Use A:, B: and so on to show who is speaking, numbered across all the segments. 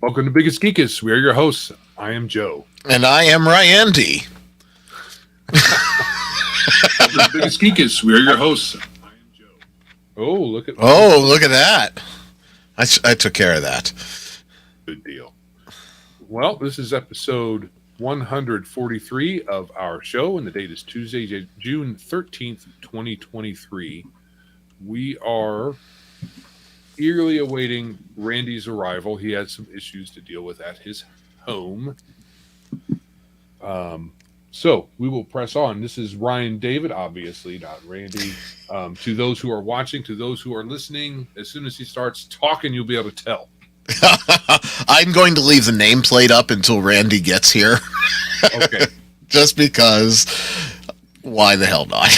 A: Welcome to Biggest Geekus. We are your hosts. I am Joe.
B: And I am Ryandy.
A: Welcome to Biggest Geekus. We are your hosts. I am Joe. Look at
B: that. I took care of that.
A: Good deal. Well, this is episode 143 of our show, and the date is Tuesday, June 13th, 2023. We are eagerly awaiting Randy's arrival. He had some issues to deal with at his home. So we will press on. This is Ryan David, obviously, not Randy. To those who are watching, to those who are listening, as soon as he starts talking, you'll be able to tell.
B: I'm going to leave the nameplate up until Randy gets here.
A: Okay.
B: Just because, why the hell not?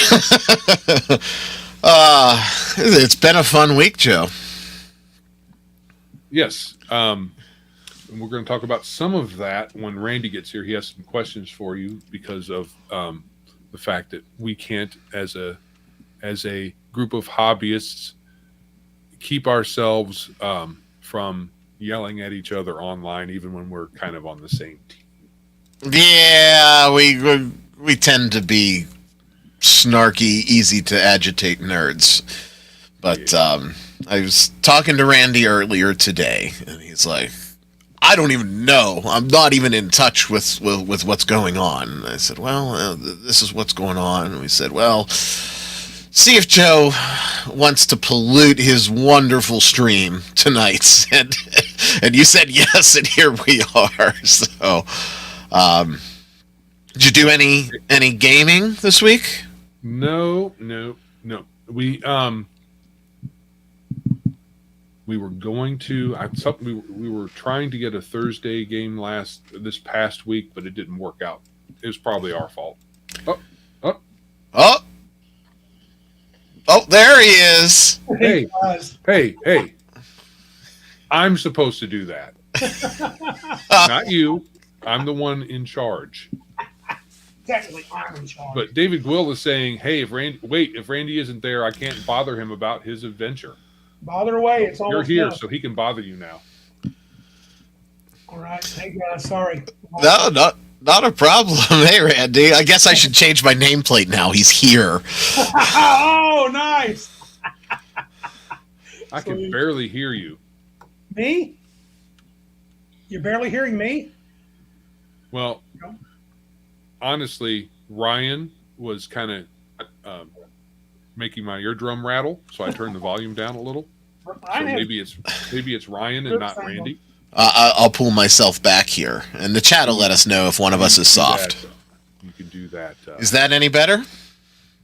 B: It's been a fun week, Joe.
A: Yes. And we're going to talk about some of that when Randy gets here. He has some questions for you because of the fact that we can't, as a group of hobbyists, keep ourselves from yelling at each other online, even when we're kind of on the same team.
B: Yeah, we tend to be snarky, easy to agitate nerds. But yeah. I was talking to Randy earlier today, and he's like, I don't even know. I'm not even in touch with what's going on. And I said, well, this is what's going on. And we said, well, see if Joe wants to pollute his wonderful stream tonight. And you said yes, and here we are. So, did you do any gaming this week?
A: No. We were going to. We were trying to get a Thursday game this past week, but it didn't work out. It was probably our fault.
B: Oh! There he is.
A: Hey! I'm supposed to do that, not you. I'm the one in charge.
C: Technically, I'm in charge.
A: But David Gwill is saying, "Hey, if Randy isn't there, I can't bother him about his adventure."
C: Bother away. It's almost
A: You're here,
C: done.
A: so he can bother you now.
C: All right. Hey, guys. Sorry.
B: No, not a problem. Hey, Randy. I guess I should change my nameplate now. He's here.
C: Oh, nice.
A: I can barely hear you.
C: Me? You're barely hearing me?
A: Well, honestly, Ryan was kind of making my eardrum rattle, so I turned the volume down a little. So maybe it's Ryan and not Randy.
B: I'll pull myself back here, and the chat will let us know if one of us is soft.
A: You can do that.
B: Is that any better?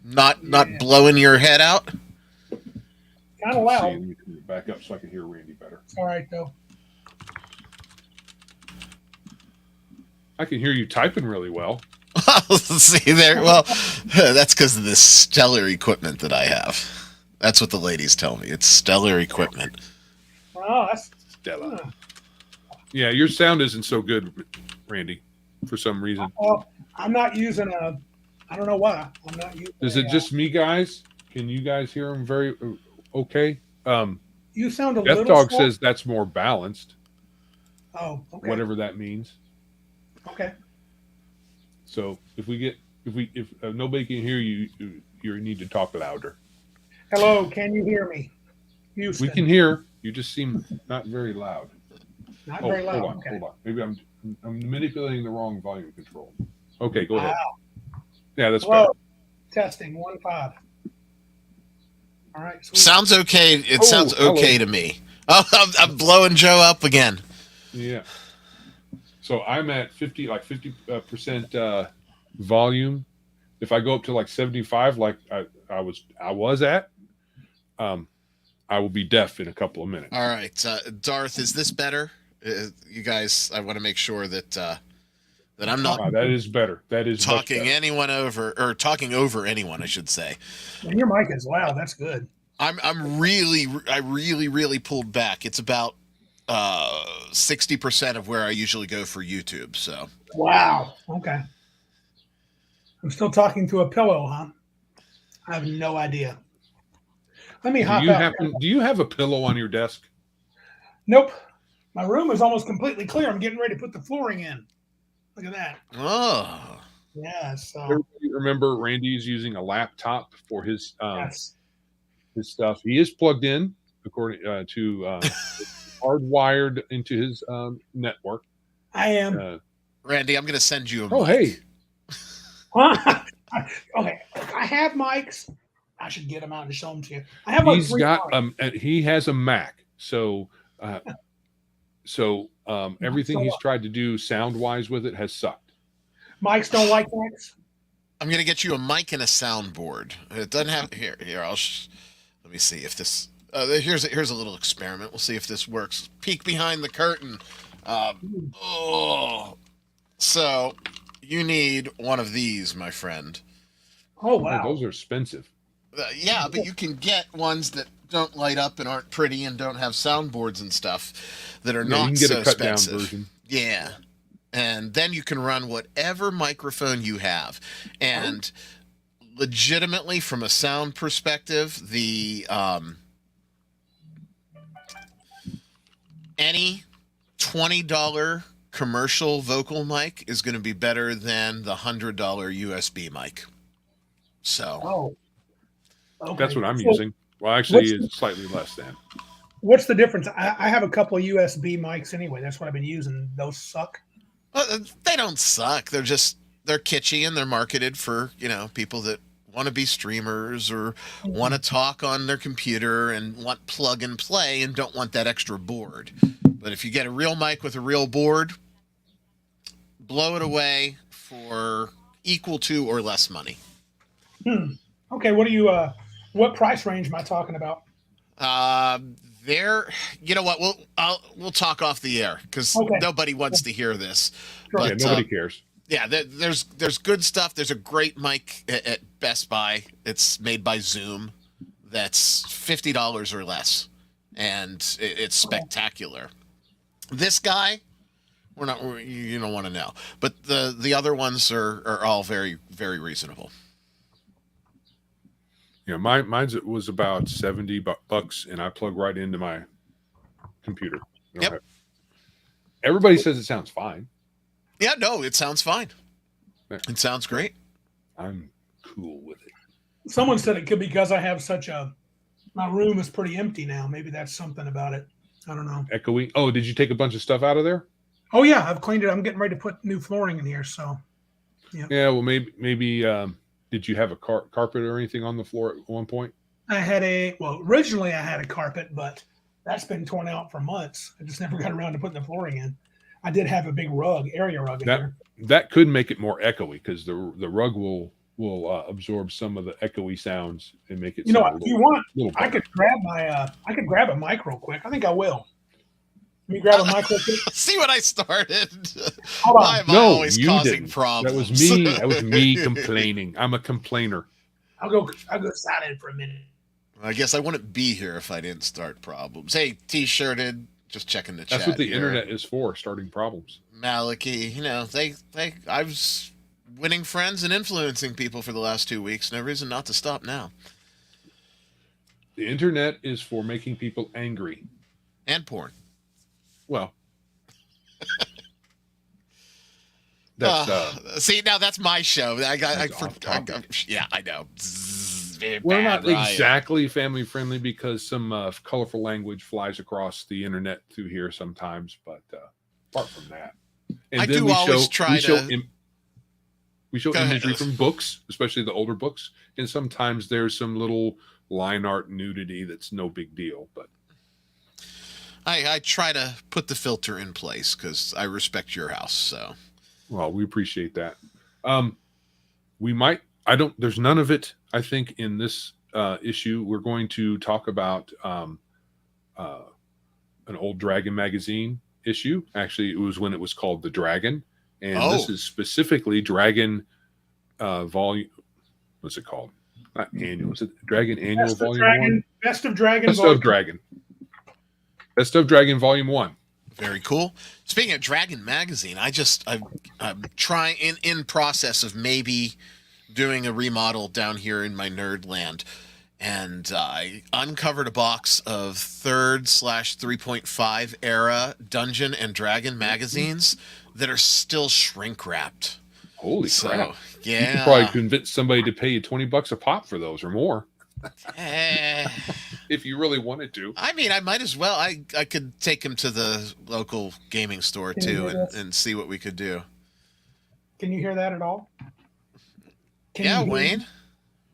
B: Not blowing your head out?
C: Kind of loud.
A: Let me turn it back up so I can hear Randy better.
C: It's all right, though.
A: I can hear you typing really well.
B: See there? Well, that's because of this stellar equipment that I have. That's what the ladies tell me. It's stellar equipment.
C: Oh, that's
A: stellar. Yeah, your sound isn't so good, Randy, for some reason.
C: Well, I'm not using I don't know why. I'm not using.
A: Is it just me, guys? Can you guys hear him very okay?
C: You sound a
A: Death
C: little.
A: Dog says that's more balanced.
C: Oh, okay.
A: Whatever that means.
C: Okay.
A: So if nobody can hear you, you need to talk louder.
C: Hello, can you hear me? Houston.
A: We can hear. You just seem not very loud.
C: Not very loud.
A: Hold on. Maybe I'm manipulating the wrong volume control. Okay, go ahead. Yeah, that's
C: Hello.
A: better.
C: Testing 1-5. All right. Sweet.
B: Sounds okay. It sounds okay to me. Oh, I'm blowing Joe up again.
A: Yeah. So I'm at 50% volume. If I go up to like 75, like I was at, I will be deaf in a couple of minutes.
B: All right, Darth, is this better? You guys, I want to make sure that I'm not.
A: That is better. That is
B: talking anyone over, or talking over anyone, I should say.
C: And your mic is loud. That's good.
B: I really pulled back. It's about 60% of where I usually go for YouTube. So.
C: Wow. Okay. I'm still talking to a pillow, huh? I have no idea. Let me hop out.
A: Do you have a pillow on your desk?
C: Nope. My room is almost completely clear. I'm getting ready to put the flooring in. Look at that.
B: Oh.
C: Yeah. So
A: Everybody remember Randy's using a laptop for his
C: yes,
A: stuff. He is plugged in according to hardwired into his network.
C: I am.
B: Randy, I'm going to send you a
A: Oh,
B: mic.
A: hey,
C: Okay, I have mics. I should get them out and show them to you. I have like
A: he's
C: three
A: got
C: mics.
A: he has a Mac, so everything
C: So
A: he's
C: what?
A: tried to do sound wise with it has sucked.
C: Mics don't like mics.
B: I'm going to get you a mic and a soundboard. It doesn't have here. Let me see if this. Here's a little experiment. We'll see if this works. Peek behind the curtain. So you need one of these, my friend.
C: Oh
A: Oh,
C: wow.
A: those are expensive.
B: Yeah, but you can get ones that don't light up and aren't pretty and don't have soundboards and stuff that are
A: Yeah,
B: not
A: you can get
B: so
A: a cut down
B: expensive.
A: version.
B: Yeah. And then you can run whatever microphone you have. And legitimately, from a sound perspective, any $20 commercial vocal mic is going to be better than the $100 USB mic. So
C: Oh. Okay.
A: That's what I'm
C: So
A: using. Well, actually,
C: what's
A: it's slightly less than.
C: what's the difference? I have a couple of USB mics anyway. That's what I've been using. Those suck.
B: they don't suck. They're kitschy and they're marketed for people that want to be streamers or want to talk on their computer and want plug and play and don't want that extra board. But if you get a real mic with a real board, blow it away for equal to or less money.
C: Okay. What price range am I talking about?
B: You know what? We'll talk off the air because
C: Okay.
B: nobody wants to hear this.
C: Sure.
A: Yeah,
B: But
A: nobody cares.
B: yeah, there's good stuff. There's a great mic at Best Buy. It's made by Zoom. That's $50 or less, and it's spectacular. This guy, you don't want to know, but the other ones are all very, very reasonable.
A: Yeah, mine's was about 70 bucks, and I plug right into my computer.
B: Yep.
A: Everybody says it sounds fine.
B: Yeah, no, it sounds fine.
A: Yeah.
B: It sounds great.
A: I'm cool with it.
C: Someone said it could be because I have my room is pretty empty now. Maybe that's something about it. I don't know.
A: Echoing. Oh, did you take a bunch of stuff out of there?
C: Oh yeah, I've cleaned it. I'm getting ready to put new flooring in here. So
A: Yeah. Well, maybe. Did you have a carpet or anything on the floor at one point?
C: originally I had a carpet, but that's been torn out for months. I just never got around to putting the flooring in. I did have a big area rug in here.
A: That could make it more echoey because the rug will absorb some of the echoey sounds and make it.
C: You know what? If you want, I
A: better.
C: could grab a mic real quick. I think I will. Let me grab a mic real quick.
B: See what I started?
C: Hold on.
B: Why am I
A: No,
B: always
A: you
B: causing
A: didn't.
B: problems?
A: That was me. That was me complaining. I'm a complainer.
C: I'll go silent for a minute.
B: I guess I wouldn't be here if I didn't start problems. Hey, T-shirted, just checking the chat.
A: That's what the
B: here.
A: internet is for, starting problems.
B: Malachi, I was winning friends and influencing people for the last 2 weeks. No reason not to stop now.
A: The internet is for making people angry.
B: And porn.
A: Well, that's
B: see, now that's my show.
A: topic.
B: I know.
A: we're not
B: Ryan.
A: exactly family friendly because some colorful language flies across the internet through here sometimes. But apart from that, and
B: I
A: then
B: do always try to.
A: We show
B: Go ahead.
A: imagery from books, especially the older books, and sometimes there's some little line art nudity that's no big deal. But
B: I try to put the filter in place because I respect your house. So,
A: well, we appreciate that. We might. I don't. There's none of it. I think in this issue, we're going to talk about an old Dragon magazine issue. Actually, it was when it was called The Dragon, and this is specifically Dragon volume. What's it called? Not annual. Is it Dragon Annual Volume 1?
C: Best of Dragon.
A: Best of Dragon. Best of Dragon Volume 1.
B: very cool. Speaking of Dragon magazine, I'm trying in process of maybe doing a remodel down here in my nerd land, and I uncovered a box of 3rd/3.5 era Dungeon and Dragon magazines that are still shrink wrapped.
A: Holy
B: So,
A: crap!
B: yeah.
A: You could probably convince somebody to pay you $20 a pop for those or more
B: Eh,
A: if you really wanted to.
B: I mean, I might as well. I could take him to the local gaming store
C: Can you
B: too
C: hear this?
B: and see what we could do.
C: Can you hear that at all? Can
B: Yeah,
C: you hear
B: Wayne.
C: me?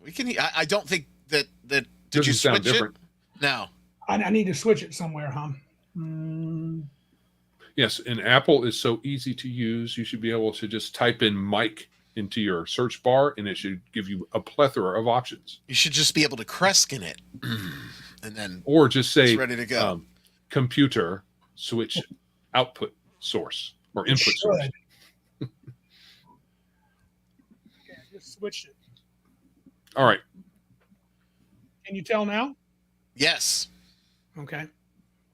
B: We can. I don't think that. Did
A: Doesn't
B: you
A: sound
B: switch
A: different.
B: it? No.
C: I need to switch it somewhere, huh? Mm,
A: Yes, and Apple is so easy to use. You should be able to just type in mic into your search bar, and it should give you a plethora of options.
B: You should just be able to Kreskin it, and then
A: Or just say
B: it's ready to go.
A: Computer switch output source or
C: it
A: input source.
C: should. Okay, I just switched it.
A: All right.
C: Can you tell now?
B: Yes.
C: Okay.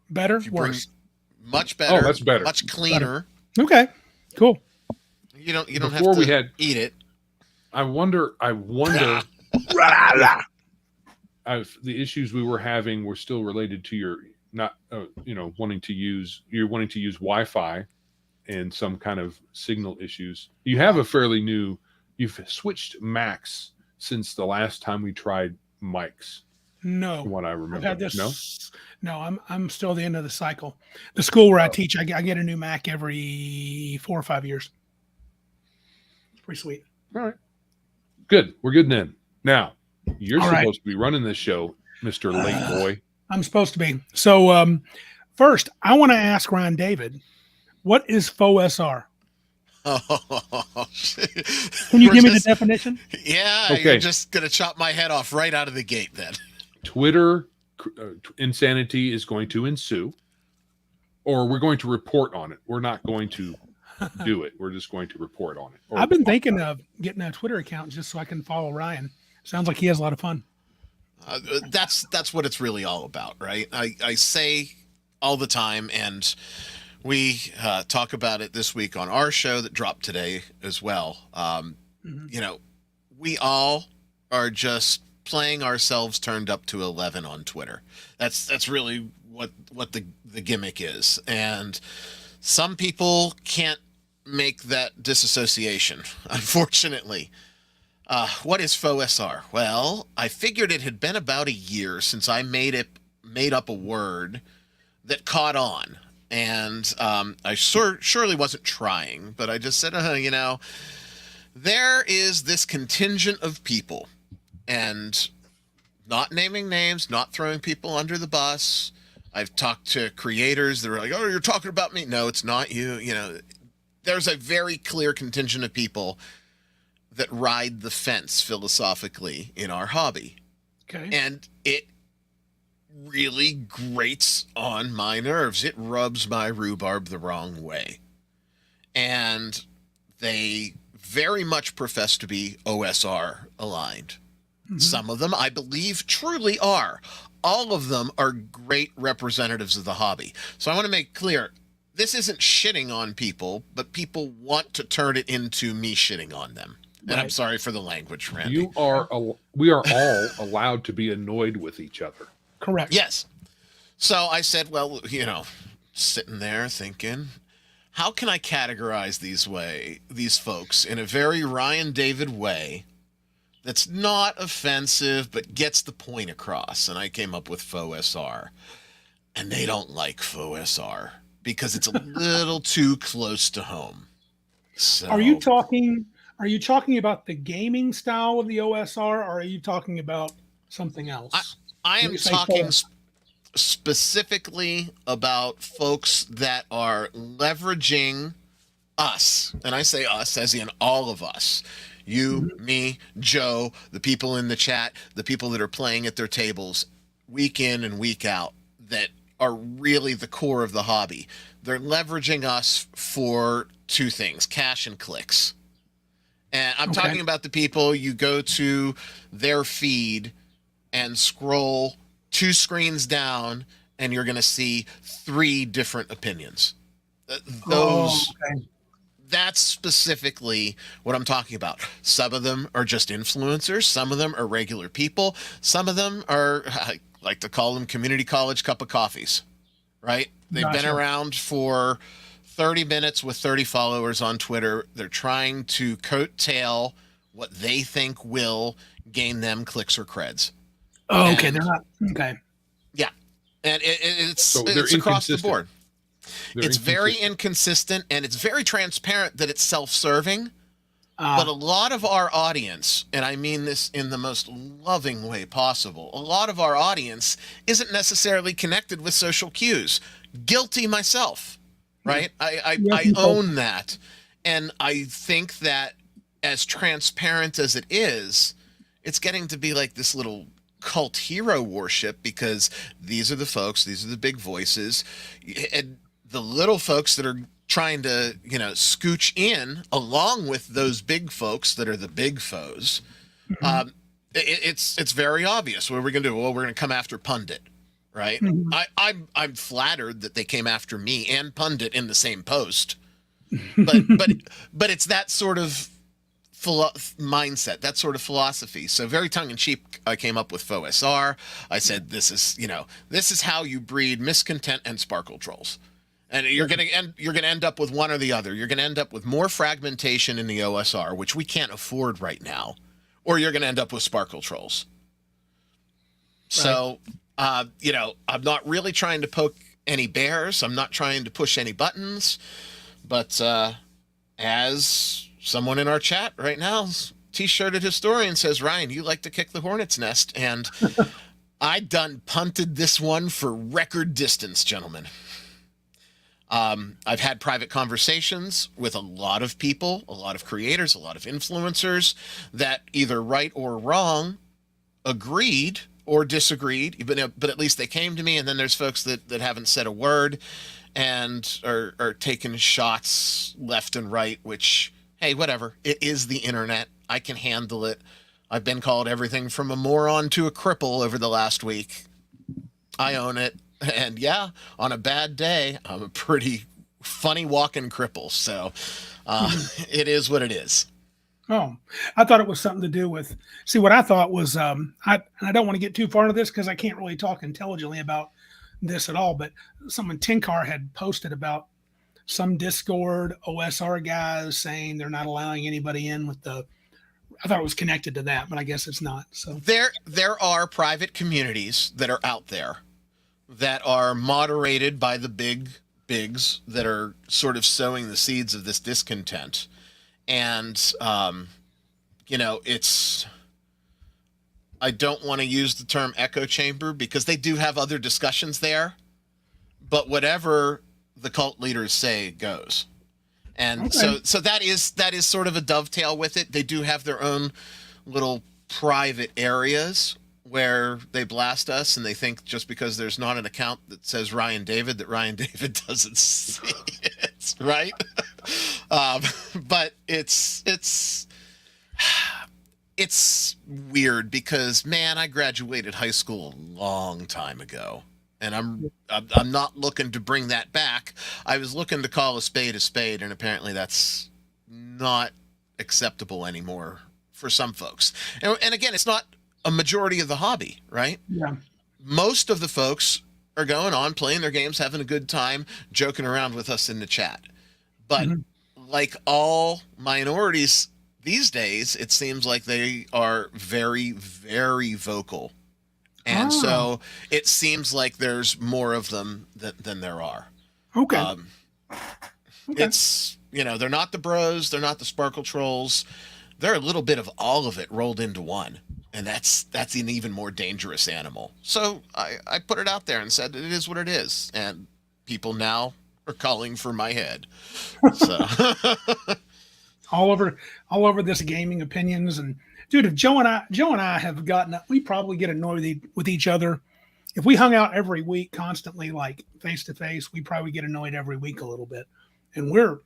C: Better?
B: If you bring-
C: Worse?
B: Much better.
A: Oh, that's better.
B: Much cleaner.
C: Okay. Cool.
B: You don't
A: Before
B: have to
A: we had-
B: eat it.
A: I wonder the issues we were having were still related to your not wanting to use Wi-Fi and some kind of signal issues. You have you've switched Macs since the last time we tried mics,
C: No.
A: from what I
C: I've
A: remember.
C: had this.
A: No?
C: No, I'm still the end of the cycle. The school where I teach, I get a new Mac every 4 or 5 years. It's pretty sweet.
A: All right. Good. We're good then. Now, you're
C: All
A: supposed
C: right.
A: to be running this show, Mr. Late Boy.
C: I'm supposed to be. So first, I want to ask Ryan David, what is fauxSR? Can you give me the definition?
B: Yeah,
A: Okay.
B: You're just gonna chop my head off right out of the gate then.
A: Twitter insanity is going to ensue, or we're going to report on it. We're not going to do it. We're just going to report on it. Or
C: I've been thinking of getting a Twitter account just so I can follow Ryan. Sounds like he has a lot of fun.
B: That's what it's really all about, right? I say all the time, and we talk about it this week on our show that dropped today as well. We all are just playing ourselves turned up to 11 on Twitter. That's really what the gimmick is, and some people can't make that disassociation, unfortunately. What is fauxSR? Well, I figured it had been about a year since I made up a word that caught on, and I surely wasn't trying, but I just said, there is this contingent of people, and not naming names, not throwing people under the bus. I've talked to creators that are like, "Oh, you're talking about me." No, it's not you. There's a very clear contingent of people that ride the fence philosophically in our hobby.
C: Okay.
B: And it really grates on my nerves. It rubs my rhubarb the wrong way. And they very much profess to be OSR aligned.
C: Mhm.
B: Some of them, I believe, truly are. All of them are great representatives of the hobby. So I want to make clear, this isn't shitting on people, but people want to turn it into me shitting on them. And I'm
C: Right.
B: sorry for the language, Randy.
A: We are all allowed to be annoyed with each other.
C: Correct.
B: Yes. So I said, well, sitting there thinking, how can I categorize these folks in a very Ryan David way that's not offensive but gets the point across? And I came up with fauxSR. And they don't like fauxSR because it's a little too close to home. So
C: Are you talking about the gaming style of the OSR, or are you talking about something else?
B: I
C: When
B: am
C: you say
B: talking
C: faux.
B: specifically about folks that are leveraging us. And I say us as in all of us. You, me, Joe, the people in the chat, the people that are playing at their tables week in and week out that are really the core of the hobby. They're leveraging us for two things, cash and clicks. And I'm
C: Okay.
B: talking about the people you go to their feed and scroll 2 screens down, and you're going to see 3 different opinions. Those That's specifically what I'm talking about. Some of them are just influencers. Some of them are regular people. Some of them are, I like to call them community college cup of coffees, right? They've been
C: Gotcha.
B: around for 30 minutes with 30 followers on Twitter. They're trying to coattail what they think will gain them clicks or creds.
C: Oh, okay.
B: And
C: They're not okay.
B: yeah, and
A: So they're
B: it's across the
A: inconsistent.
B: board.
A: They're
B: It's very inconsistent, and it's very transparent that it's self-serving. But a lot of our audience, and I mean this in the most loving way possible, a lot of our audience isn't necessarily connected with social cues. Guilty myself, right? I own that. And I think that as transparent as it is, it's getting to be like this little cult hero worship, because these are the folks, these are the big voices, and the little folks that are trying to, scooch in along with those big folks that are the big foes. It's very obvious. What are we going to do? Well, we're going to come after Pundit, right? I'm flattered that they came after me and Pundit in the same post, but it's that sort of mindset, that sort of philosophy. So very tongue-in-cheek, I came up with fauxSR. I said, this is how you breed miscontent and sparkle trolls. And you're going to end up with one or the other. You're going to end up with more fragmentation in the OSR, which we can't afford right now, or you're going to end up with sparkle trolls. So, I'm not really trying to poke any bears. I'm not trying to push any buttons. But as someone in our chat right now, T-shirted historian says, Ryan, you like to kick the hornet's nest. And I done punted this one for record distance, gentlemen. I've had private conversations with a lot of people, a lot of creators, a lot of influencers that either right or wrong agreed or disagreed, but at least they came to me. And then there's folks that haven't said a word and are taking shots left and right, which, hey, whatever. It is the internet. I can handle it. I've been called everything from a moron to a cripple over the last week. I own it. And yeah, on a bad day, I'm a pretty funny walking cripple. So it is what it is.
C: Oh, I thought it was something to do with. See, what I thought was, I don't want to get too far into this because I can't really talk intelligently about this at all. But someone Tinkar had posted about some Discord OSR guys saying they're not allowing anybody in with the. I thought it was connected to that, but I guess it's not. So
B: there are private communities that are out there that are moderated by the bigs that are sort of sowing the seeds of this discontent. And, I don't want to use the term echo chamber because they do have other discussions there, but whatever the cult leaders say goes. And
C: okay.
B: so that is sort of a dovetail with it. They do have their own little private areas where they blast us, and they think just because there's not an account that says Ryan David, that Ryan David doesn't see it, right? But it's weird because, man, I graduated high school a long time ago, and I'm not looking to bring that back. I was looking to call a spade, and apparently that's not acceptable anymore for some folks. And again, it's not a majority of the hobby, right?
C: Yeah.
B: Most of the folks are going on, playing their games, having a good time, joking around with us in the chat. But like all minorities these days, it seems like they are very, very vocal. And so it seems like there's more of them than there are.
C: Okay.
B: It's, they're not the bros, they're not the sparkle trolls. They're a little bit of all of it rolled into one. And that's an even more dangerous animal. So I put it out there and said it is what it is. And people now are calling for my head. So
C: all over this gaming opinions. And dude, if Joe and I have gotten, we probably get annoyed with each other. If we hung out every week constantly, like face to face, we probably get annoyed every week a little bit. And we're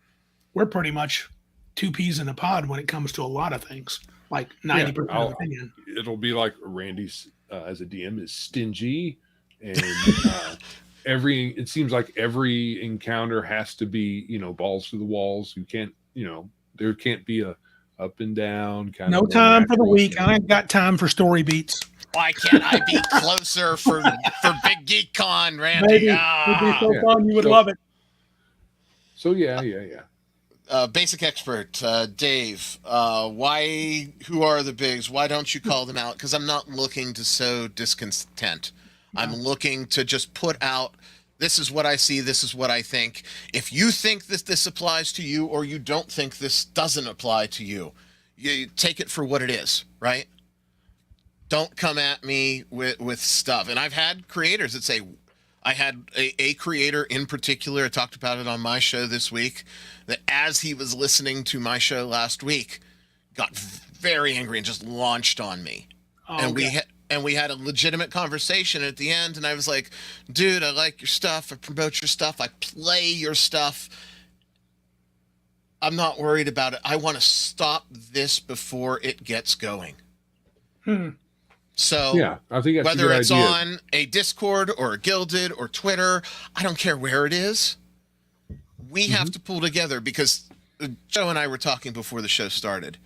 C: pretty much two peas in a pod when it comes to a lot of things. Like 90% of the opinion.
A: It'll be like Randy's as a DM is stingy, and it seems like every encounter has to be balls to the walls. You can't there can't be a up and down kind
C: No
A: of
C: time for the
A: natural
C: week.
A: thing.
C: I ain't got time for story beats.
B: Why can't I be closer for Big Geek Con, Randy?
C: Maybe it'd be so
A: Yeah.
C: fun. You would
A: So-
C: love it.
A: So yeah.
B: Basic expert, Dave. Who are the bigs? Why don't you call them out? Because I'm not looking to sow discontent. I'm looking to just put out, this is what I see, this is what I think. If you think this applies to you, or you don't think this doesn't apply to you, you take it for what it is, right? Don't come at me with stuff. And I've had creators that say, I had a creator in particular, I talked about it on my show this week, that as he was listening to my show last week, got very angry and just launched on me.
C: Oh,
B: And
C: okay.
B: we had a legitimate conversation at the end, and I was like, dude, I like your stuff, I promote your stuff, I play your stuff. I'm not worried about it. I want to stop this before it gets going. So
A: Yeah, I think that's a
B: whether
A: good
B: it's
A: idea.
B: on a Discord or a Gilded or Twitter, I don't care where it is. We have to pull together, because Joe and I were talking before the show started.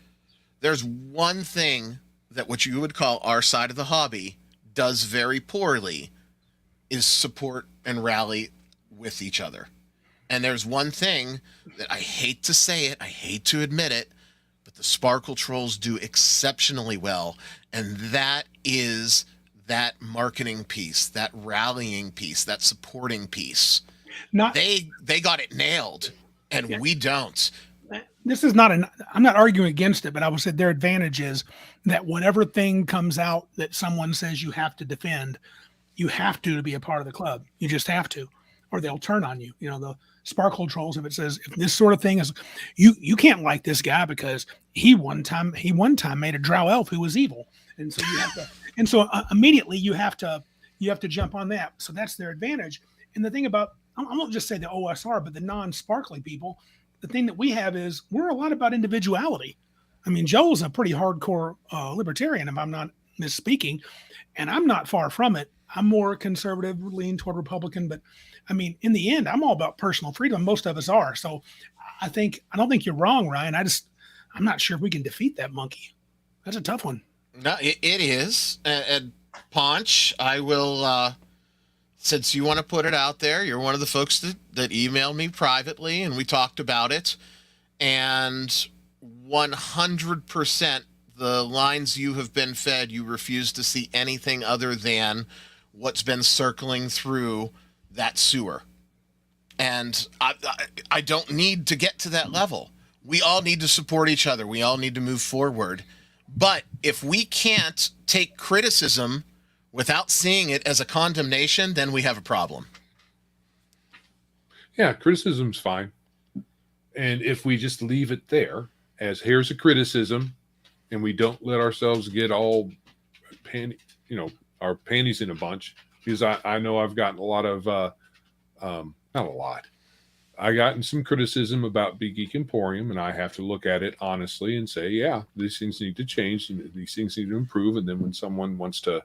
B: There's one thing that what you would call our side of the hobby does very poorly, is support and rally with each other. And there's one thing that I hate to say it, I hate to admit it, but the Sparkle Trolls do exceptionally well. And that is that marketing piece, that rallying piece, that supporting piece.
C: Not
B: They got it nailed, and we don't.
C: this is not I'm not arguing against it, but I would say their advantage is that whenever thing comes out that someone says you have to defend, you have to be a part of the club. You just have to, or they'll turn on you. The Sparkle Trolls, if it says, if this sort of thing is, you can't like this guy because he one time made a drow elf who was evil, and so you have to, and so immediately you have to jump on that. So that's their advantage. And the thing about, I won't just say the OSR, but the non-sparkly people, the thing that we have is we're a lot about individuality. I mean, Joel's a pretty hardcore libertarian, if I'm not misspeaking, and I'm not far from it. I'm more conservative, lean toward Republican, but I mean, in the end, I'm all about personal freedom. Most of us are. So I don't think you're wrong, Ryan. I'm not sure if we can defeat that monkey. That's a tough one.
B: No, it is. And Ponch, I will, since you want to put it out there, you're one of the folks that emailed me privately, and we talked about it. And 100% the lines you have been fed, you refuse to see anything other than what's been circling through that sewer. And I don't need to get to that level. We all need to support each other. We all need to move forward. But if we can't take criticism without seeing it as a condemnation, then we have a problem.
A: Yeah, criticism's fine. And if we just leave it there as here's a criticism, and we don't let ourselves get all our panties in a bunch, because I know I've gotten a lot of not a lot. I gotten some criticism about Big Geek Emporium, and I have to look at it honestly and say, yeah, these things need to change and these things need to improve. And then when someone wants to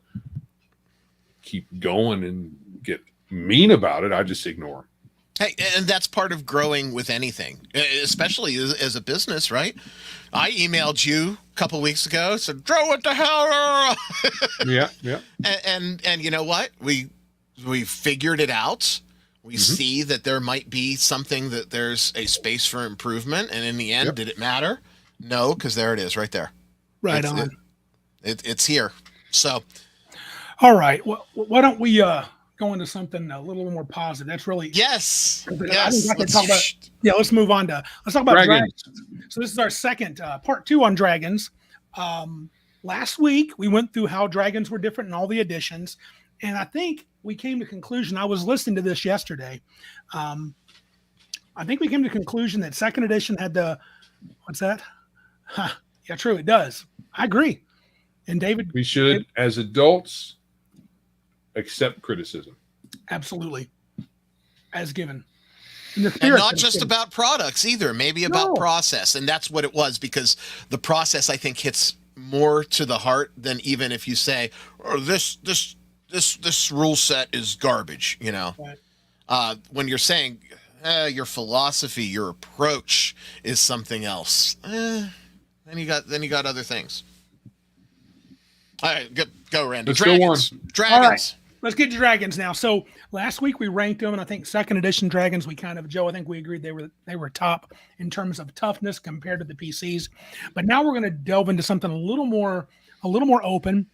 A: keep going and get mean about it, I just ignore them.
B: Hey, and that's part of growing with anything, especially as a business, right? I emailed you a couple weeks ago, said, "Joe, what the hell?"
A: Yeah.
B: And you know what? We figured it out. We see that there might be something, that there's a space for improvement. And in the end, did it matter? No, because there it is right there.
C: Right on.
B: It's here. So,
C: all right. Well, why don't we go into something a little more positive? That's really
B: yes.
C: I think I can talk about, let's move on to let's talk about dragons. So this is our second part 2 on dragons. Last week we went through how dragons were different in all the editions, and I think we came to conclusion. I was listening to this yesterday. I think we came to conclusion that second edition had the what's that? Yeah, true. It does. I agree. And David,
A: We should, as adults, accept criticism.
C: absolutely, as given. And
B: And not just about products either, maybe about process. And that's what it was, because the process, I think, hits more to the heart than even if you say, oh, this rule set is garbage,
C: Right.
B: When you're saying, your philosophy, your approach is something else. Then you got other things. All right, go Randy.
A: Let's go on.
B: Dragons.
C: Let's get to dragons now. So last week we ranked them, and I think second edition dragons, Joe, I think we agreed they were top in terms of toughness compared to the PCs. But now we're going to delve into something a little more open,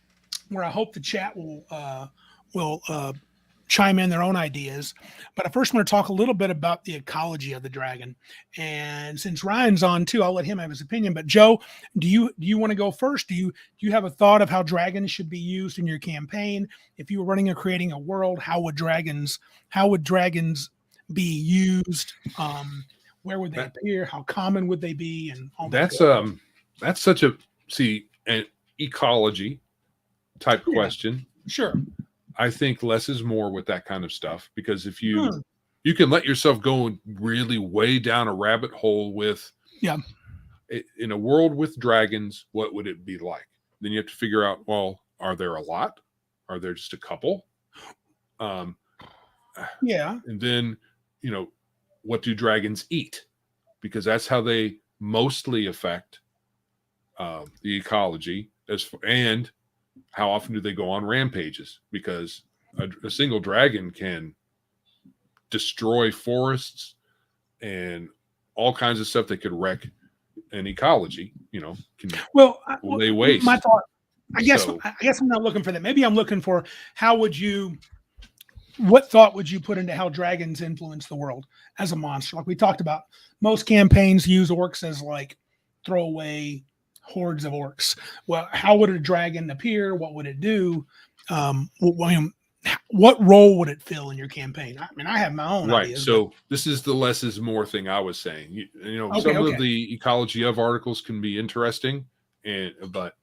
C: where I hope the chat will chime in their own ideas. But I first want to talk a little bit about the ecology of the dragon. And since Ryan's on too, I'll let him have his opinion. But Joe, do you want to go first? Do you have a thought of how dragons should be used in your campaign? If you were running or creating a world, how would dragons be used? Where would they appear? How common would they be? And all
A: that's such an ecology type question.
C: Sure.
A: I think less is more with that kind of stuff, because if you can let yourself go really way down a rabbit hole with in a world with dragons, what would it be like? Then you have to figure out, well, are there a lot? Are there just a couple? And then, what do dragons eat? Because that's how they mostly affect the ecology. And how often do they go on rampages? Because a single dragon can destroy forests and all kinds of stuff that could wreck an ecology. Can lay waste.
C: My thought, I guess I'm not looking for that. Maybe I'm looking for what thought would you put into how dragons influence the world as a monster? Like we talked about, most campaigns use orcs as like throwaway hordes of orcs. Well, how would a dragon appear? What would it do? What role would it fill in your campaign? I mean, I have my own ideas.
A: So this is the less is more thing I was saying. Some of the ecology of articles can be interesting, but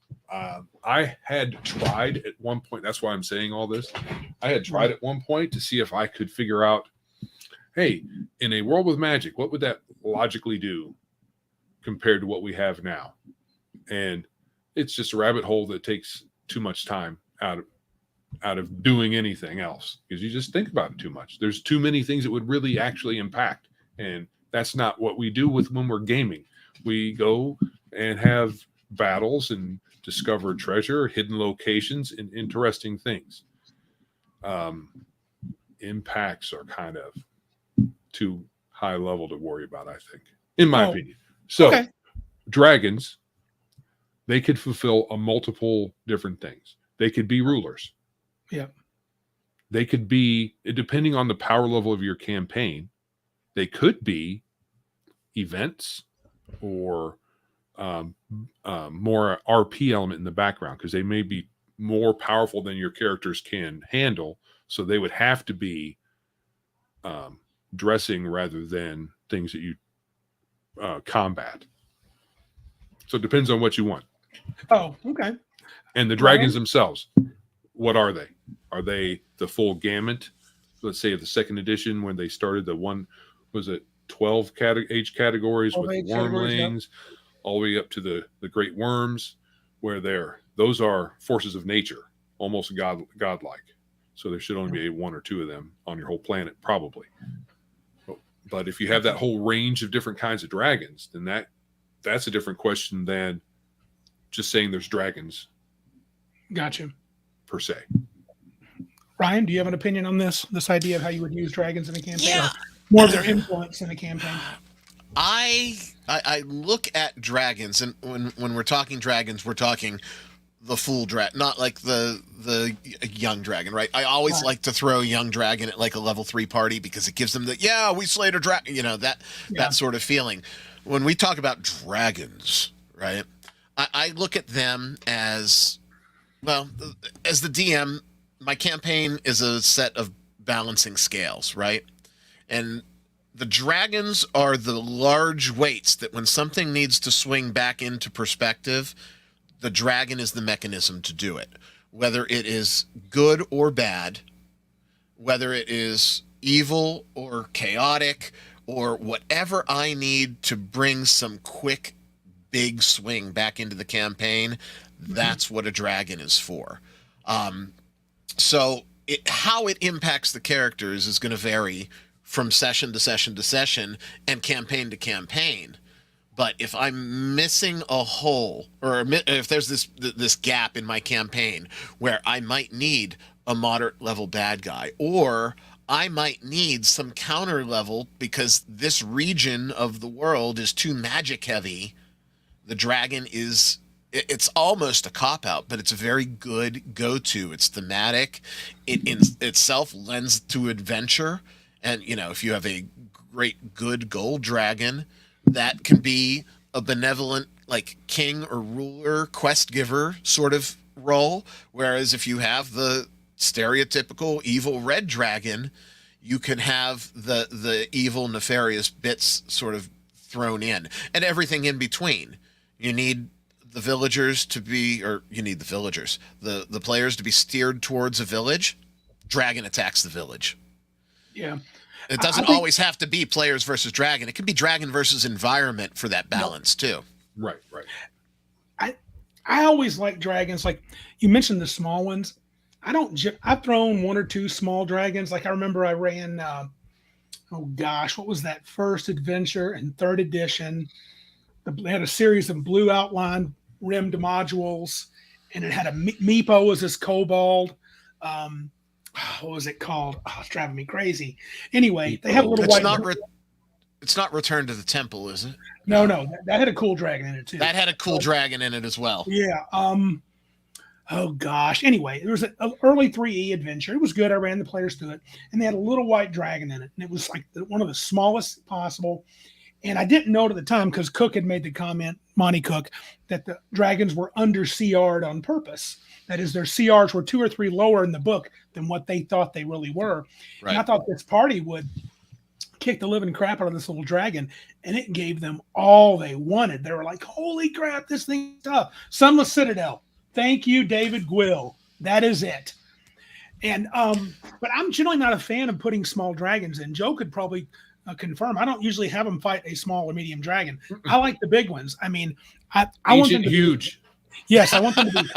A: I had tried at one point. That's why I'm saying all this. I had tried at one point to see if I could figure out, hey, in a world with magic, what would that logically do compared to what we have now? And it's just a rabbit hole that takes too much time out of doing anything else, because you just think about it too much. There's too many things that would really actually impact, and that's not what we do when we're gaming. We go and have battles and discover treasure, hidden locations, and interesting things. Impacts are kind of too high level to worry about, I think, in my opinion. So dragons, they could fulfill a multiple different things. They could be rulers.
C: Yeah.
A: They could be, depending on the power level of your campaign, they could be events or more RP element in the background, because they may be more powerful than your characters can handle. So they would have to be dressing rather than things that you combat. So it depends on what you want.
C: Oh, okay.
A: And the dragons themselves, what are they? Are they the full gamut? Let's say the second edition, when they started, 12 age categories with wormlings, all the way up to the great worms, where those are forces of nature, almost godlike. So there should only be one or two of them on your whole planet, probably. But if you have that whole range of different kinds of dragons, then that's a different question than just saying there's dragons.
C: Gotcha.
A: Per se.
C: Ryan, do you have an opinion on this idea of how you would use dragons in a campaign?
B: Yeah.
C: More of their influence in a campaign?
B: I look at dragons, and when we're talking dragons, we're talking the full dragon, not like the young dragon, right? I always like to throw a young dragon at like a level 3 party, because it gives them we slayed a dragon, that sort of feeling. When we talk about dragons, right, I look at them as, well, as the DM, my campaign is a set of balancing scales, right? And the dragons are the large weights that when something needs to swing back into perspective, the dragon is the mechanism to do it. Whether it is good or bad, whether it is evil or chaotic, or whatever I need to bring some quick, big swing back into the campaign, that's what a dragon is for. So how it impacts the characters is going to vary from session to session to session and campaign to campaign. But if I'm missing a hole, or if there's this gap in my campaign where I might need a moderate level bad guy, or I might need some counter level because this region of the world is too magic heavy, the dragon is, it's almost a cop-out, but it's a very good go-to. It's thematic. It in itself lends to adventure. And, if you have a great good gold dragon, that can be a benevolent, like, king or ruler, quest giver sort of role. Whereas if you have the stereotypical evil red dragon, you can have the evil, nefarious bits sort of thrown in, and everything in between. You need the villagers to be, or you need the villagers, the players to be steered towards a village. Dragon attacks the village.
C: Yeah.
B: It doesn't always have to be players versus dragon. It could be dragon versus environment for that balance too.
A: Right.
C: I always like dragons. Like you mentioned the small ones. I've thrown one or two small dragons. Like I remember I ran, what was that first adventure in 3rd edition? They had a series of blue outline rimmed modules, and it had a Meepo as this kobold. What was it called? Oh, it's driving me crazy. Anyway, they had a little white.
B: It's not Return to the Temple, is it?
C: No. That had a cool dragon in it too.
B: That had a cool dragon in it as well.
C: Yeah. Oh gosh. Anyway, there was an early 3E adventure. It was good. I ran the players through it, and they had a little white dragon in it, and it was like one of the smallest possible. And I didn't know it at the time because Cook had made the comment, Monty Cook, that the dragons were under CR'd on purpose. That is, their CRs were 2 or 3 lower in the book than what they thought they really were. Right. And I thought this party would kick the living crap out of this little dragon, and it gave them all they wanted. They were like, holy crap, this thing's tough. Sunless Citadel. Thank you, David Gwill. That is it. And but I'm generally not a fan of putting small dragons in. Joe could probably confirm. I don't usually have them fight a small or medium dragon. I like the big ones. I mean, I want them to
A: huge.
C: Yes, I want them to be.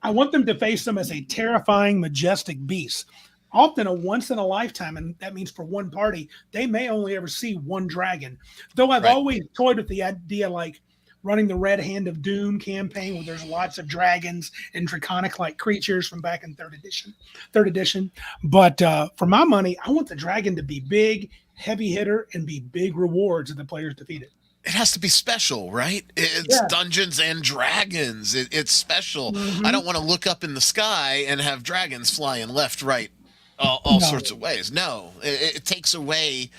C: I want them to face them as a terrifying, majestic beast. Often a once in a lifetime, and that means for one party, they may only ever see one dragon. Though I've always toyed with the idea, like running the Red Hand of Doom campaign, where there's lots of dragons and draconic-like creatures from back in third edition. But for my money, I want the dragon to be big, heavy hitter, and be big rewards if the players defeat it.
B: It has to be special, right? It's Dungeons and Dragons. It's special. Mm-hmm. I don't want to look up in the sky and have dragons flying left, right, all sorts of ways. No, it takes away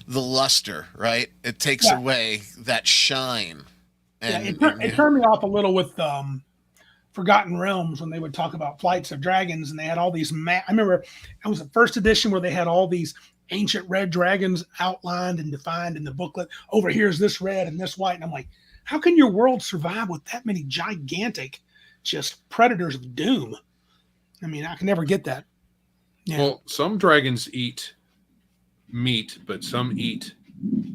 B: the luster, right? It takes away that shine. And,
C: it turned me off a little with Forgotten Realms when they would talk about flights of dragons, and they had all these I remember it was the 1st edition where they had all these ancient red dragons outlined and defined in the booklet. Over here's this red and this white. And I'm like, how can your world survive with that many gigantic just predators of doom? I mean, I can never get that. Yeah.
A: Well, some dragons eat meat, but some eat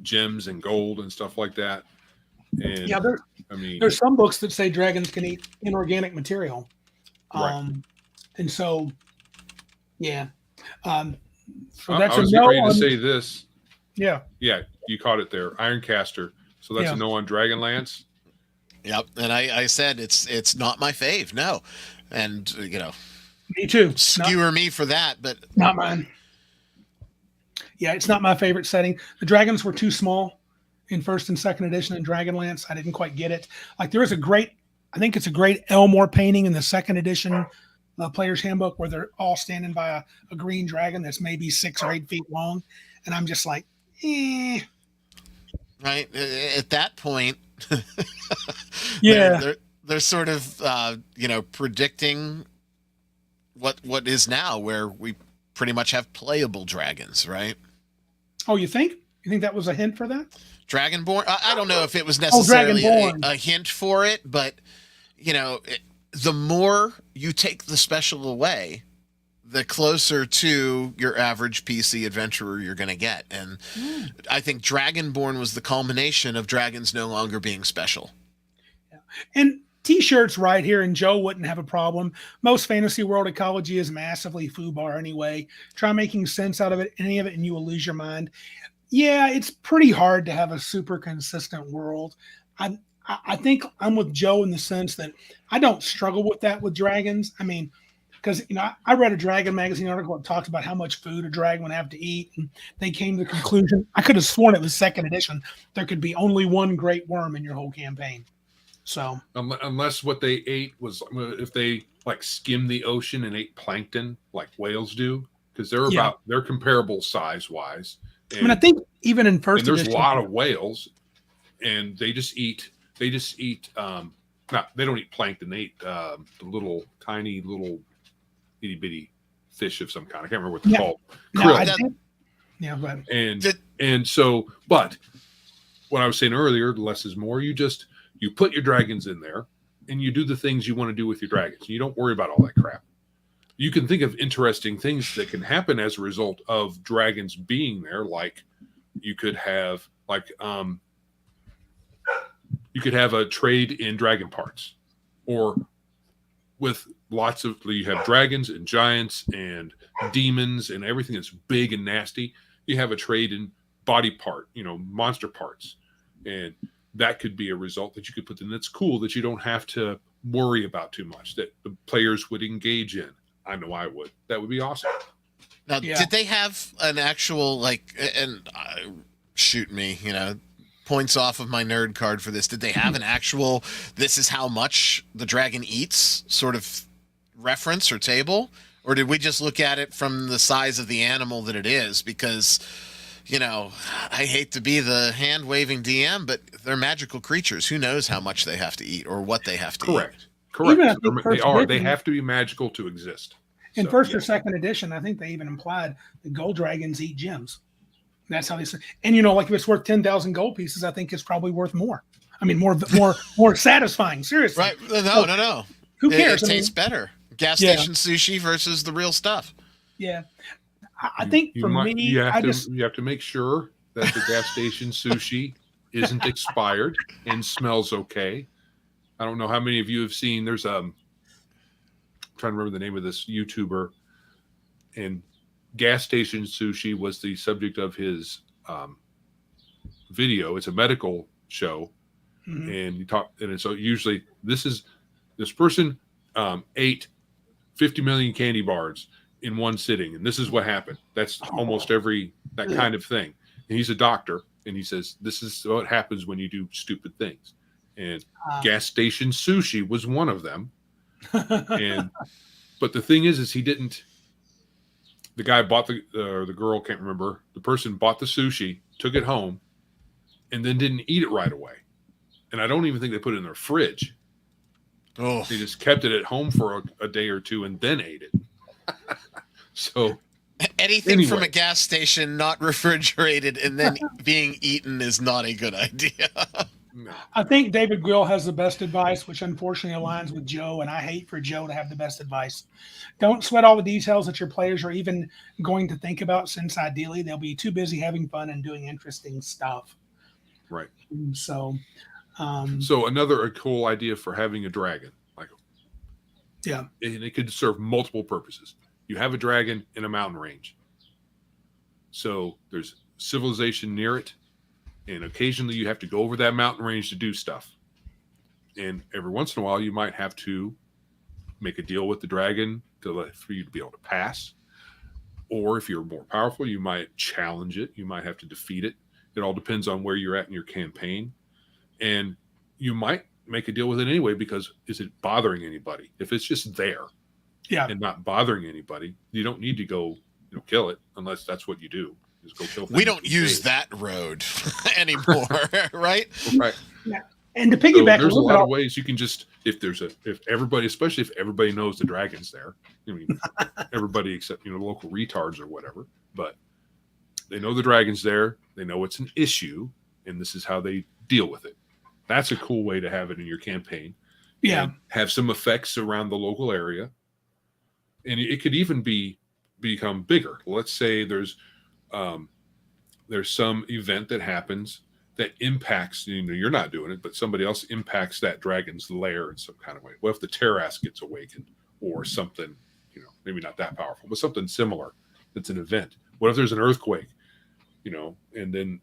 A: gems and gold and stuff like that. And
C: there's some books that say dragons can eat inorganic material.
A: Right.
C: And so, yeah. So
A: I
C: that's
A: was ready to say this.
C: Yeah,
A: you caught it there. Ironcaster. So that's a no on Dragonlance.
B: Yep, and I said it's not my fave. No, and
C: me too.
B: Skewer me for that, but
C: not mine. Yeah, it's not my favorite setting. The dragons were too small in 1st and 2nd edition in Dragonlance. I didn't quite get it. Like there is I think it's a great Elmore painting in the 2nd edition. Player's Handbook, where they're all standing by a green dragon that's maybe 6 or 8 feet long, and I'm just like, Right
B: at that point,
C: yeah,
B: they're sort of predicting what is now, where we pretty much have playable dragons, right?
C: Oh, you think that was a hint for that?
B: Dragonborn. I don't know if it was necessarily a hint for it, but the more you take the special away, the closer to your average PC adventurer you're going to get. And I think Dragonborn was the culmination of dragons no longer being special.
C: Yeah. And T-shirts right here, and Joe wouldn't have a problem. Most fantasy world ecology is massively foobar anyway. Try making sense out of it, any of it, and you will lose your mind. Yeah, it's pretty hard to have a super consistent world. I think I'm with Joe in the sense that I don't struggle with that with dragons. I mean, because I read a dragon magazine article that talks about how much food a dragon would have to eat, and they came to the conclusion. I could have sworn it was second edition. There could be only one great worm in your whole campaign. So
A: unless what they ate was if they like skimmed the ocean and ate plankton like whales do, because they're comparable size wise.
C: I mean, I think even in first
A: edition, there's a lot of whales, and they just eat. They don't eat plankton. They eat the tiny little itty bitty fish of some kind. I can't remember what they're called.
C: But
A: and so, but what I was saying earlier, less is more. You put your dragons in there, and you do the things you want to do with your dragons. You don't worry about all that crap. You can think of interesting things that can happen as a result of dragons being there. Like you could have a trade in dragon parts, or with you have dragons and giants and demons and everything that's big and nasty. You have a trade in body part, monster parts. And that could be a result that you could put in. That's cool that you don't have to worry about too much, that the players would engage in. I know I would. That would be awesome.
B: Now, did they have an actual, shoot me, points off of my nerd card for this. Did they have an actual, this is how much the dragon eats sort of reference or table? Or did we just look at it from the size of the animal that it is? Because, I hate to be the hand-waving DM, but they're magical creatures. Who knows how much they have to eat or what they have to eat?
A: Correct. They have to be magical to exist.
C: In first or second edition, I think they even implied the gold dragons eat gems. That's how they say. And if it's worth 10,000 gold pieces, I think it's probably worth more. I mean, more satisfying. Seriously.
B: Right? No.
C: Who cares?
B: It tastes better. Gas station sushi versus the real stuff.
C: Yeah. I think you
A: have to make sure that the gas station sushi isn't expired and smells okay. I don't know how many of you have seen. There's I'm trying to remember the name of this YouTuber, and gas station sushi was the subject of his video. It's a medical show, and so usually this person ate 50 million candy bars in one sitting, and this is what happened. That's almost that kind of thing. And he's a doctor, and he says this is what happens when you do stupid things. And gas station sushi was one of them. But the thing is he didn't. The guy bought the girl, can't remember. The person bought the sushi, took it home, and then didn't eat it right away. And I don't even think they put it in their fridge.
B: Oh,
A: they just kept it at home for a day or two and then ate it. So
B: anything from a gas station not refrigerated and then being eaten is not a good idea.
A: No.
C: I think David Grill has the best advice, which unfortunately aligns with Joe, and I hate for Joe to have the best advice. Don't sweat all the details that your players are even going to think about, since ideally they'll be too busy having fun and doing interesting stuff.
A: Right.
C: So
A: another cool idea for having a dragon, and it could serve multiple purposes. You have a dragon in a mountain range, so there's civilization near it. And occasionally you have to go over that mountain range to do stuff. And every once in a while, you might have to make a deal with the dragon for you to be able to pass. Or if you're more powerful, you might challenge it. You might have to defeat it. It all depends on where you're at in your campaign. And you might make a deal with it anyway, because is it bothering anybody? If it's just there and not bothering anybody, you don't need to go kill it unless that's what you do. Just go kill things.
B: We don't use that road anymore, right?
A: Right.
C: Yeah. And to piggyback,
A: there's a lot of ways you can just especially if everybody knows the dragon's there. I mean, everybody except local retards or whatever, but they know the dragon's there. They know it's an issue, and this is how they deal with it. That's a cool way to have it in your campaign.
C: Yeah.
A: And have some effects around the local area, and it could even become bigger. Let's say there's some event that happens that impacts, you're not doing it, but somebody else impacts that dragon's lair in some kind of way. What if the terrace gets awakened or something, maybe not that powerful, but something similar that's an event? What if there's an earthquake, and then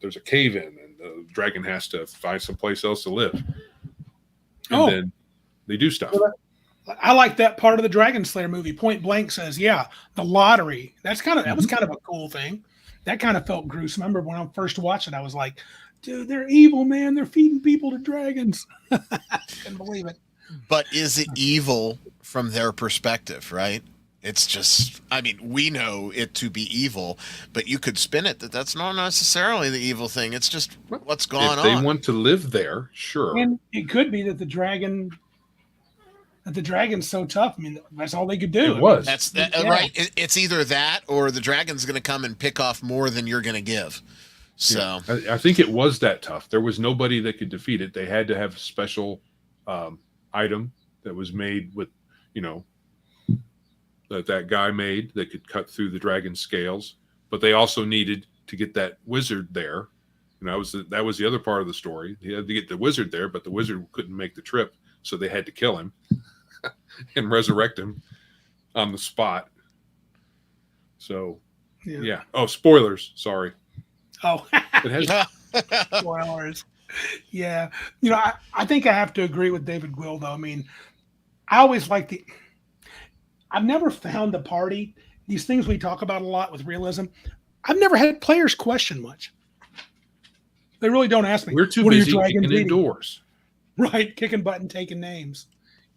A: there's a cave in and the dragon has to find someplace else to live? And then they do stuff.
C: I like that part of the Dragon Slayer movie. Point Blank says, yeah, the lottery. That was kind of a cool thing. That kind of felt gruesome. I remember when I first watched it, I was like, dude, they're evil, man. They're feeding people to dragons. Couldn't believe it.
B: But is it evil from their perspective, right? It's just, we know it to be evil, but you could spin it that's not necessarily the evil thing. It's just what's going on.
A: If they want to live there, sure.
C: And it could be that the dragon's so tough. That's all they could do.
A: It was.
B: That's right. It's either that or the dragon's going to come and pick off more than you're going to give. So
A: I think it was that tough. There was nobody that could defeat it. They had to have a special item that was made with, that guy made that could cut through the dragon's scales. But they also needed to get that wizard there. That was the other part of the story. He had to get the wizard there, but the wizard couldn't make the trip, so they had to kill him and resurrect him on the spot. So, yeah. Oh, spoilers. Sorry.
C: Oh,
A: it has
C: spoilers. Yeah. I think I have to agree with David Gwill, though. I always like I've never found a party, these things we talk about a lot with realism, I've never had players question much. They really don't ask me.
A: We're too busy kicking indoors.
C: Right, kicking butt and taking names.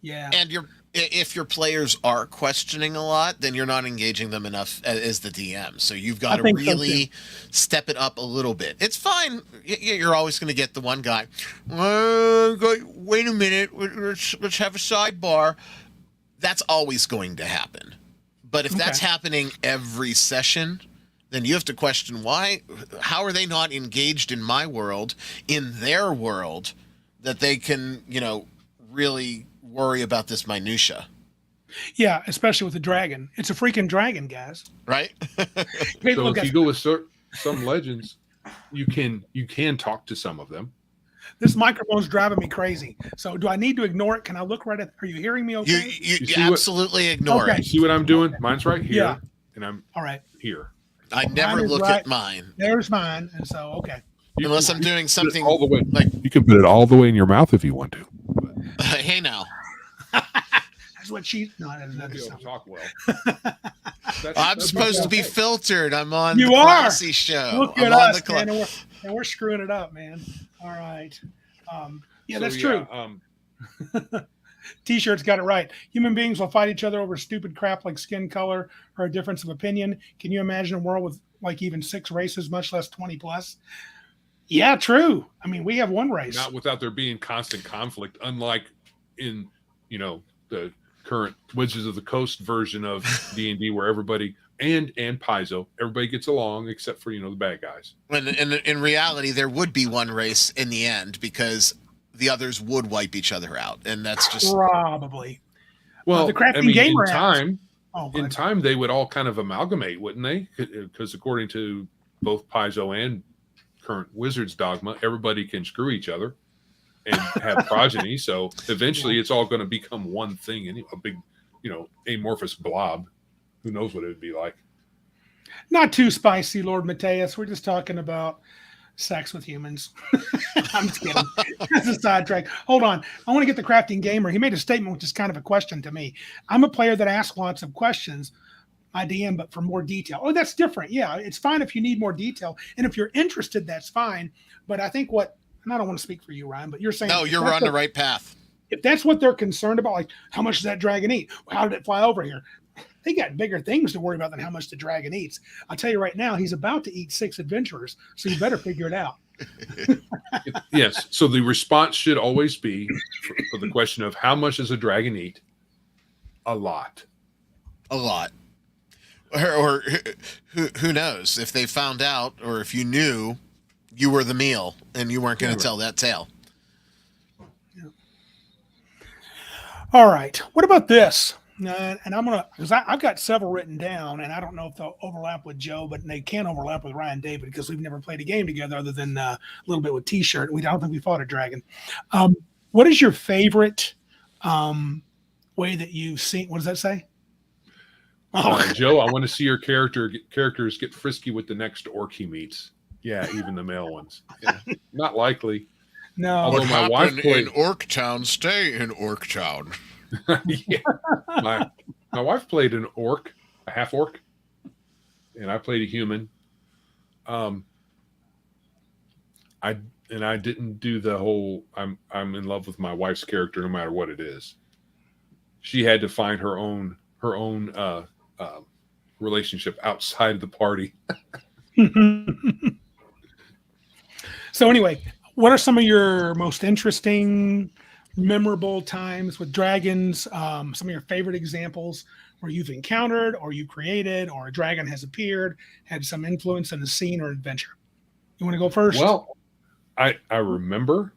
C: Yeah.
B: And if your players are questioning a lot, then you're not engaging them enough as the DM. So you've got to really step it up a little bit. It's fine. You're always going to get the one guy. Wait a minute. Let's have a sidebar. That's always going to happen. But if that's happening every session, then you have to question why. How are they not engaged in my world, in their world, that they can, really worry about this minutia?
C: Yeah, especially with the dragon. It's a freaking dragon, guys.
B: Right?
A: So if you go with some legends, you can talk to some of them.
C: This microphone's driving me crazy. So do I need to ignore it? Can I look right at? Are you hearing me okay?
B: You absolutely ignore it.
A: You see what I'm doing? Mine's right here, and I'm
C: all right
A: here.
B: I never look at mine.
C: There's mine, and so okay.
B: Unless I'm doing something
A: all the way.
B: Like
A: you can put it all the way in your mouth if you want to.
B: Hey now.
C: That's what she. No, that's
A: talk well.
B: I'm supposed to be filtered. I'm on
C: the
B: classy show.
C: Look at us, man, and we're screwing it up, man. All right. That's true. T-shirts got it right. Human beings will fight each other over stupid crap like skin color or a difference of opinion. Can you imagine a world with like even 6 races, much less 20 plus? Yeah, true. We have one race.
A: Not without there being constant conflict, unlike in, the current Wizards of the Coast version of D&D, where everybody and Paizo, everybody gets along except for, the bad guys.
B: And in reality, there would be one race in the end because the others would wipe each other out. And that's just
C: probably.
A: Well,
C: the crafting gamer
A: in time, they would all kind of amalgamate, wouldn't they? Because according to both Paizo and current Wizards dogma, everybody can screw each other and have progeny. So eventually it's all going to become one thing, a big, amorphous blob. Who knows what it would be like?
C: Not too spicy, Lord Mateus. We're just talking about sex with humans. I'm just kidding. That's a sidetrack. Hold on. I want to get the crafting gamer. He made a statement, which is kind of a question to me. I'm a player that asks lots of questions, my DM, but for more detail. Oh, that's different. Yeah, it's fine if you need more detail. And if you're interested, that's fine. But I think and I don't want to speak for you, Ryan, but you're saying.
B: No, you're on the right path.
C: If that's what they're concerned about, like how much does that dragon eat? How did it fly over here? They got bigger things to worry about than how much the dragon eats. I'll tell you right now, he's about to eat 6 adventurers, so you better figure it out.
A: Yes. So the response should always be for the question of how much does a dragon eat? A lot.
B: A lot. Or who knows? If they found out, or if you knew, you were the meal and you weren't going to tell that tale.
C: Yeah. All right. What about this? And I'm gonna because I've got several written down, and I don't know if they'll overlap with Joe, but they can overlap with Ryan David because we've never played a game together other than a little bit with T-shirt. I don't think we fought a dragon. What is your favorite way that you've seen? What does that say?
A: Joe, I want to see your characters get frisky with the next orc he meets. Yeah, even the male ones. Yeah. Not likely.
C: No.
A: Although
B: What
A: my wife
B: happened
A: played
B: in Orktown, stay in Orktown.
A: yeah. My wife played an orc, a half orc, and I played a human. I didn't do the whole I'm in love with my wife's character no matter what it is. She had to find her own relationship outside of the party.
C: So anyway, what are some of your most interesting, memorable times with dragons? Some of your favorite examples where you've encountered or you created or a dragon has appeared, had some influence in the scene or adventure. You want to go first?
A: Well, I remember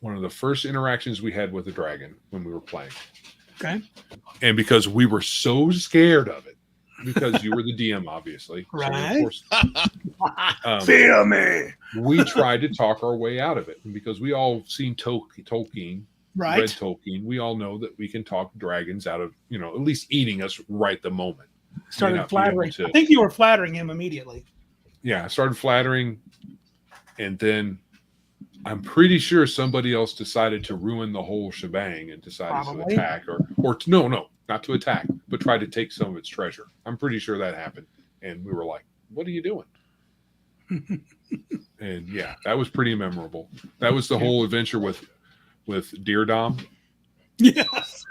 A: one of the first interactions we had with a dragon when we were playing.
C: Okay.
A: And because we were so scared of it, because you were the DM, obviously.
C: Right.
A: So of course,
C: Fear me.
A: we tried to talk our way out of it. And because we all seen Tolkien,
C: Right.
A: read Tolkien, we all know that we can talk dragons out of, at least eating us right the moment.
C: Started flattering. I think you were flattering him immediately.
A: Yeah, I started flattering. And then I'm pretty sure somebody else decided to ruin the whole shebang and decided to attack or no, not to attack, but try to take some of its treasure. I'm pretty sure that happened. And we were like, what are you doing? And yeah, that was pretty memorable. That was the whole adventure with Deer Dom.
C: Yes.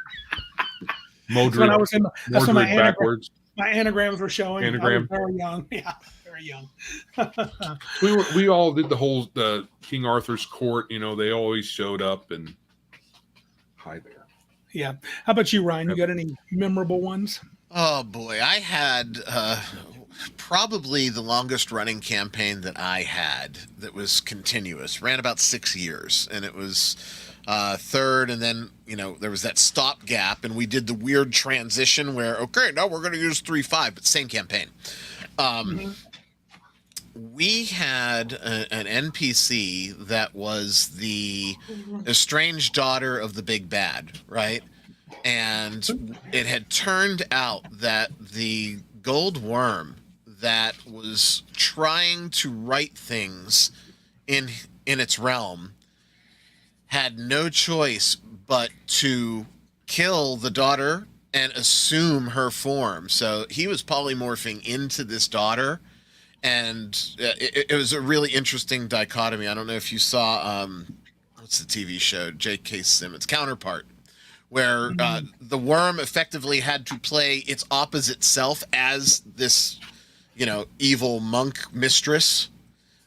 A: Modric,
C: that's when my
A: backwards.
C: My anagrams were showing.
A: Anagram.
C: I was very young. Yeah, very young.
A: We all did the King Arthur's court. They always showed up and hi there.
C: Yeah. How about you, Ryan? You got any memorable ones?
B: Oh boy, I had probably the longest running campaign that I had that was continuous. Ran about 6 years, and it was third, and then there was that stop gap, and we did the weird transition where now we're going to use 3.5, but same campaign. We had an NPC that was the estranged daughter of the big bad, right? And it had turned out that the gold worm that was trying to right things in its realm had no choice but to kill the daughter and assume her form. So he was polymorphing into this daughter. And it was a really interesting dichotomy. I don't know if you saw, what's the TV show? J.K. Simmons' Counterpart, where the worm effectively had to play its opposite self as this, evil monk mistress,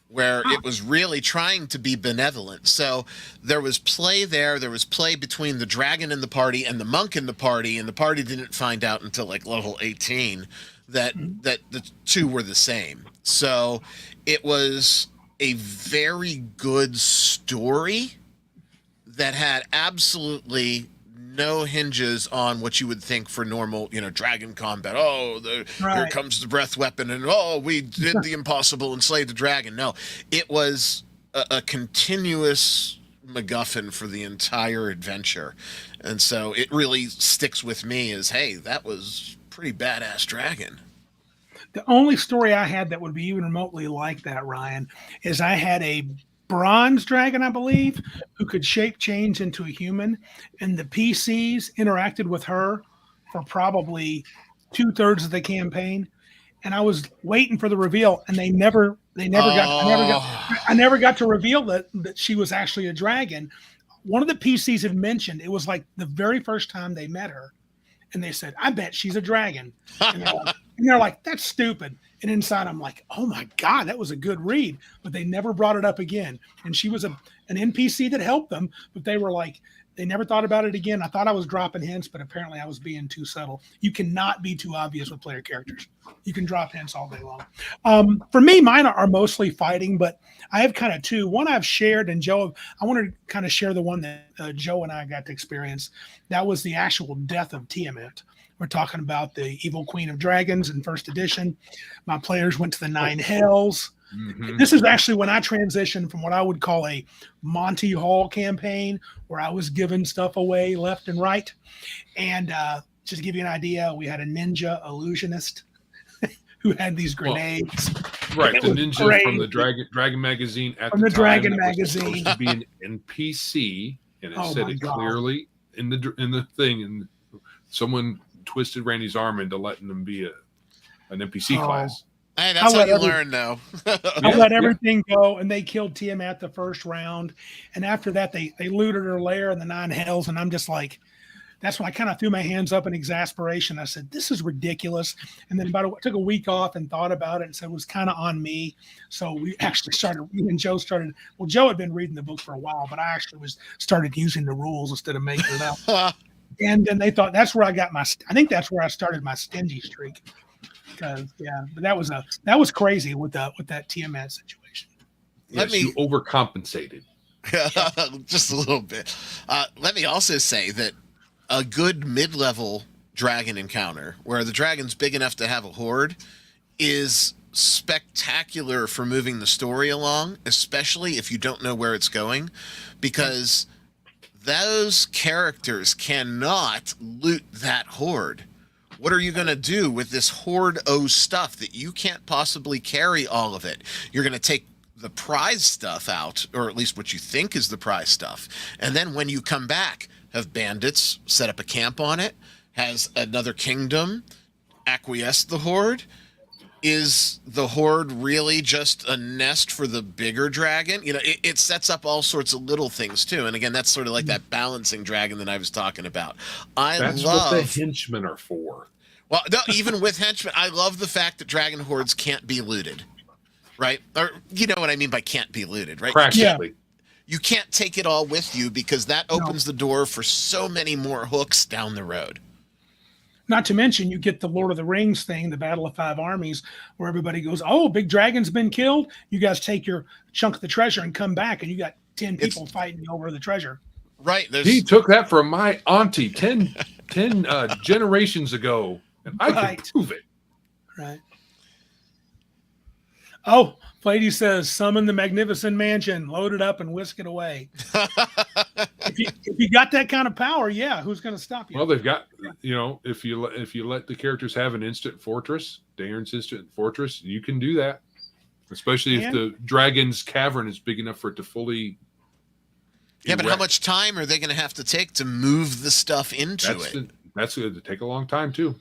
B: where it was really trying to be benevolent. So there was play there. There was play between the dragon in the party and the monk in the party, and the party didn't find out until like level 18 that the two were the same. So it was a very good story that had absolutely no hinges on what you would think for normal, dragon combat. Here comes the breath weapon, and we did the impossible and slayed the dragon. No, it was a continuous MacGuffin for the entire adventure. And so it really sticks with me as, hey, that was pretty badass dragon.
C: The only story I had that would be even remotely like that, Ryan, is I had a bronze dragon, I believe, who could shape change into a human, and the PCs interacted with her for probably 2/3 of the campaign, and I was waiting for the reveal, and I never got to reveal that she was actually a dragon. One of the PCs had mentioned it was like the very first time they met her, and they said, "I bet she's a dragon," and they're like, "That's stupid." And inside, I'm like, "Oh my God, that was a good read." But they never brought it up again. And she was an NPC that helped them, but they were like, They never thought about it again. I thought I was dropping hints, but apparently I was being too subtle. You cannot be too obvious with player characters. You can drop hints all day long. For me, mine are mostly fighting, but I have kind of two. One I've shared, and Joe, I wanted to kind of share the one that Joe and I got to experience. That was the actual death of Tiamat. We're talking about the evil queen of dragons in first edition. My players went to the 9 hells. Mm-hmm. This is actually when I transitioned from what I would call a Monty Hall campaign, where I was giving stuff away left and right. And just to give you an idea, we had a ninja illusionist who had these grenades.
A: Well, right, the ninja great. From the Dragon magazine at
C: from
A: the
C: Dragon
A: time,
C: magazine
A: was supposed to be an NPC, and it said it clearly in the thing, and someone twisted Randy's arm into letting him be an NPC class.
B: Hey, that's how you learn, though.
C: I let everything go, and they killed Tiamat the first round. And after that, they looted her lair in the 9 hells, and I'm just like, that's when I kind of threw my hands up in exasperation. I said, this is ridiculous. And then took a week off and thought about it and said it was kind of on me. So we actually started, me and Joe started, well, Joe had been reading the book for a while, but I actually started using the rules instead of making it up. And then they thought that's where I got I think that's where I started my stingy streak. Because but that was crazy with that Tiamat situation.
A: Yes, you overcompensated.
B: Just a little bit. Let me also say that a good mid-level dragon encounter where the dragon's big enough to have a horde is spectacular for moving the story along, especially if you don't know where it's going, because those characters cannot loot that horde. What are you going to do with this horde-o stuff that you can't possibly carry all of it? You're going to take the prize stuff out, or at least what you think is the prize stuff. And then when you come back, have bandits set up a camp on it? Has another kingdom acquiesced the horde? Is the horde really just a nest for the bigger dragon? You know, it sets up all sorts of little things too. And again, that's sort of like that balancing dragon that I was talking about.
A: That's what the henchmen are for.
B: Well, no, even with henchmen, I love the fact that dragon hordes can't be looted, right? Or you know what I mean by can't be looted, right?
A: Practically.
B: You can't take it all with you because that opens the door for so many more hooks down the road.
C: Not to mention, you get the Lord of the Rings thing, the Battle of 5 Armies, where everybody goes, oh, big dragon's been killed. You guys take your chunk of the treasure and come back, and you got 10 people fighting over the treasure.
B: Right.
A: He took that from my auntie 10 generations ago, and I can prove it.
C: Right. Oh, Flady says, summon the magnificent mansion, load it up, and whisk it away. If you got that kind of power, who's going to stop you?
A: Well, they've got, if you let the characters have an instant fortress, Darren's instant fortress, you can do that. Especially if the dragon's cavern is big enough for it to fully.
B: Yeah, but how much time are they going to have to take to move the stuff into it?
A: That's going to take a long time too.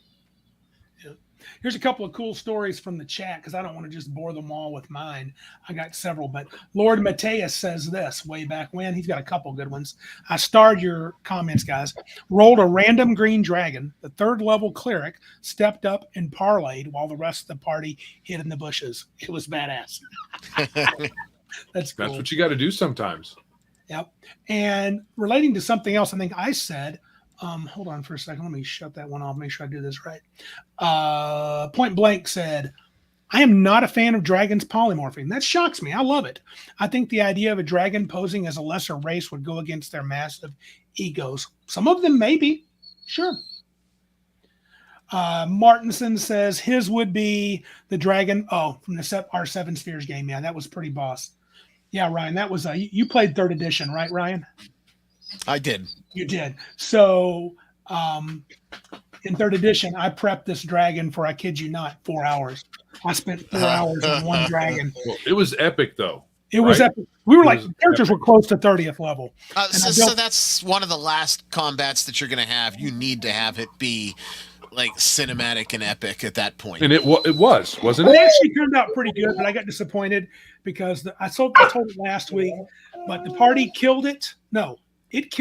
C: Here's a couple of cool stories from the chat because I don't want to just bore them all with mine. I got several, but Lord Mateus says this way back when. He's got a couple good ones. I starred your comments, guys. Rolled a random green dragon. The 3rd level cleric stepped up and parlayed while the rest of the party hid in the bushes. It was badass. That's cool.
A: That's what you got to do sometimes.
C: Yep. And relating to something else, I think I said, hold on for a second. Let me shut that one off. Make sure I do this right. Point Blank said, I am not a fan of dragons polymorphing. That shocks me. I love it. I think the idea of a dragon posing as a lesser race would go against their massive egos. Some of them maybe. Sure. Martinson says his would be the dragon. Oh, from our Seven Spheres game. Yeah, that was pretty boss. Yeah, Ryan, that was you played 3rd edition, right, Ryan?
B: I did.
C: You did. So in 3rd edition, I prepped this dragon for, I kid you not, 4 hours. I spent 4 hours on one dragon.
A: Well, it was epic, though.
C: It was epic. We were characters were close to 30th level.
B: So that's one of the last combats that you're going to have. You need to have it be like cinematic and epic at that point.
A: And it was, wasn't it?
C: It actually turned out pretty good, but I got disappointed because I told it last week, but the party killed it. No. It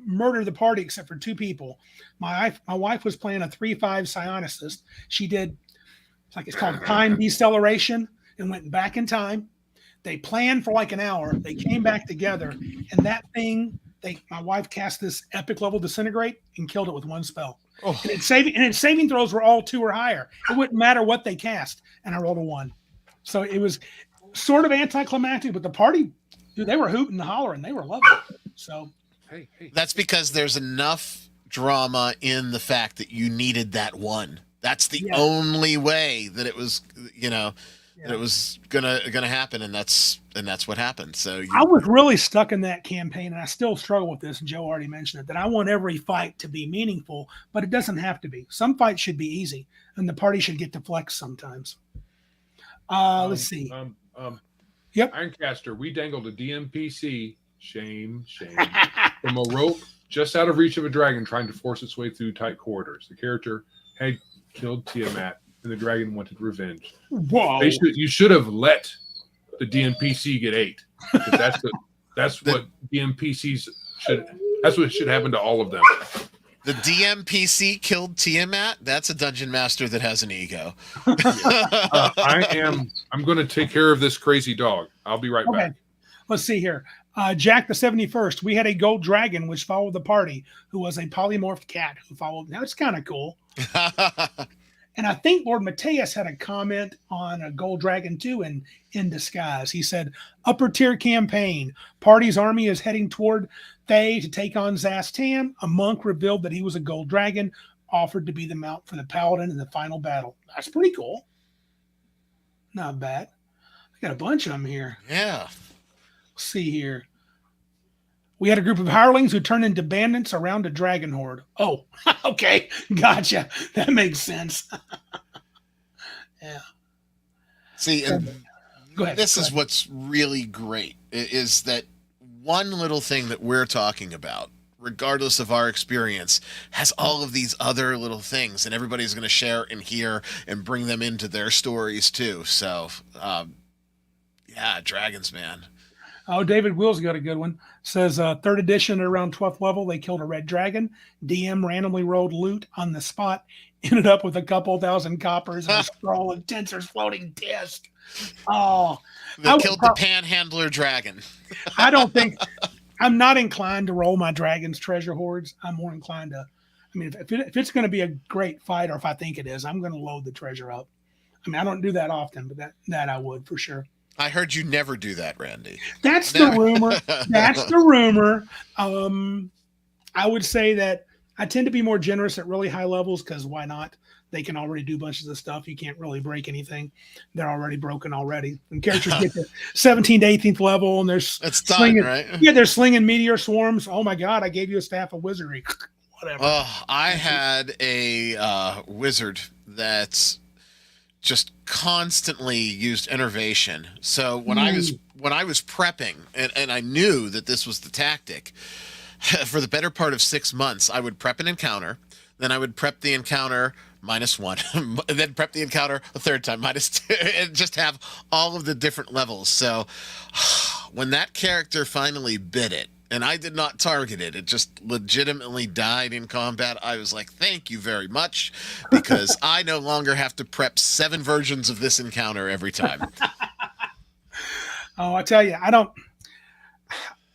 C: murdered the party except for 2 people. My wife was playing a 3/5 psionicist. She did, it's called time deceleration, and went back in time. They planned for like an hour. They came back together, and that thing my wife cast this epic level disintegrate and killed it with one spell.
B: Oh.
C: And its saving throws were all 2 or higher. It wouldn't matter what they cast, and I rolled a 1. So it was sort of anticlimactic, but the party, dude, they were hooting and hollering. They were loving it. So
A: Hey.
B: That's because there's enough drama in the fact that you needed that one. That's the only way that it was, that it was gonna happen, and that's what happened. So
C: I was really stuck in that campaign, and I still struggle with this. And Joe already mentioned it, that I want every fight to be meaningful, but it doesn't have to be. Some fights should be easy, and the party should get to flex sometimes. Let's see. Yep.
A: Ironcaster, we dangled a DMPC, shame, from a rope just out of reach of a dragon trying to force its way through tight corridors. The character had killed Tiamat, and the dragon wanted revenge.
C: Whoa!
A: You should have let the DMPC get 8. That's what DMPCs should. That's what should happen to all of them.
B: The DMPC killed Tiamat. That's a dungeon master that has an ego.
A: I'm going to take care of this crazy dog. I'll be right back.
C: Let's see here. Jack the 71st. We had a gold dragon which followed the party, who was a polymorphed cat who followed. Now it's kind of cool. And I think Lord Mateus had a comment on a gold dragon too in disguise. He said, "Upper tier campaign. Party's army is heading toward Thay to take on Zastan. A monk revealed that he was a gold dragon, offered to be the mount for the paladin in the final battle." That's pretty cool. Not bad. I got a bunch of them here.
B: Yeah.
C: Let's see here. We had a group of hirelings who turned into bandits around a dragon horde. Oh, okay. Gotcha. That makes sense. Yeah.
B: See, and
C: go ahead.
B: This is what's really great, is that one little thing that we're talking about, regardless of our experience, has all of these other little things, and everybody's going to share and hear and bring them into their stories too. So, yeah, dragons, man.
C: Oh, David Will's got a good one. Says 3rd edition at around 12th level, they killed a red dragon. DM randomly rolled loot on the spot, ended up with a couple thousand coppers and a scroll of Tensor's floating disc. Oh,
B: they killed the panhandler dragon.
C: I'm not inclined to roll my dragon's treasure hoards. I'm more inclined to, if it's going to be a great fight, or if I think it is, I'm going to load the treasure up. I don't do that often, but that I would for sure.
B: I heard you never do that, Randy.
C: That's the rumor. That's the rumor. I would say that I tend to be more generous at really high levels, because why not? They can already do bunches of stuff. You can't really break anything. They're already broken already. When characters get to 17th, 18th level, and they're slinging,
B: right?
C: Yeah, they're slinging meteor swarms. Oh my God, I gave you a staff of wizardry. Whatever.
B: Oh, I had a wizard that's just constantly used innervation. So when I was prepping, and I knew that this was the tactic, for the better part of 6 months, I would prep an encounter, then I would prep the encounter -1, and then prep the encounter a third time -2, and just have all of the different levels. So when that character finally bit it, and I did not target it, it just legitimately died in combat, I was like, thank you very much, because I no longer have to prep 7 versions of this encounter every time.
C: Oh, I tell you,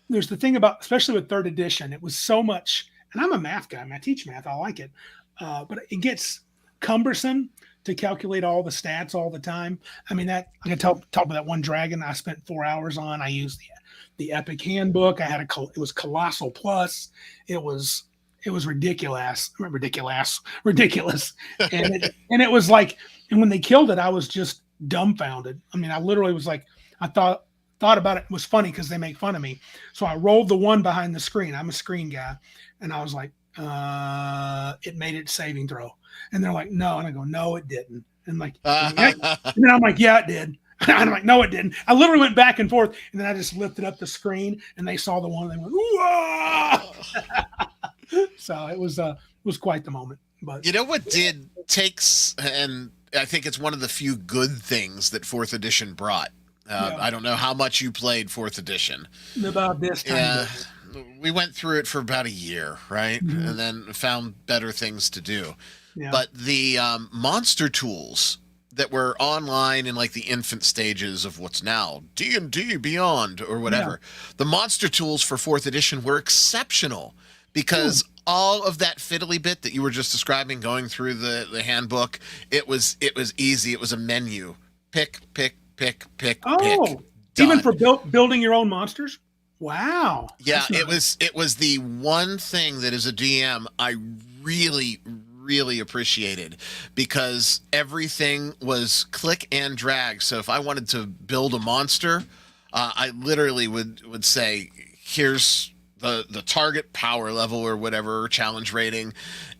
C: there's the thing about, especially with 3rd edition, it was so much, and I'm a math guy, I teach math, I like it, but it gets cumbersome to calculate all the stats all the time. I'm going to talk about that one dragon I spent 4 hours on. I used the Epic Handbook. It was Colossal Plus. It was ridiculous. Ridiculous. And it was like, and when they killed it, I was just dumbfounded. I literally was like, I thought about it. It was funny because they make fun of me. So I rolled the one behind the screen. I'm a screen guy. And I was like, it made its saving throw. And they're like, no. And I go, no, it didn't. And like, yeah. And then I'm like, yeah, it did. And I'm like, no, it didn't. I literally went back and forth, and then I just lifted up the screen, and they saw the one, and they went, whoa! So it was quite the moment. But
B: you know what takes, and I think it's one of the few good things that 4th edition brought. I don't know how much you played 4th edition.
C: About this time.
B: Yeah, we went through it for about a year, right?
C: Mm-hmm.
B: And then found better things to do.
C: Yeah.
B: But the monster tools that were online in like the infant stages of what's now D&D Beyond or whatever, the monster tools for 4th edition were exceptional because all of that fiddly bit that you were just describing going through the handbook, it was easy. It was a menu. Pick, pick, pick.
C: Even
B: Done.
C: for building your own monsters? Wow.
B: Yeah, it was the one thing that as a DM I really appreciated, because everything was click and drag. So if I wanted to build a monster, I literally would say, here's the target power level or whatever, challenge rating,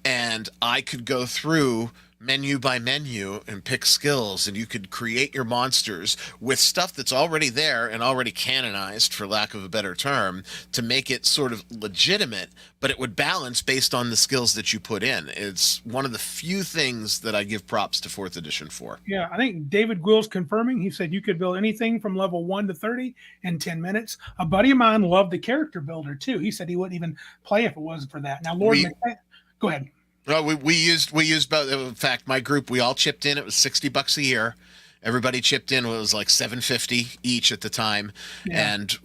B: and I could go through menu by menu and pick skills, and you could create your monsters with stuff that's already there and already canonized, for lack of a better term, to make it sort of legitimate, but it would balance based on the skills that you put in. It's one of the few things that I give props to 4th edition for.
C: Yeah, I think David Gwill's confirming. He said you could build anything from level 1 to 30 in 10 minutes. A buddy of mine loved the character builder too. He said he wouldn't even play if it wasn't for that. Now, go ahead.
B: Well, we used both. In fact, my group, we all chipped in. It was $60 a year. Everybody chipped in. It was like $750 each at the time, and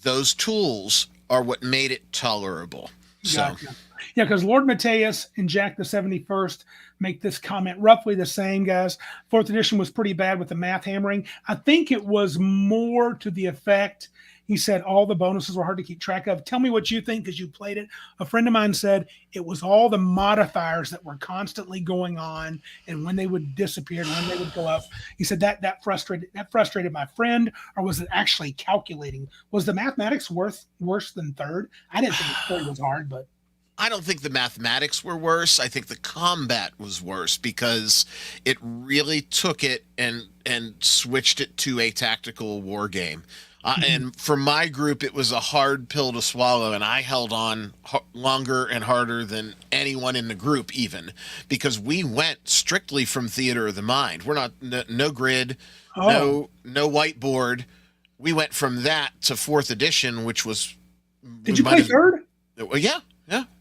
B: those tools are what made it tolerable.
C: Gotcha. Yeah, because Lord Mateus and Jack the 71st make this comment roughly the same, guys. 4th edition was pretty bad with the math hammering. I think it was more to the effect. He said all the bonuses were hard to keep track of. Tell me what you think because you played it. A friend of mine said it was all the modifiers that were constantly going on, and when they would disappear and when they would go up. He said that frustrated my friend, or was it actually calculating? Was the mathematics worse than 3rd? I didn't think 3rd was hard, but
B: I don't think the mathematics were worse. I think the combat was worse because it really took it and switched it to a tactical war game. And for my group, it was a hard pill to swallow, and I held on longer and harder than anyone in the group, even, because we went strictly from theater of the mind. We're not no grid, no whiteboard. We went from that to 4th edition, which was.
C: Did you play 3rd?
B: Yeah,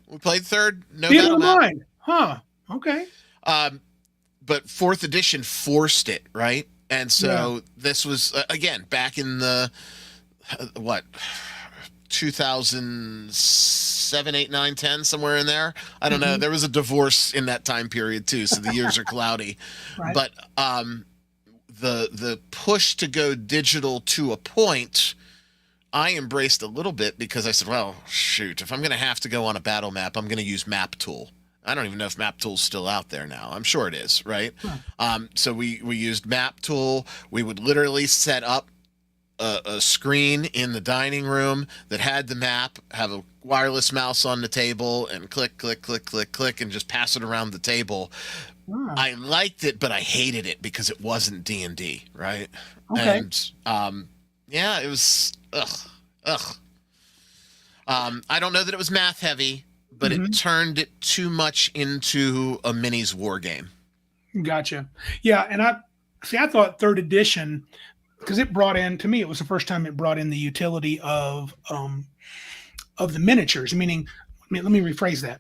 B: we played 3rd. No
C: theater
B: battle
C: of mind, huh? Okay.
B: But 4th edition forced it, right? And so this was, again, back in the, 2007, 8, 9, 10, somewhere in there. I don't know. There was a divorce in that time period, too, so the years are cloudy.
C: Right.
B: But the push to go digital to a point, I embraced a little bit because I said, well, shoot, if I'm going to have to go on a battle map, I'm going to use Map Tool. I don't even know if Map Tool's still out there now. I'm sure it is, right? So we used Map Tool. We would literally set up a screen in the dining room that had the map, have a wireless mouse on the table, and click, click, click, click, click, and just pass it around the table. I liked it, but I hated it because it wasn't D&D, right?
C: Okay.
B: And it was I don't know that it was math heavy, but it turned it too much into a minis war game. Gotcha.
C: Yeah, and I thought 3rd edition, because it brought in, to me, it was the first time it brought in the utility of the miniatures. Meaning, let me rephrase that.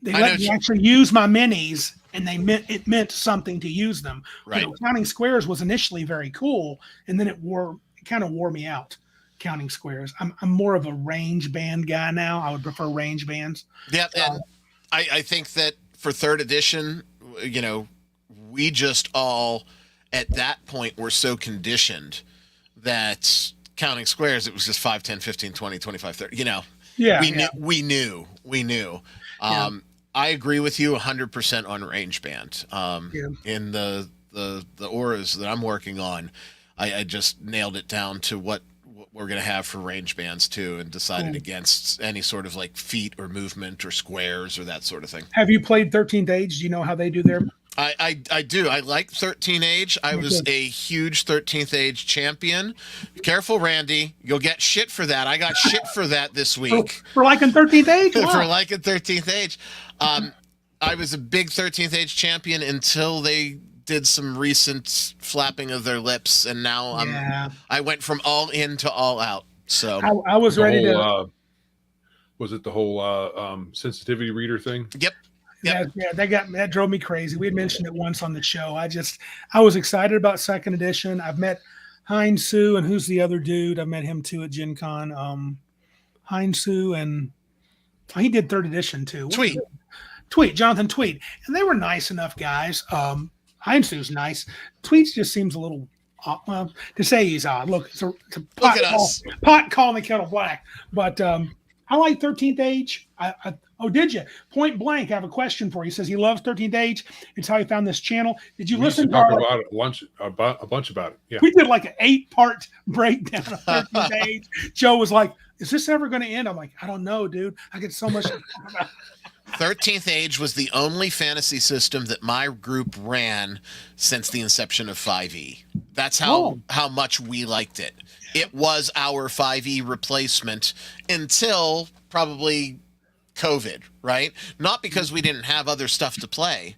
C: They let me actually use my minis, and it meant something to use them.
B: Right.
C: Counting squares was initially very cool, and then it kind of wore me out. Counting squares. I'm more of a range band guy now. I would prefer range bands.
B: Yeah, and I think that for 3rd edition, we just all at that point were so conditioned that counting squares, it was just 5, 10, 15, 20, 25, 30. Yeah, we knew. I agree with you 100% on range band. In the auras that I'm working on, I just nailed it down to what we're going to have for range bands too, and decided against any sort of like feet or movement or squares or that sort of thing.
C: Have you played 13th Age? Do you know how they do their?
B: I do. I like 13th Age. I was a huge 13th Age champion. Careful, Randy. You'll get shit for that. I got shit for that this week.
C: For liking 13th Age? Wow.
B: For liking 13th Age. I was a big 13th Age champion until they did some recent flapping of their lips, and now I went from all in to all out. So
C: I was ready to.
A: Was it the whole sensitivity reader thing?
B: Yep. Yep.
C: That drove me crazy. We had mentioned it once on the show. I was excited about second edition. I've met Heinz Sue, and who's the other dude? I met him too at Gen Con. Heinz Sue, and he did third edition too. Jonathan Tweet, and they were nice enough guys. Heinz Sue's nice. Tweets just seems a little well, to say he's odd. Look, it's a
B: Look at us.
C: pot calling the kettle black. But I like 13th Age. Oh, did you? Point blank, I have a question for you. He says he loves 13th Age. It's how he found this channel. Did you listen
A: to talk about it a bunch about it? Yeah.
C: We did like an 8-part breakdown of 13th Age. Joe was like, is this ever going to end? I'm like, I don't know, dude. I get so much to talk about.
B: 13th Age was the only fantasy system that my group ran since the inception of 5e. That's how much we liked it. It was our 5e replacement until probably COVID, right? Not because we didn't have other stuff to play,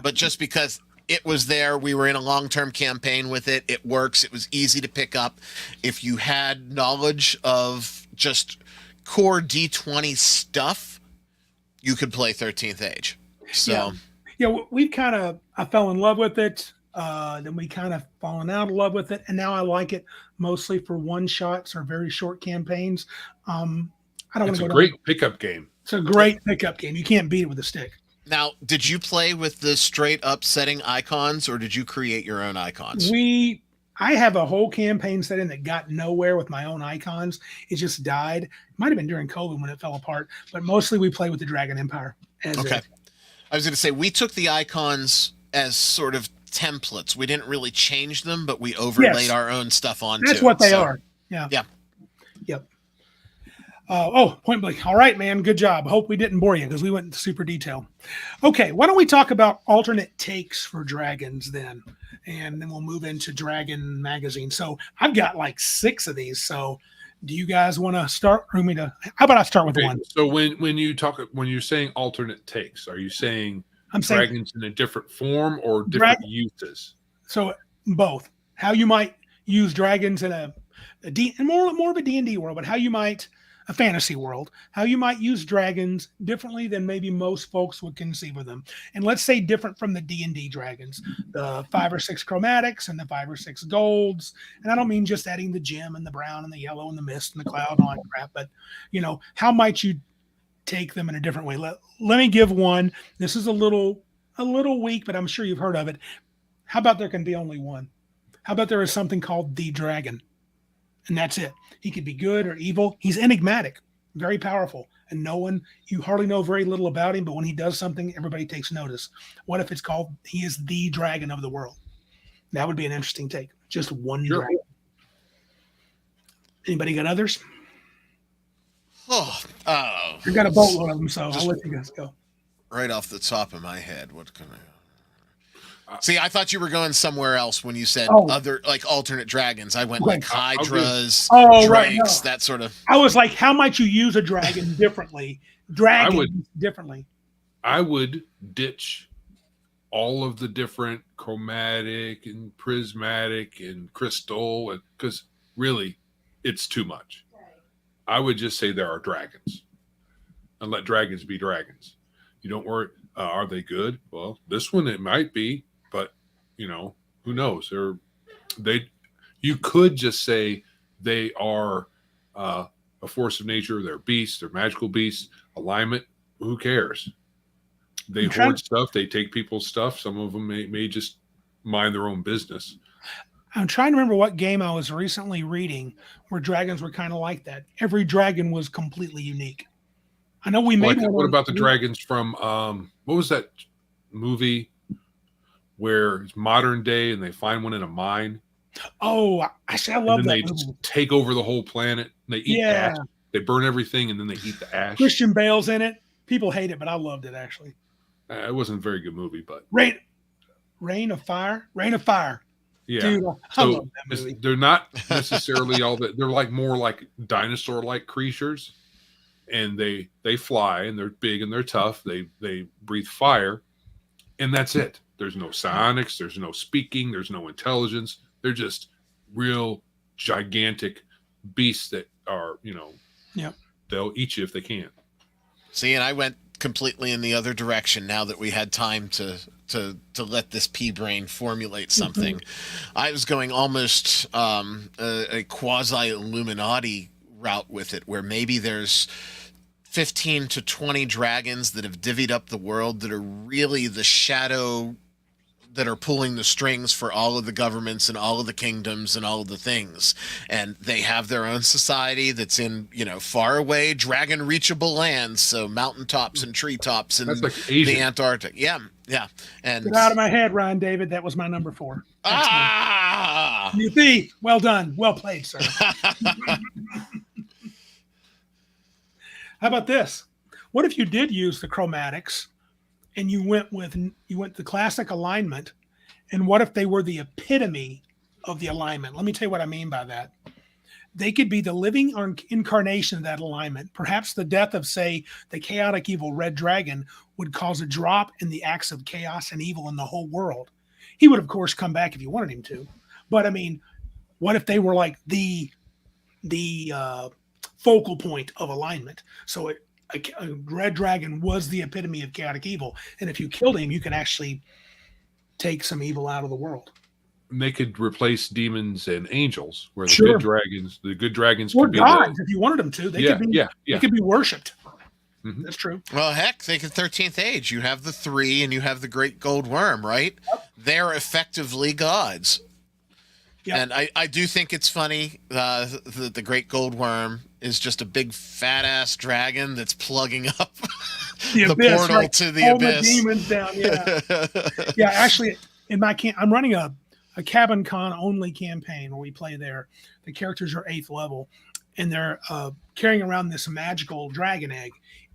B: but just because it was there. We were in a long-term campaign with it. It works. It was easy to pick up. If you had knowledge of just core D20 stuff, you could play 13th Age. So,
C: we've kind of, I fell in love with it. Then we kind of fallen out of love with it. And now I like it mostly for one-shots or very short campaigns.
A: It's a great pickup game.
C: It's a great pickup game. You can't beat it with a stick.
B: Now, did you play with the straight-up setting icons, or did you create your own icons?
C: I have a whole campaign setting that got nowhere with my own icons. It just died. It might have been during COVID when it fell apart, but mostly we play with the Dragon Empire.
B: Okay. I was going to say, we took the icons as sort of templates. We didn't really change them, but we overlaid our own stuff onto it.
C: That's what they are. Yeah.
B: Yeah.
C: Yep. Point blank. All right, man. Good job. Hope we didn't bore you because we went into super detail. Okay. Why don't we talk about alternate takes for dragons then? And then we'll move into Dragon Magazine. So I've got like 6 of these. So do you guys want to start? Or how about I start with one?
A: So when you're saying alternate takes, are you saying dragons in a different form or different uses? So
C: both. How you might use dragons in more of a D&D world, but how you might a fantasy world, how you might use dragons differently than maybe most folks would conceive of them. And let's say different from the D&D dragons, the 5 or 6 chromatics and the 5 or 6 golds. And I don't mean just adding the gem and the brown and the yellow and the mist and the cloud and all that crap, but how might you take them in a different way? Let me give one. This is a little weak, but I'm sure you've heard of it. How about there can be only one? How about there is something called the dragon? And that's it. He could be good or evil. He's enigmatic, very powerful. And you hardly know very little about him, but when he does something, everybody takes notice. What if it's called, he is the dragon of the world? That would be an interesting take. Just one dragon. Anybody got others? I've got a boatload of them, so I'll let you guys go.
B: Right off the top of my head, what can I... See, I thought you were going somewhere else when you said other, like alternate dragons. I went like hydras, drakes, that sort of.
C: I was like, how might you use a dragon differently? Differently.
A: I would ditch all of the different chromatic and prismatic and crystal, because really, it's too much. I would just say there are dragons, and let dragons be dragons. You don't worry. Are they good? Well, this one it might be. But, who knows? You could just say they are a force of nature. They're beasts. They're magical beasts. Alignment. Who cares? They hoard stuff. They take people's stuff. Some of them may just mind their own business.
C: I'm trying to remember what game I was recently reading where dragons were kind of like that. Every dragon was completely unique. I know we made one.
A: What about the dragons from what was that movie? Where it's modern day and they find one in a mine.
C: Oh, actually, I love that.
A: They just take over the whole planet. They eat ash. They burn everything and then they eat the ash.
C: Christian Bale's in it. People hate it, but I loved it actually.
A: It wasn't a very good movie, but
C: Rain of Fire.
A: Yeah,
C: dude, I love that movie.
A: They're not necessarily all that. They're more like dinosaur-like creatures, and they fly and they're big and they're tough. They breathe fire, and that's it. There's no psionics, there's no speaking, there's no intelligence. They're just real gigantic beasts that are, they'll eat you if they can.
B: See, and I went completely in the other direction now that we had time to let this pea brain formulate something. I was going almost a quasi Illuminati route with it, where maybe there's 15 to 20 dragons that have divvied up the world that are really the shadow that are pulling the strings for all of the governments and all of the kingdoms and all of the things. And they have their own society that's in, far away, dragon reachable lands. So mountaintops and treetops and
A: That's like Asian.
B: the Antarctic. Yeah. Yeah. And
C: Get out of my head, Ryan David. That was my number 4.
B: ah,
C: You see, well done. Well played, sir. How about this? What if you did use the chromatics and you went the classic alignment, and what if they were the epitome of the alignment? Let me tell you what I mean by that. They could be the living incarnation of that alignment. Perhaps the death of, say, the chaotic evil red dragon would cause a drop in the acts of chaos and evil in the whole world. He would, of course, come back if you wanted him to. But I mean, what if they were like the focal point of alignment? So a red dragon was the epitome of chaotic evil, and if you killed him, you can actually take some evil out of the world.
A: They could replace demons and angels, where the
C: Sure.
A: good dragons
C: Or
A: could be
C: gods, if you wanted them to. They could be worshipped.
A: Mhm.
C: That's true.
B: well, heck, think of 13th Age. You have the 3 and you have the Great Gold Worm, right?
C: Yep.
B: They're effectively gods.
C: Yep.
B: And I do think it's funny that the Great Gold Worm is just a big fat ass dragon that's plugging up the
C: abyss,
B: portal
C: right?
B: to the
C: Pull
B: abyss.
C: The demons down. Yeah. Yeah. Actually, in my camp, I'm running a Cabin Con only campaign where we play there. The characters are 8th level, and they're carrying around this magical dragon egg.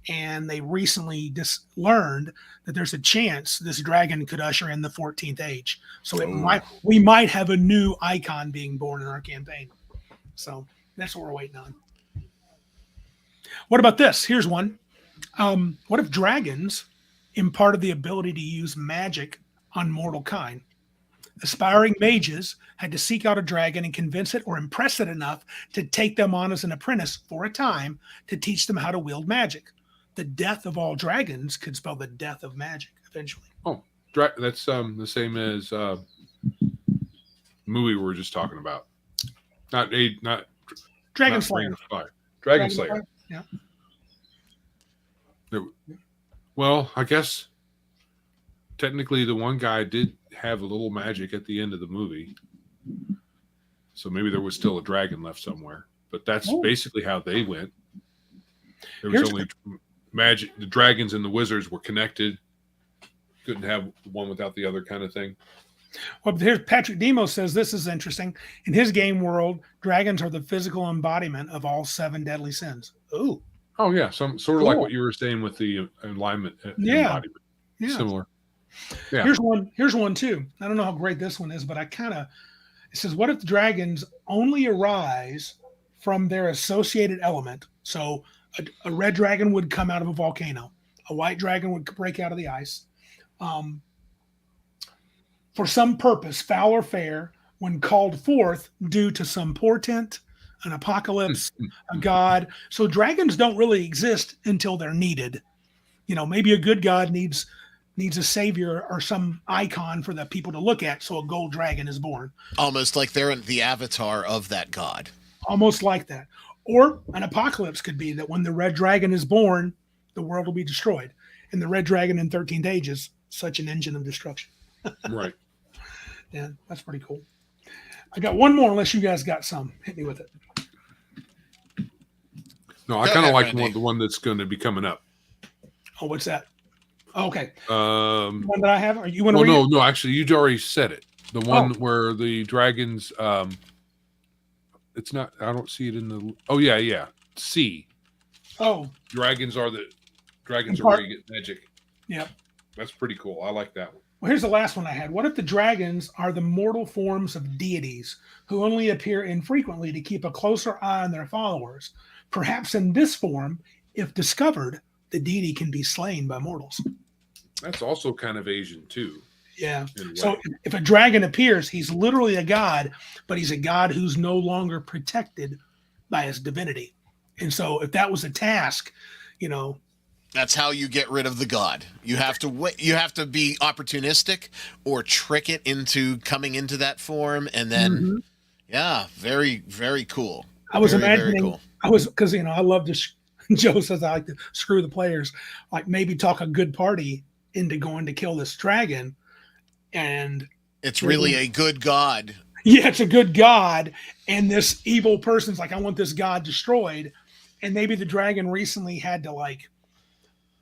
C: And they recently learned that there's a chance this dragon could usher in the 14th age. So we might have a new icon being born in our campaign. So that's what we're waiting on. What about this? Here's one. What if dragons imparted the ability to use magic on mortal kind? Aspiring mages had to seek out a dragon and convince it or impress it enough to take them on as an apprentice for a time to teach them how to wield magic. The death of all dragons could spell the death of magic eventually.
A: Oh, that's the same as movie we were just talking about. Not
C: Dragon Slayer.
A: Dragon Slayer.
C: Yeah.
A: Well, I guess technically the one guy did have a little magic at the end of the movie, so maybe there was still a dragon left somewhere. But that's basically how they went. There was only magic. The dragons and the wizards were connected. Couldn't have one without the other, kind of thing.
C: Well, here's Patrick Demos says this is interesting. In his game world, dragons are the physical embodiment of all 7 deadly sins. Ooh.
A: Oh yeah, some sort of like what you were saying with the alignment. Embodiment.
C: Yeah.
A: Similar. Yeah.
C: Here's one too. I don't know how great this one is, but it says, what if dragons only arise from their associated element? So a red dragon would come out of a volcano. A white dragon would break out of the ice. For some purpose, foul or fair, when called forth due to some portent, an apocalypse, a god. So dragons don't really exist until they're needed. Maybe a good god needs a savior or some icon for the people to look at. So a gold dragon is born.
B: Almost like they're the avatar of that god.
C: Almost like that. Or an apocalypse could be that when the red dragon is born, the world will be destroyed. And the red dragon in 13th Age is such an engine of destruction.
A: Right.
C: Yeah, that's pretty cool. I got one more unless you guys got some. Hit me with it.
A: No, I kind of like the one that's going to be coming up.
C: Oh, what's that? Oh, okay.
A: One
C: that I have? Or you want to read it?
A: No. Actually, you already said it. The one where the dragons. It's not. I don't see it in the. Oh yeah. C.
C: Oh.
A: Dragons are where you get magic.
C: Yep.
A: That's pretty cool. I like that one.
C: Well, here's the last one I had. What if the dragons are the mortal forms of deities who only appear infrequently to keep a closer eye on their followers? Perhaps in this form, if discovered, the deity can be slain by mortals.
A: That's also kind of Asian too.
C: Yeah. So if a dragon appears, he's literally a god, but he's a god who's no longer protected by his divinity. And so if that was a task,
B: That's how you get rid of the god. You have to you have to be opportunistic or trick it into coming into that form, and then yeah, very very cool.
C: I was
B: Very, very
C: imagining,
B: cool.
C: because I love to. Joe says I like to screw the players, like maybe talk a good party into going to kill this dragon, and
B: It's really a good god.
C: yeah, it's a good god, and this evil person's like, I want this god destroyed, and maybe the dragon recently had to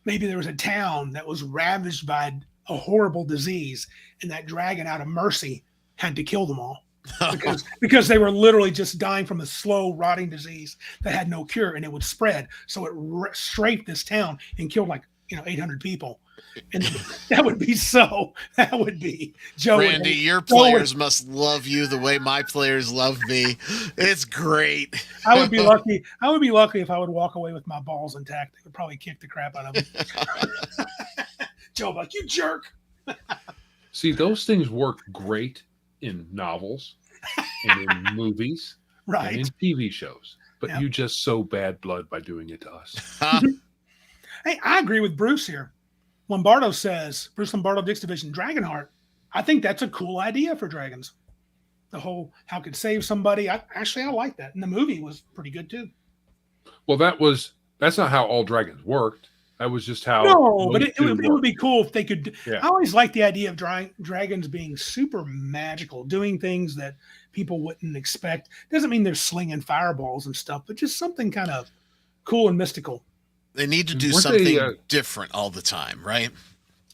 C: maybe there was a town that was ravaged by a horrible disease, and that dragon, out of mercy, had to kill them all. because they were literally just dying from a slow rotting disease that had no cure, and it would spread. So it strafed this town and killed 800 people. And that would be Joe.
B: Randy, your players must love you the way my players love me. It's great.
C: I would be lucky. I would be lucky if I would walk away with my balls intact. They would probably kick the crap out of me. Joe, like, you jerk.
A: See, those things work great in novels and in movies,
C: right,
A: and in TV shows. But
C: yep.
A: You just sow bad blood by doing it to us.
C: Hey, I agree with Bruce here. Lombardo says, Bruce Lombardo, Dick's Division, Dragonheart. I think that's a cool idea for dragons. The whole how it could save somebody. I like that. And the movie was pretty good too.
A: Well, that's not how all dragons worked. That was just how.
C: No, but it would be cool if they could.
A: Yeah.
C: I always like the idea of dragons being super magical, doing things that people wouldn't expect. Doesn't mean they're slinging fireballs and stuff, but just something kind of cool and mystical.
B: They need to do something different all the time, right?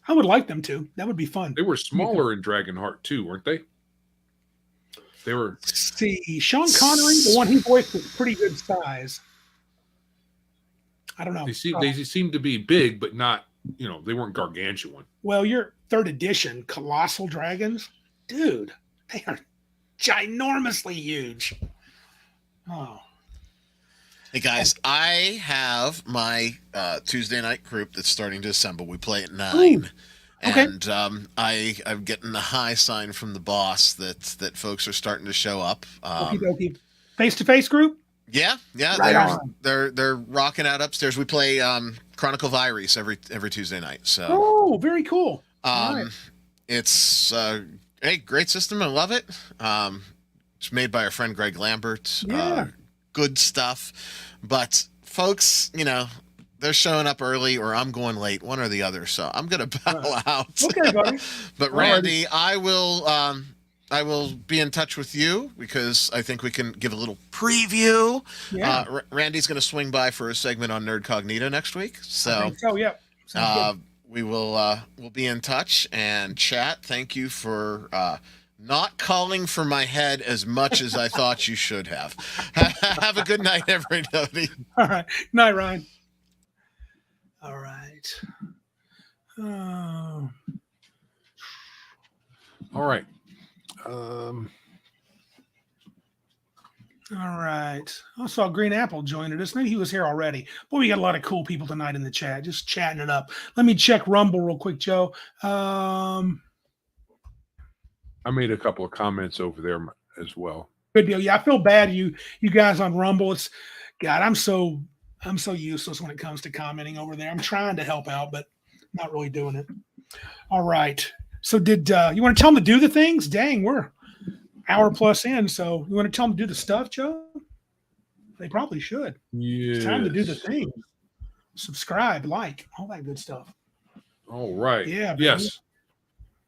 C: I would like them to. That would be fun.
A: They were smaller in Dragonheart too, weren't they? They were.
C: See, Sean Connery, the one he voiced, was pretty good size. I don't know.
A: They seem to be big, but not, they weren't gargantuan.
C: Well, your 3rd edition colossal dragons, dude, they are ginormously huge. Oh.
B: Hey guys, I have my Tuesday night group that's starting to assemble. We play at 9. Ooh.
C: Okay.
B: And I'm getting the high sign from the boss that folks are starting to show up.
C: Face-to-face group?
B: Yeah.
C: Right
B: they're rocking out upstairs. We play Chronicle of Iris every Tuesday night. So
C: oh, very cool.
B: Right. It's great system. I love it. It's made by our friend Greg Lambert.
C: Yeah.
B: Good stuff. But folks, they're showing up early or I'm going late, one or the other. So I'm gonna bow out.
C: Okay, buddy.
B: But Randy, I will be in touch with you because I think we can give a little preview.
C: Yeah.
B: Randy's going to swing by for a segment on Nerdcognito next week. So,
C: yeah.
B: We will we'll be in touch and chat. Thank you for not calling for my head as much as I thought you should have. Have a good night, everybody.
C: All right. Night, Ryan. All right.
A: All right.
C: All right. I saw Green Apple joining us. Maybe he was here already. Boy, we got a lot of cool people tonight in the chat, just chatting it up. Let me check Rumble real quick, Joe.
A: I made a couple of comments over there as well.
C: Good deal. Yeah, I feel bad you guys on Rumble. It's God, I'm so useless when it comes to commenting over there. I'm trying to help out, but not really doing it. All right. So did you want to tell them to do the things? Dang, we're hour plus in. So you want to tell them to do the stuff, Joe? They probably should.
A: Yes.
C: It's time to do the things. Subscribe, like, all that good stuff.
A: All right.
C: Yeah. Baby.
A: Yes.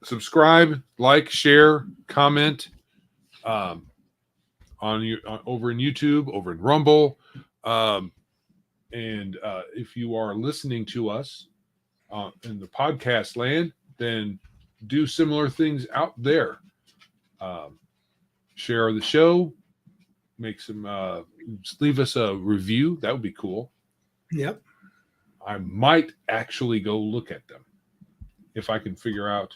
A: Subscribe, like, share, comment over in YouTube, over in Rumble. And if you are listening to us in the podcast land, then do similar things out there. Share the show, make some, leave us a review. That would be cool.
C: Yep.
A: I might actually go look at them if I can figure out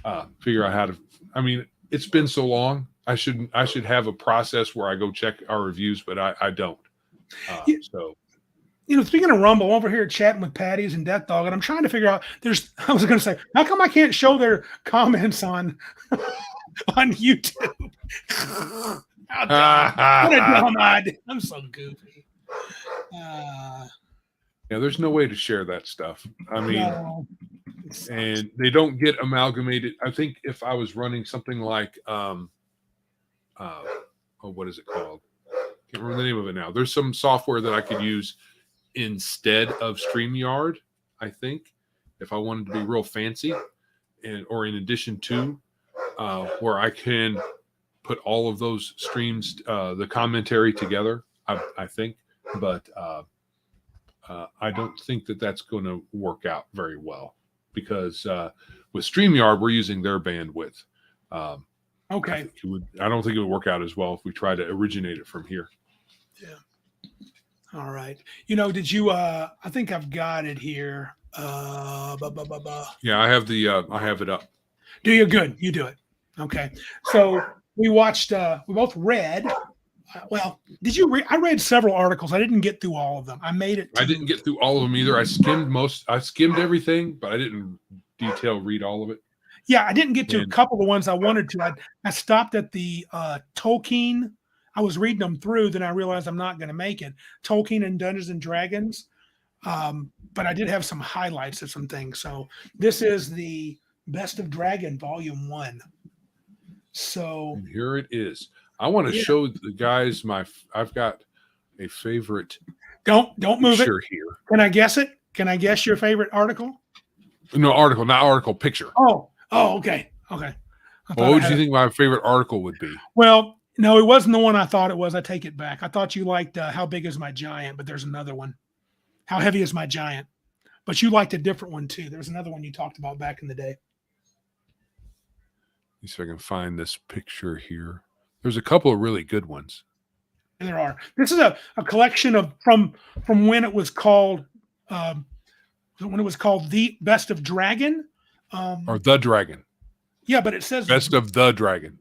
A: how to. I mean, it's been so long. I should have a process where I go check our reviews, but I don't. So.
C: Speaking of Rumble, over here chatting with Patties and Death Dog, and I'm trying to figure out. I was going to say, how come I can't show their comments on YouTube? What a dumb idea! I'm so goofy.
A: Yeah, there's no way to share that stuff. I mean,
C: No, it sucks.
A: and they don't get amalgamated. I think if I was running something like, what is it called? Can't remember the name of it now. There's some software that I could use instead of StreamYard, I think, if I wanted to be real fancy, or in addition to, where I can put all of those streams, the commentary together. I think, but I don't think that that's going to work out very well because with StreamYard we're using their bandwidth.
C: Okay.
A: I don't think it would work out as well if we try to originate it from here.
C: Yeah. All right. You know, did you? I think I've got it here.
A: Yeah, I have it up.
C: Do you? Good. You do it. Okay. So we watched. We both read. Well, did you read? I read several articles. I didn't get through all of them. I made it.
A: I didn't get through all of them either. I skimmed everything, but I didn't read all of it.
C: Yeah, I didn't get to a couple of the ones I wanted to. I stopped at the Tolkien. I was reading them through, then I realized I'm not going to make it. Tolkien and Dungeons and Dragons. But I did have some highlights of some things. So this is the Best of Dragon Volume 1. So
A: and here it is. I want to show the guys I've got a favorite.
C: Don't move it.
A: Here.
C: Can I guess it? Can I guess your favorite article?
A: No, article, not article, picture.
C: Oh, okay. Okay.
A: Well, what would you think my favorite article would be?
C: Well, no, it wasn't the one I thought it was. I take it back. I thought you liked How Big Is My Giant, but there's another one. How Heavy Is My Giant? But you liked a different one too. There was another one you talked about back in the day.
A: Let me see if I can find this picture here. There's a couple of really good ones.
C: And there are. This is a collection of from when it was called The Best of Dragon.
A: Or The Dragon.
C: Yeah, but it says
A: Best of the Dragon.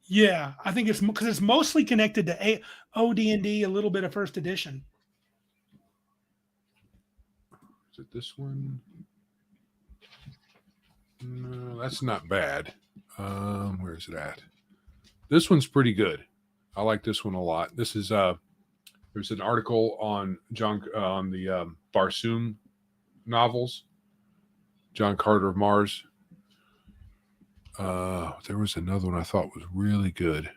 C: Yeah, I think it's because it's mostly connected to OD&D, a little bit of first edition.
A: Is it this one? No, that's not bad. Where is it at? This one's pretty good. I like this one a lot. This is there's an article on the Barsoom novels, John Carter of Mars. There was another one I thought was really good.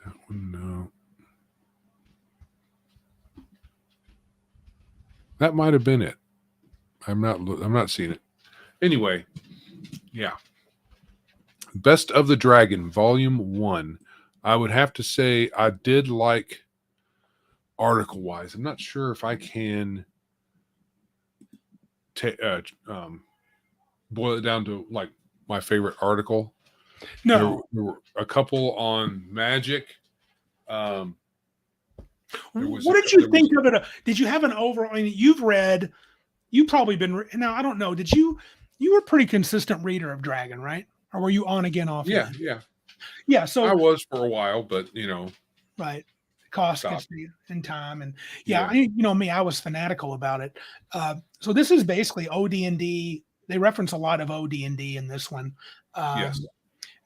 A: That one, no. That might have been it. I'm not seeing it. Anyway, yeah. Best of the Dragon, Volume 1. I would have to say I did like article-wise. I'm not sure if I can boil it down to like my favorite article.
C: No.
A: There were a couple on magic.
C: What did you think of it? Did you have an overall? I mean, you've probably been, now I don't know. You were a pretty consistent reader of Dragon, right? Or were you on again, off?
A: Yeah.
C: Yeah. So
A: I was for a while, but
C: right. Cost gets in time. And you know me, I was fanatical about it. So this is basically OD&D. They reference a lot of OD&D in this one.
A: Yes.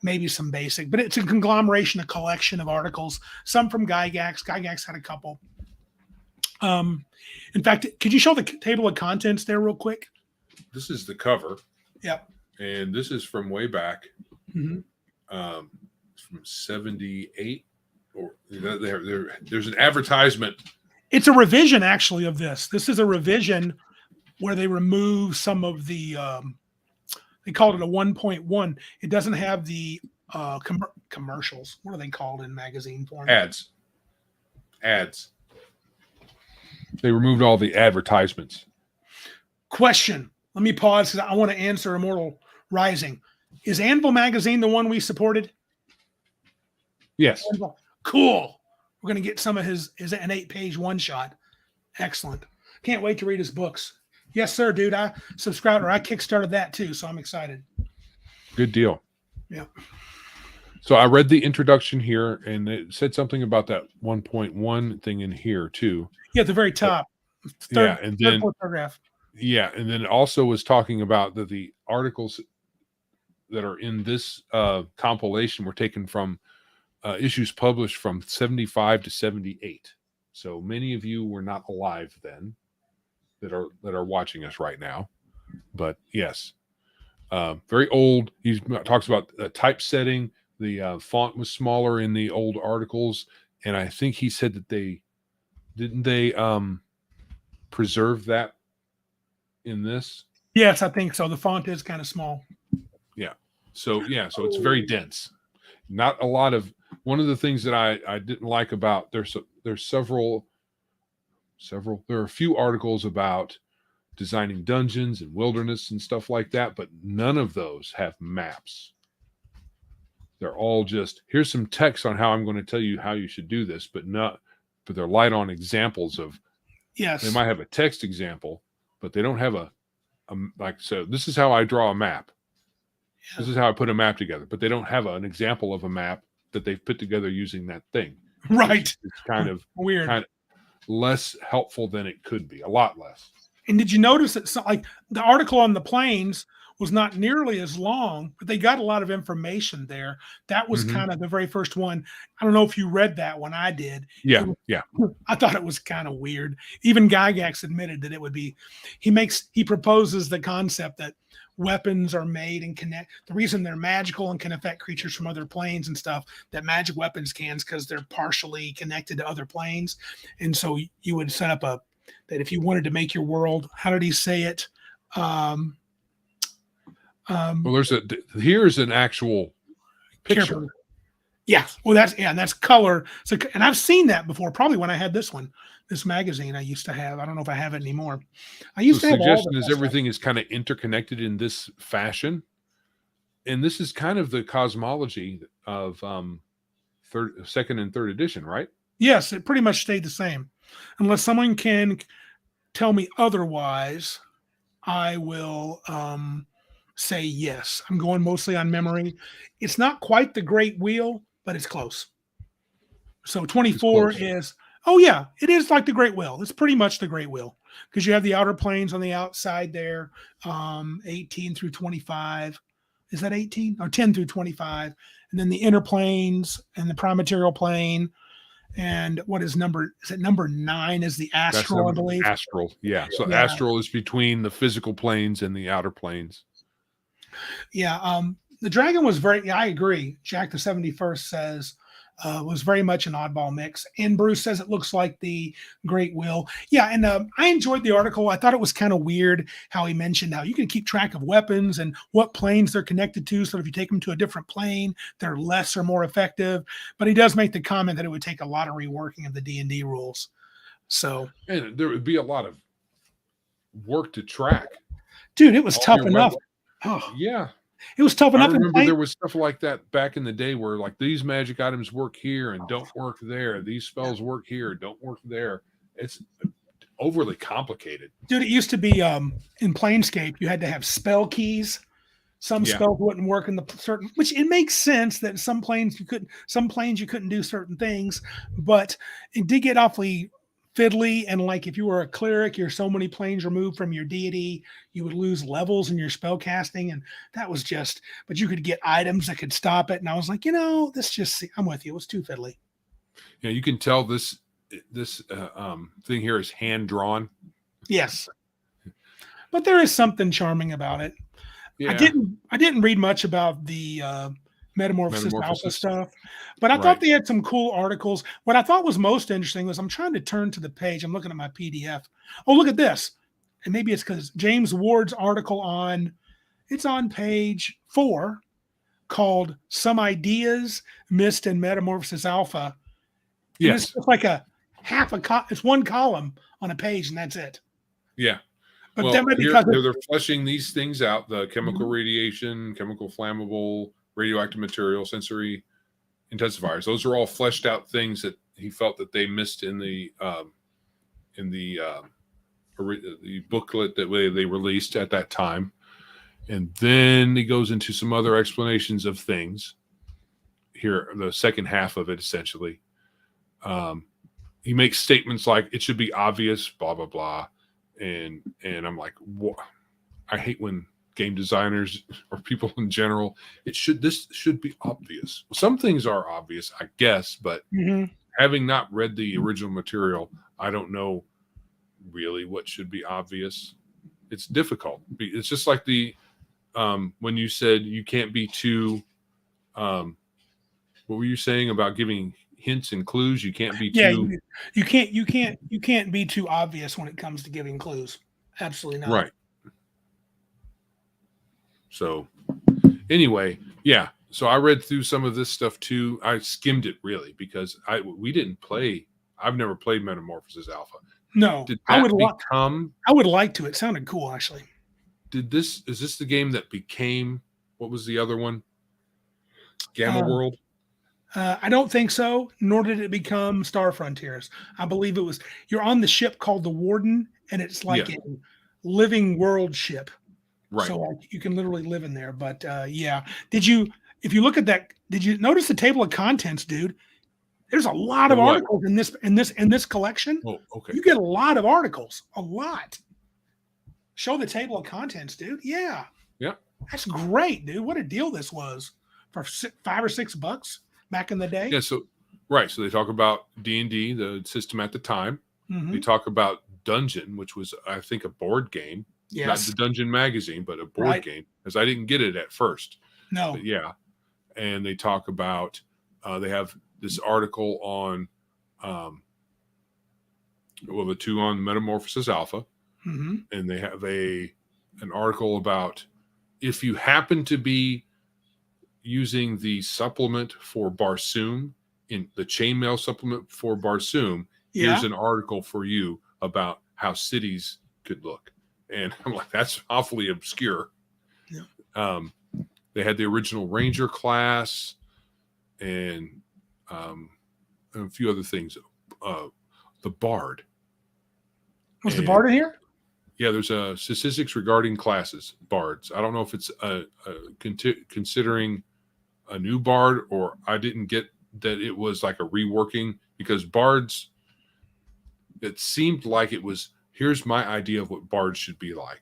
C: Maybe some basic, but it's a conglomeration, a collection of articles, some from Gygax. Gygax had a couple. In fact, could you show the table of contents there real quick?
A: This is the cover.
C: Yep.
A: And this is from way back.
C: Mm-hmm.
A: From 78. Or there's an advertisement.
C: It's a revision, actually, of this. This is a revision where they remove some of the they called it a 1.1. It doesn't have the commercials. What are they called in magazine form?
A: Ads. They removed all the advertisements.
C: Question. Let me pause because I want to answer Immortal Rising. Is Anvil magazine the one we supported?
A: Yes.
C: Anvil. Cool. We're going to get some of his an 8-page one shot. Excellent. Can't wait to read his books. Yes, sir, dude. I subscribed or I kickstarted that too, so I'm excited.
A: Good deal.
C: Yeah.
A: So I read the introduction here, and it said something about that 1.1 thing in here too.
C: Yeah, at the very top.
A: And then
C: fourth paragraph.
A: Yeah, and then it also was talking about that the articles that are in this compilation were taken from issues published from 75 to 78. So many of you were not alive then that are watching us right now. But yes, very old. He talks about typesetting. The font was smaller in the old articles, and I think he said that they preserve that in this.
C: Yes, I think so. The font is kind of small.
A: Yeah. So it's very dense. Not a lot of. One of the things that I didn't like about there's several. There are a few articles about designing dungeons and wilderness and stuff like that, but none of those have maps. They're all just, here's some text on how I'm going to tell you how you should do this, but they're light on examples of.
C: Yes.
A: They might have a text example, but they don't have so this is how I draw a map. Yeah. This is how I put a map together, but they don't have an example of a map that they've put together using that thing.
C: Right.
A: It's kind of
C: weird,
A: kind of less helpful than it could be, a lot less.
C: And did you notice that like the article on the planes was not nearly as long, but they got a lot of information there. That was kind of the very first one. I don't know if you read that one. I did.
A: Yeah.
C: I thought it was kind of weird. Even Gygax admitted that it would be. He proposes the concept that weapons are made and connect. The reason they're magical and can affect creatures from other planes and stuff that magic weapons can is because they're partially connected to other planes. And so you would set up that if you wanted to make your world, how did he say it?
A: Well, here's an actual picture.
C: Careful. Yeah. Well, that's color. So, and I've seen that before, probably when I had this magazine I used to have. I don't know if I have it anymore. I used to have all the
A: suggestion is everything is kind of interconnected in this fashion. And this is kind of the cosmology of second and third edition, right?
C: Yes, it pretty much stayed the same. Unless someone can tell me otherwise, I will say yes. I'm going mostly on memory. It's not quite the Great Wheel, but it's close. So 24 is, oh yeah, it is like the Great Wheel. It's pretty much the Great Wheel because you have the outer planes on the outside there, 18 through 25. Is that 18 or 10 through 25? And then the inner planes and the prime material plane. And what is number 9 is the astral, I believe.
A: Astral, yeah. So astral is between the physical planes and the outer planes.
C: Yeah, the dragon was I agree. Jack the 71st says was very much an oddball mix. And Bruce says it looks like the Great Wheel. Yeah, and I enjoyed the article. I thought it was kind of weird how he mentioned how you can keep track of weapons and what planes they're connected to. So if you take them to a different plane, they're less or more effective. But he does make the comment that it would take a lot of reworking of the D&D rules. So,
A: and there would be a lot of work to track.
C: Dude, it was tough enough.
A: Oh, yeah.
C: It was tough enough.
A: I remember there was stuff like that back in the day where like these magic items work here and don't work there. These spells work here, don't work there. It's overly complicated.
C: Dude, it used to be in Planescape, you had to have spell keys. Some spells wouldn't work in the certain, which it makes sense that some planes you couldn't do certain things, but it did get awfully fiddly. And like if you were a cleric, you're so many planes removed from your deity, you would lose levels in your spell casting. And that was but you could get items that could stop it. And I was like, I'm with you. It was too fiddly.
A: Yeah, you can tell this thing here is hand drawn.
C: Yes. But there is something charming about it. Yeah. I didn't read much about the Metamorphosis Alpha stuff, but I thought they had some cool articles. What I thought was most interesting was I'm trying to turn to the page. I'm looking at my PDF. Oh, look at this. And maybe it's because James Ward's article it's on page 4 called Some Ideas Missed in Metamorphosis Alpha.
A: Yes.
C: It's like it's one column on a page and that's it.
A: Yeah.
C: But
A: well, they're fleshing these things out, the chemical radiation, chemical flammable, radioactive material, sensory intensifiers. Those are all fleshed out things that he felt that they missed in the booklet that they released at that time. And then he goes into some other explanations of things here, the second half of it, essentially. He makes statements like it should be obvious, blah, blah, blah. And I'm like, what? I hate when game designers or people in general, this should be obvious. Some things are obvious, I guess, but
C: Mhm.
A: having not read the original material, I don't know really what should be obvious. It's difficult. It's just like the when you said you can't be too what were you saying about giving hints and clues? You can't be
C: Yeah,
A: too
C: you can't be too obvious when it comes to giving clues. Absolutely not.
A: right. So anyway, yeah. So I read through some of this stuff too. I skimmed it really because we didn't play. I've never played Metamorphosis Alpha.
C: No,
A: Did
C: I would
A: that become?
C: I would like to. It sounded cool, actually.
A: Is this the game that became? What was the other one? Gamma
C: Um,
A: World.
C: I don't think so, nor did it become Star Frontiers. I believe it was you're on the ship called the Warden, and it's like
A: Yeah.
C: a living world ship.
A: Right.
C: So like, you can literally live in there. But yeah, if you look at that, did you notice the table of contents, dude? There's a lot
A: For
C: of
A: what?
C: articles in this collection.
A: Oh, okay.
C: You get a lot of articles, a lot. Show the table of contents, dude. Yeah,
A: Yeah.
C: that's great, dude. What a deal this was for $5 or $6 back in the day.
A: Yeah. So right. So they talk about D&D, the system at the time.
C: Mhm.
A: They talk about Dungeon, which was I think a board game. Not
C: Yes.
A: the Dungeon magazine, but a board
C: Right.
A: game, because I didn't get it at first.
C: No.
A: But yeah, and they talk about they have this article on the two on Metamorphosis Alpha,
C: hmm
A: and they have an article about if you happen to be using the supplement for Barsoom in the chainmail supplement for Barsoom,
C: Yeah.
A: here's an article for you about how cities could look. And I'm like, that's awfully obscure.
C: Yeah.
A: They had the original Ranger class and a few other things. The Bard.
C: Was the
A: And-
C: Bard in here?
A: Yeah, there's statistics regarding classes, bards. I don't know if it's considering a new bard, or I didn't get that it was like a reworking, because bards, it seemed like it was, here's my idea of what bards should be like.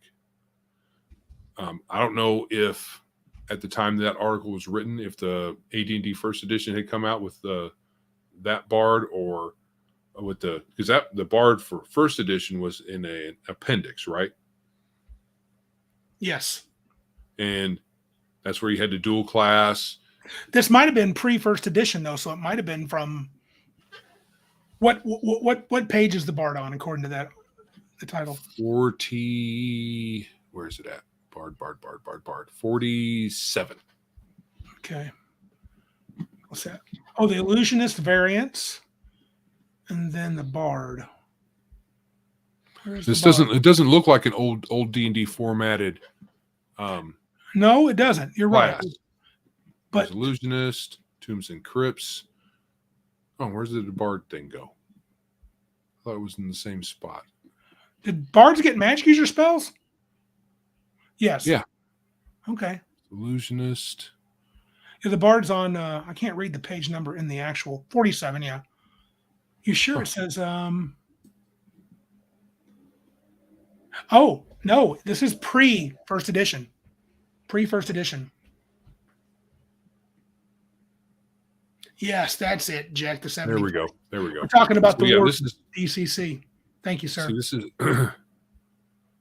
A: I don't know if at the time that article was written, if the AD&D first edition had come out with that bard, or with because the bard for first edition was in an appendix, right?
C: Yes.
A: And that's where you had the dual class.
C: This might have been pre-first edition though, so it might have been from what page is the Bard on according to the title?
A: 40. Where is it at? Bard. 47.
C: Okay. What's that? Oh, the Illusionist variants, and then the Bard. Where's
A: This
C: the Bard?
A: doesn't look like an old D&D formatted
C: No, it doesn't. You're right.
A: class.
C: But
A: There's Illusionist, Tombs and Crypts. Oh, where's the Bard thing go? I thought it was in the same spot.
C: did Bards get magic user spells? Yes.
A: Yeah.
C: Okay.
A: Illusionist.
C: Yeah, the Bard's on. I can't read the page number in the actual 47. Yeah. You sure
A: Oh.
C: it says? Oh no, this is pre-first edition. Pre-first edition. Yes, that's it, Jack. The 70.
A: There we go.
C: We're talking about
A: So,
C: the
A: yeah,
C: war
A: this is
C: DCC. Thank you, sir.
A: See, this is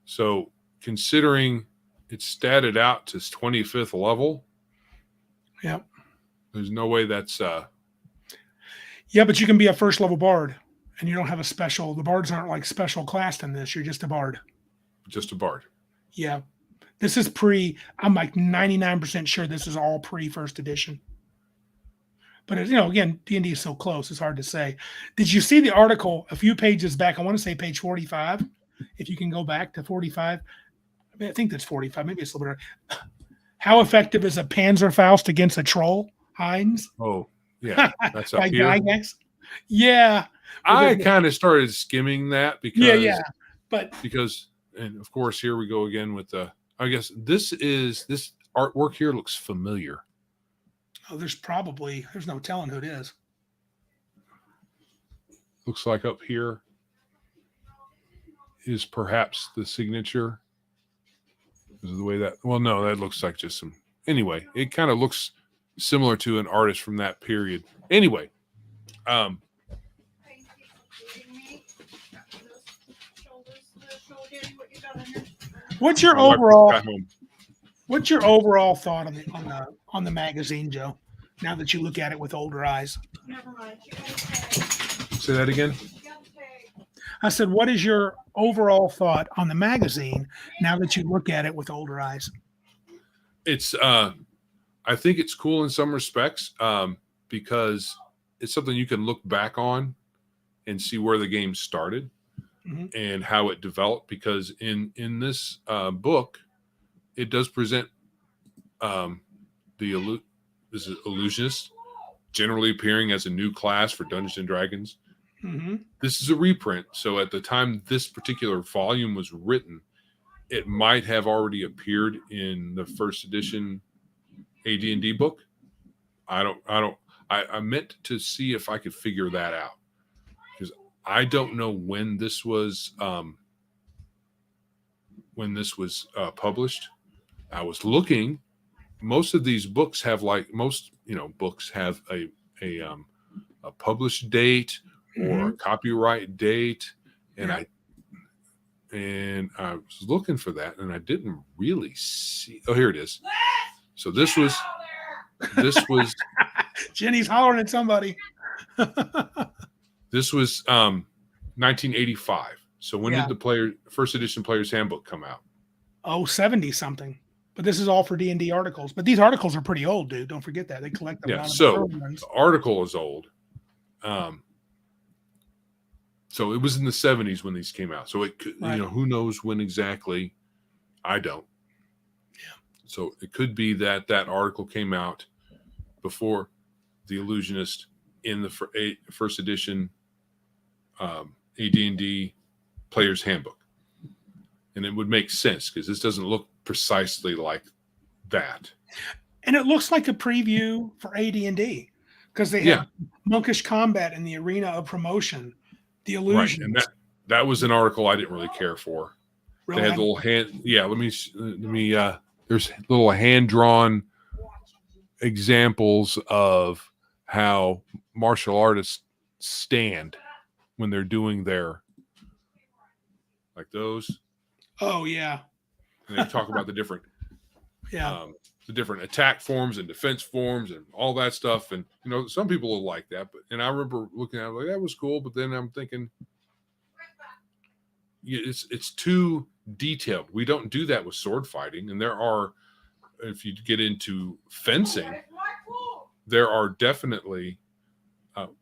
A: so considering it's statted out to 25th level.
C: Yep.
A: There's no way that's
C: Yeah, but you can be a first level bard, and you don't have a special. The bards aren't like special classed in this. You're just a bard.
A: just a bard.
C: Yeah, this is pre. I'm like 99% sure this is all pre first edition. But again, D&D is so close; it's hard to say. Did you see the article a few pages back? I want to say page 45. If you can go back to 45, I think that's 45. Maybe it's a little bit. How effective is a Panzerfaust against a troll, Heinz?
A: Oh, yeah, that's up
C: By
A: here.
C: Gygax? Yeah.
A: I kind of started skimming that because
C: Yeah. But
A: and of course here we go again with the. I guess this artwork here looks familiar.
C: there's no telling who it is.
A: Looks like up here is perhaps the signature. Is the way that? Well, no, that looks like just some. Anyway, it kind of looks similar to an artist from that period. Anyway, um,
C: What's your
A: my wife
C: overall
A: got home.
C: What's your overall thought on the magazine, Joe? Now that you look at it with older eyes.
D: Never mind.
A: Say that again.
C: I said, what is your overall thought on the magazine now that you look at it with older eyes?
A: It's I think it's cool in some respects because it's something you can look back on and see where the game started and how it developed. Because in this book, it does present this is illusionist generally appearing as a new class for Dungeons and Dragons.
C: Mm-hmm.
A: This is a reprint, so at the time this particular volume was written, it might have already appeared in the first edition AD&D book. I meant to see if I could figure that out, because I don't know when this was published. I was looking. Most of these books have books have a published date or a copyright date, and I was looking for that, and I didn't really see. Oh, here it is. So this was
C: Jenny's hollering at somebody.
A: this was 1985. So when did the first edition Player's Handbook come out?
C: Oh, 70 something. But this is all for D&D articles. But these articles are pretty old, dude. Don't forget that. They collect them.
A: Yeah, so the article is old. So it was in the 70s when these came out. So it could, who knows when exactly? I don't.
C: Yeah.
A: So it could be that article came out before The Illusionist in the first edition AD&D Player's Handbook. And it would make sense because this doesn't look precisely like that.
C: And it looks like a preview for AD&D because they have monkish combat in the arena of promotion. The illusion.
A: Right. And that was an article I didn't really care for.
C: Really?
A: They had little hand. Yeah. Let me. There's little hand-drawn examples of how martial artists stand when they're doing their, like those.
C: Oh yeah.
A: And they talk about the different attack forms and defense forms and all that stuff. And some people will like that, and I remember looking at it like that was cool, but then I'm thinking, it's too detailed. We don't do that with sword fighting. And there are, if you get into fencing, there are definitely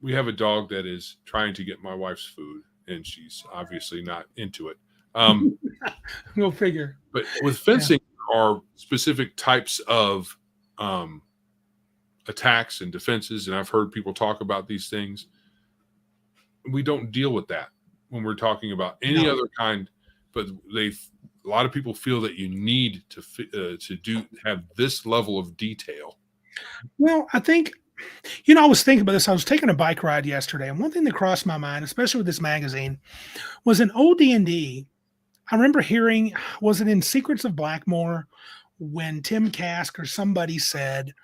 A: we have a dog that is trying to get my wife's food, and she's obviously not into it.
C: Go figure.
A: But with fencing, there are specific types of attacks and defenses, and I've heard people talk about these things. We don't deal with that when we're talking about any other kind, but a lot of people feel that you need to have this level of detail.
C: Well, I think, I was thinking about this. I was taking a bike ride yesterday, and one thing that crossed my mind, especially with this magazine, was in old D&D. I remember hearing, was it in Secrets of Blackmore, when Tim Kask or somebody said,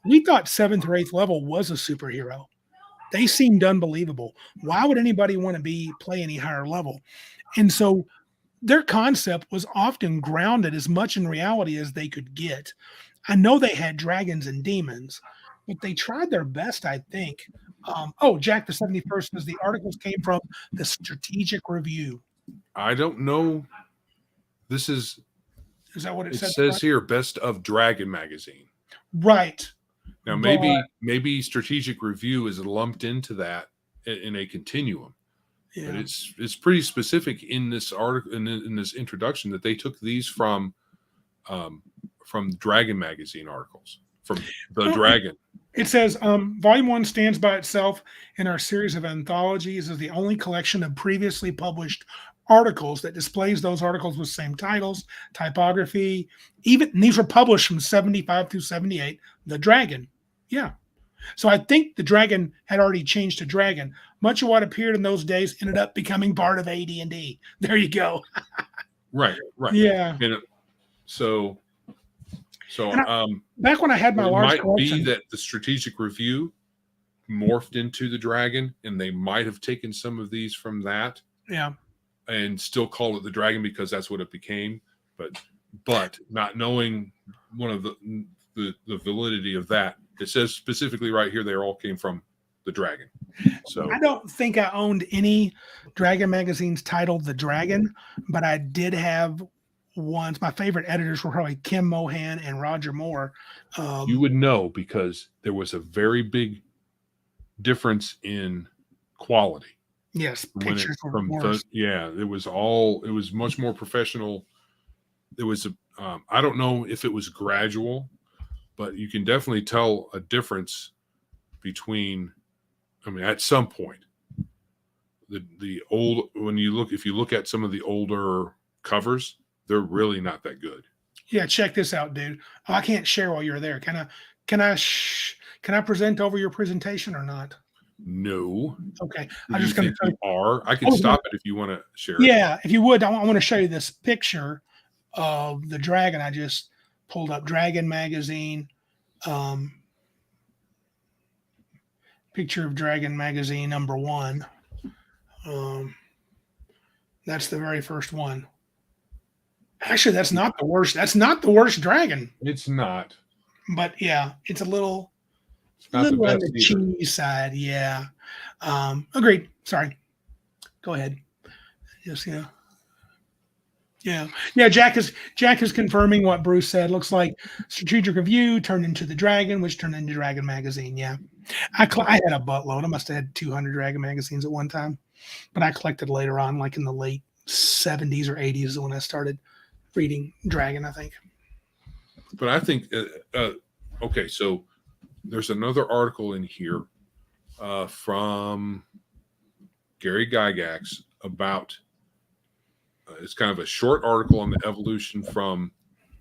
C: we thought 7th or 8th level was a superhero. They seemed unbelievable. Why would anybody want to play any higher level? And so their concept was often grounded as much in reality as they could get. I know they had dragons and demons, but they tried their best, I think. Jack the 71st says the articles came from the Strategic Review.
A: I don't know. Is
C: that what it
A: says? It
C: says
A: right? Here, Best of Dragon magazine.
C: Right.
A: Now, maybe Strategic Review is lumped into that in a continuum. Yeah. But it's pretty specific in this article, in this introduction, that they took these from Dragon magazine articles, from the Dragon.
C: It says, Volume 1 stands by itself in our series of anthologies as the only collection of previously published articles that displays those articles with same titles, typography. And these were published from 75 through 78. The Dragon. Yeah. So I think the Dragon had already changed to Dragon. Much of what appeared in those days ended up becoming part of AD&D. There you go.
A: Right.
C: Yeah.
A: So
C: And back when I had my
A: it
C: large
A: might
C: collection,
A: be that the strategic review morphed into the Dragon, and they might have taken some of these from that
C: yeah,
A: and still call it the Dragon because that's what it became. But not knowing one of the validity of that, it says specifically right here they all came from the Dragon. So
C: I don't think I owned any Dragon magazines titled The Dragon, but I did have ones. My favorite editors were probably Kim Mohan and Roger Moore.
A: you would know because there was a very big difference in quality
C: Yes,
A: when it
C: pictures were
A: from the
C: worse.
A: it was much more professional. There was I don't know if it was gradual, but you can definitely tell a difference between, I mean, at some point the old, when you look, if you look at some of the older covers, they're really not that good.
C: Yeah, check this out, dude. Oh, I can't share while you're there. Can I present over your presentation or not?
A: No.
C: Okay,
A: Do
C: I'm
A: you
C: just going to
A: think you are? I
C: I
A: can
C: was
A: stop it if you want to share it.
C: Yeah, if you would, I want to show you this picture of the dragon. I just pulled up Dragon magazine. Um, picture of Dragon magazine #1. Um, that's the very first one. Actually, that's not the worst. That's not the worst dragon.
A: It's not.
C: But yeah, it's a little
A: It's not the
C: on
A: best
C: the
A: either.
C: cheese side. Yeah. Agreed. Sorry. Go ahead. Yes. Yeah. Yeah. Yeah. Jack is confirming what Bruce said. Looks like strategic review turned into the Dragon, which turned into Dragon magazine. Yeah. I had a buttload. I must have had 200 Dragon magazines at one time, but I collected later on, like in the late 70s or 80s, is when I started reading Dragon, I think.
A: But I think, okay, so there's another article in here from Gary Gygax about, it's kind of a short article on the evolution from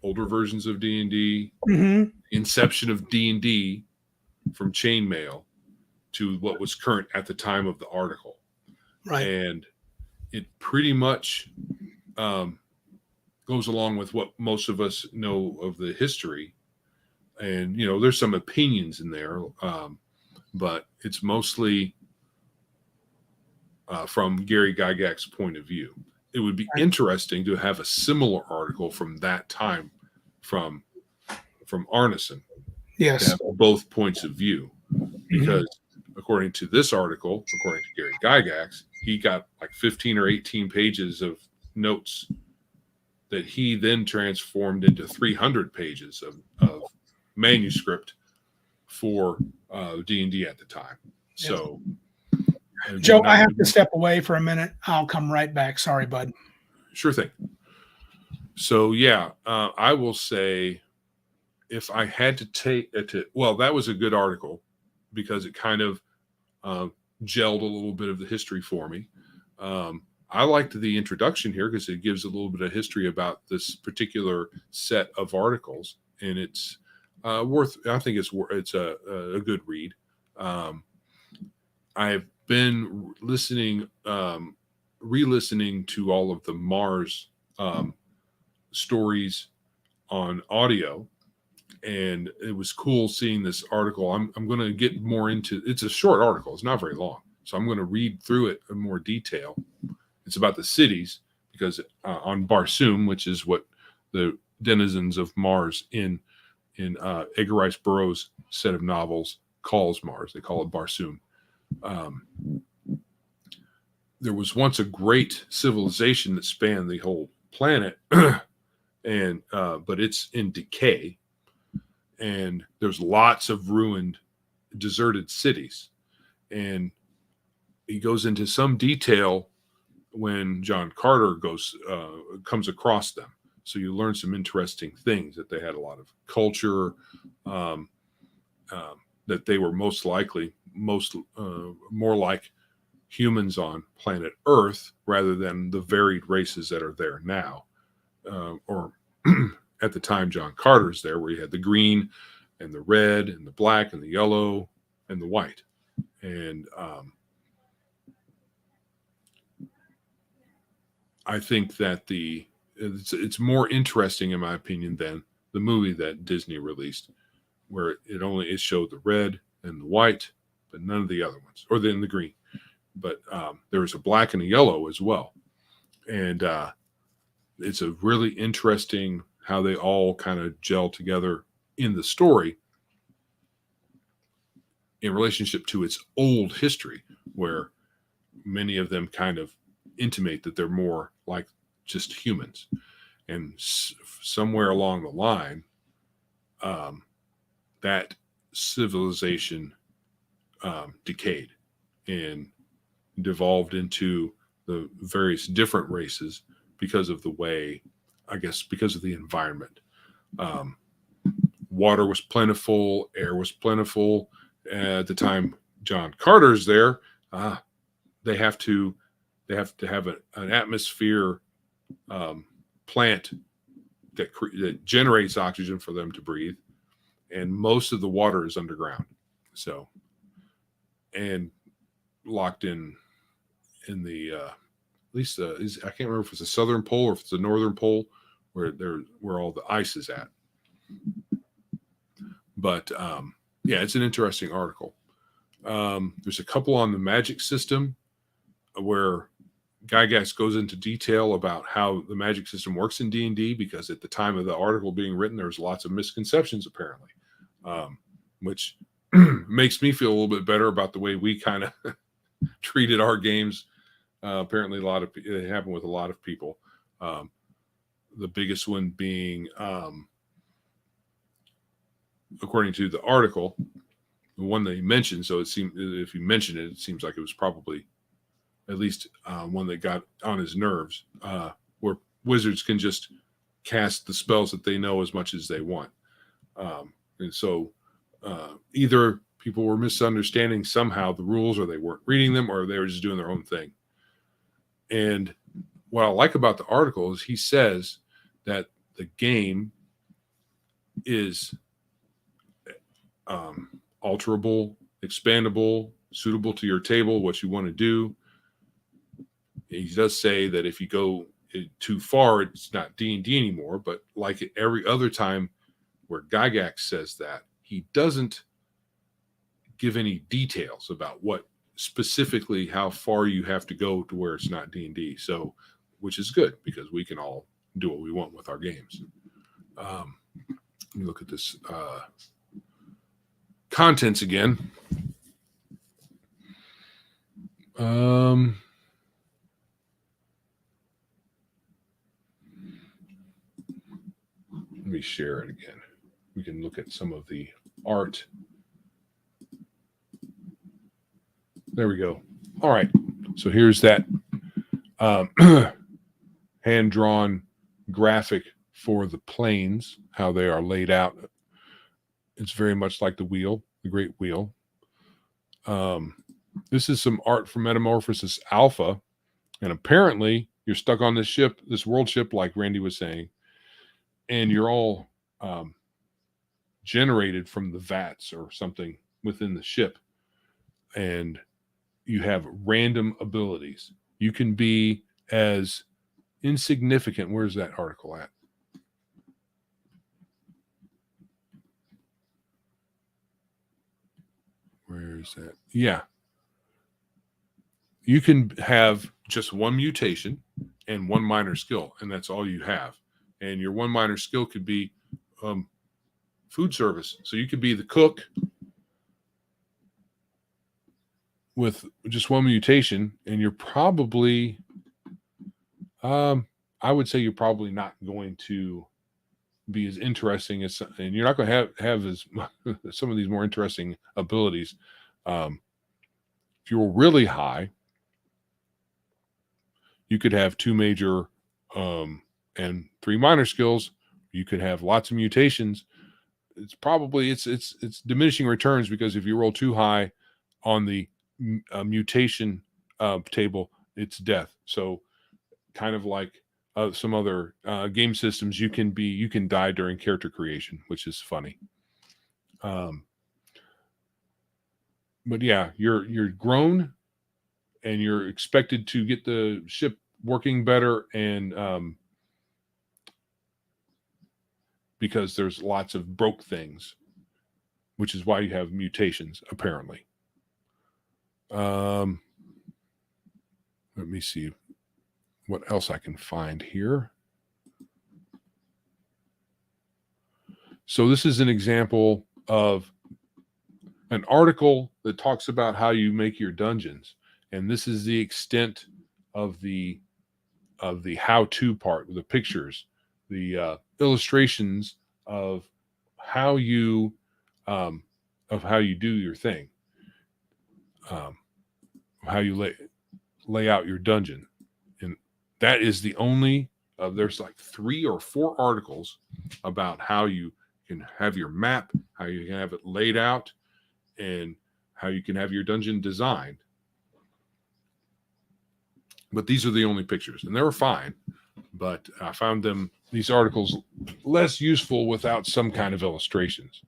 A: older versions of D&D,
C: Mm-hmm.
A: inception of D&D from chainmail to what was current at the time of the article.
C: Right.
A: And it pretty much goes along with what most of us know of the history. And, you know, there's some opinions in there, but it's mostly from Gary Gygax's point of view. It would be interesting to have a similar article from that time from Arneson.
C: Yes.
A: To have both points of view. Because according to this article, according to Gary Gygax, he got like 15 or 18 pages of notes that he then transformed into 300 pages of manuscript for D&D at the time. So,
C: Joe, I have to step away for a minute. I'll come right back. Sorry, bud.
A: Sure thing. So, yeah, I will say, if I had to take it to, well, that was a good article because it kind of gelled a little bit of the history for me. I liked the introduction here because it gives a little bit of history about this particular set of articles, and it's worth. I think it's a good read. I've been listening, re-listening to all of the Mars stories on audio, and it was cool seeing this article. I'm going to get more into. It's a short article. It's not very long, so I'm going to read through it in more detail. It's about the cities because on Barsoom, which is what the denizens of Mars in Edgar Rice Burroughs' set of novels calls Mars. They call it Barsoom. There was once a great civilization that spanned the whole planet, and but it's in decay, and there's lots of ruined, deserted cities, and he goes into some detail when John Carter comes across them. So you learn some interesting things, that they had a lot of culture, that they were most likely more like humans on planet Earth rather than the varied races that are there now. Or at the time John Carter's there, where you had the green and the red and the black and the yellow and the white. And I think that it's more interesting in my opinion than the movie that Disney released, where it showed the red and the white, but none of the other ones, or then the green. But there was a black and a yellow as well, and it's a really interesting how they all kind of gel together in the story in relationship to its old history, where many of them kind of intimate that they're more like just humans. And somewhere along the line, that civilization decayed and devolved into the various different races because of the way, I guess, because of the environment. Water was plentiful, air was plentiful. At the time John Carter's there, they have to have an atmosphere plant that generates oxygen for them to breathe, and most of the water is underground. So, and locked in the at least I can't remember if it's the southern pole or if it's the northern pole where all the ice is at. But yeah, it's an interesting article. There's a couple on the magic system where Gygax goes into detail about how the magic system works in D&D, because at the time of the article being written, there was lots of misconceptions apparently, which makes me feel a little bit better about the way we kind of treated our games. Apparently it happened with a lot of people. The biggest one being, according to the article, the one that he mentioned. So it seemed, if he mentioned it, it seems like it was probably at least one that got on his nerves, where wizards can just cast the spells that they know as much as they want. And so either people were misunderstanding somehow the rules, or they weren't reading them, or they were just doing their own thing. And what I like about the article is he says that the game is alterable, expandable, suitable to your table, what you want to do. He does say that if you go too far, it's not D&D anymore, but like every other time where Gygax says that, he doesn't give any details about what specifically how far you have to go to where it's not D&D. So, which is good, because we can all do what we want with our games. Let me look at this contents again. Let me share it again. We can look at some of the art. There we go. All right. So here's that hand-drawn graphic for the planes, how they are laid out. It's very much like the wheel, the Great Wheel. This is some art from Metamorphosis Alpha. And apparently you're stuck on this ship, this world ship, like Randy was saying, and you're all generated from the vats or something within the ship. And you have random abilities. You can be as insignificant. Where's that article at? Where is that? Yeah. You can have just one mutation and one minor skill, and that's all you have. And your one minor skill could be food service. So you could be the cook with just one mutation, and you're probably, I would say you're probably not going to be as interesting as, and you're not going to have as some of these more interesting abilities. If you're really high, you could have 2 major and 3 minor skills. You could have lots of mutations. It's probably it's diminishing returns, because if you roll too high on the mutation table, it's death. So kind of like some other game systems, you can die during character creation, which is funny. But yeah, you're grown, and you're expected to get the ship working better and because there's lots of broke things, which is why you have mutations, apparently. Let me see what else I can find here. So this is an example of an article that talks about how you make your dungeons. And this is the extent of the how-to part, the pictures, the illustrations of how you do your thing, how you lay out your dungeon. And that is the only there's like 3 or 4 articles about how you can have your map, how you can have it laid out, and how you can have your dungeon designed. But these are the only pictures, and they were fine. But I found these articles less useful without some kind of illustrations.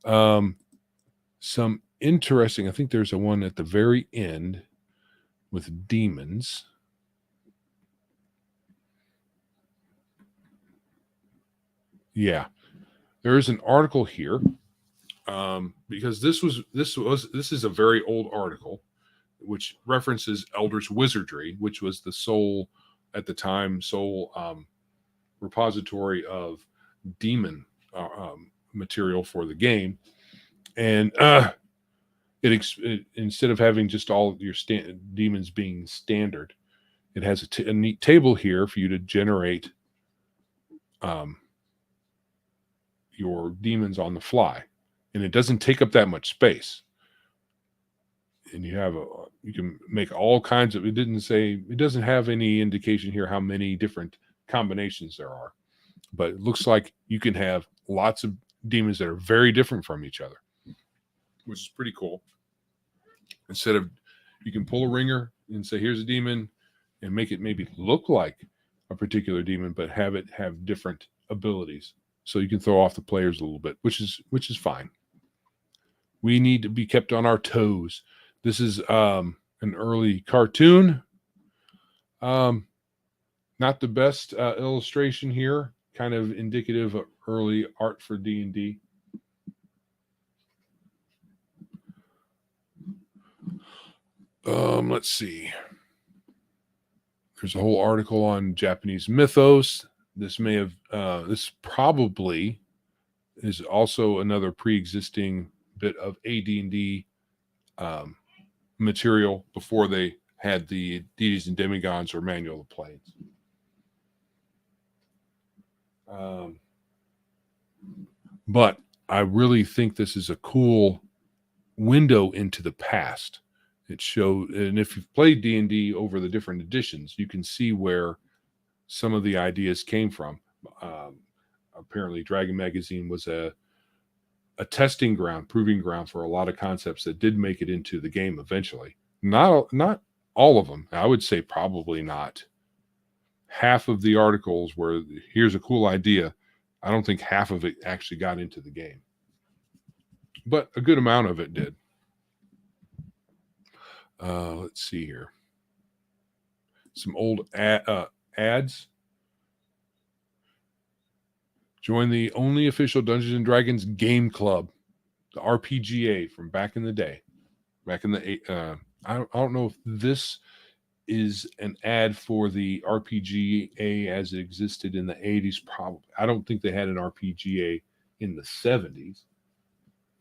A: Some interesting, I think there's a one at the very end with demons. Yeah, there is an article here because this is a very old article, which references Elder's Wizardry, which was the sole repository of demon material for the game. And it instead of having just all your demons being standard, it has a neat table here for you to generate your demons on the fly, and it doesn't take up that much space. And you can make all kinds of. It doesn't have any indication here how many different combinations there are, but it looks like you can have lots of demons that are very different from each other, which is pretty cool. Instead of, you can pull a ringer and say, here's a demon, and make it maybe look like a particular demon, but have it have different abilities. So you can throw off the players a little bit, which is fine. We need to be kept on our toes. This is an early cartoon. Not the best illustration here, kind of indicative of early art for D&D. Let's see. There's a whole article on Japanese mythos. This probably is also another pre-existing bit of AD&D material before they had the deities and demigods or manual of planes. But I really think this is a cool window into the past. It showed, and if you've played D&D over the different editions, you can see where some of the ideas came from. Apparently, Dragon Magazine was a testing ground, proving ground for a lot of concepts that did make it into the game eventually. Not all of them. I would say probably not. Half of the articles where here's a cool idea, I don't think half of it actually got into the game. But a good amount of it did. Let's see here. Some old ads. Join the only official Dungeons and Dragons game club, the RPGA from back in the day. Back in the I don't know if this is an ad for the RPGA as it existed in the 80s. Probably. I don't think they had an RPGA in the 70s.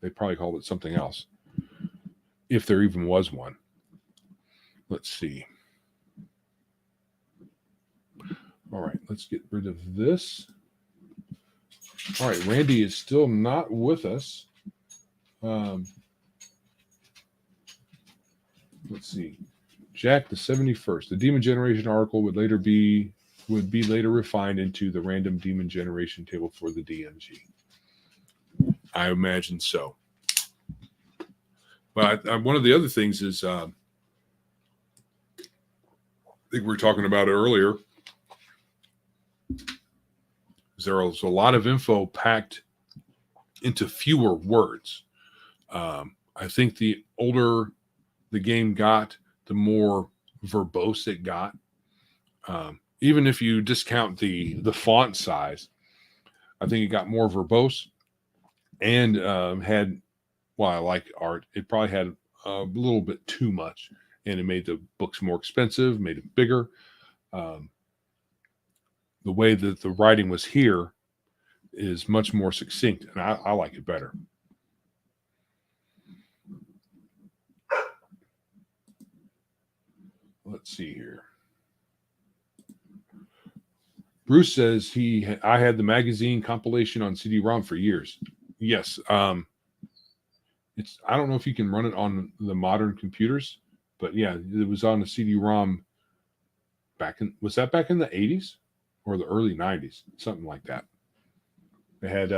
A: They probably called it something else, if there even was one. Let's see. All right, let's get rid of this. All right, Randy is still not with us. Let's see. Jack the 71st. The demon generation article would be later refined into the random demon generation table for the DMG. I imagine so. But one of the other things is, I think we were talking about it earlier, is there's a lot of info packed into fewer words. I think the older the game got, the more verbose it got. Even if you discount the font size, I think it got more verbose and had, while I like art, it probably had a little bit too much, and it made the books more expensive, made it bigger. Um, the way that the writing was here is much more succinct, and I like it better. Let's see here. Bruce says I had the magazine compilation on CD-ROM for years. Yes, it's, I don't know if you can run it on the modern computers, but yeah, it was on a CD-ROM was that back in the 80s or the early 90s, something like that. They had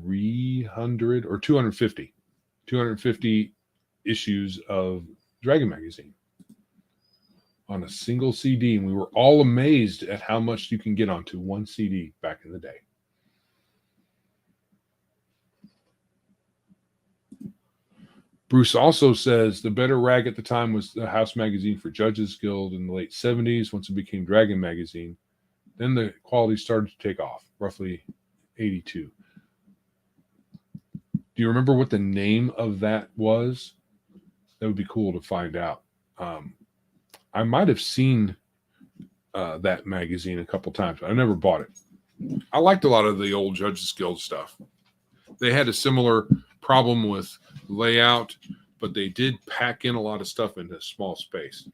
A: 300 or 250 issues of Dragon magazine on a single CD, and we were all amazed at how much you can get onto one CD back in the day. Bruce also says the better rag at the time was the House magazine for Judges Guild in the late 70s. Once it became Dragon magazine, then the quality started to take off, roughly 82. Do you remember what the name of that was? That would be cool to find out. I might have seen that magazine a couple times. I never bought it. I liked a lot of the old Judges Guild stuff. They had a similar problem with layout, but they did pack in a lot of stuff into a small space.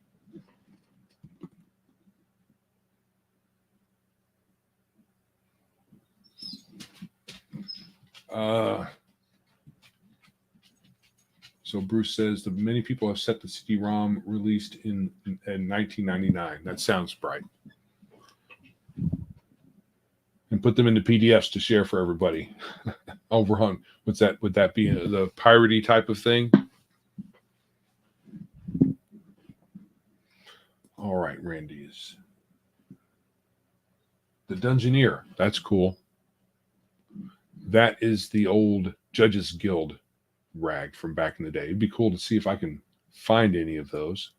A: So Bruce says that many people have set the CD-ROM released in 1999. That sounds right. And put them into PDFs to share for everybody. Overhung. What's that? Would that be the piratey type of thing? All right, Randy's. The Dungeoneer. That's cool. That is the old Judges Guild rag from back in the day. It'd be cool to see if I can find any of those.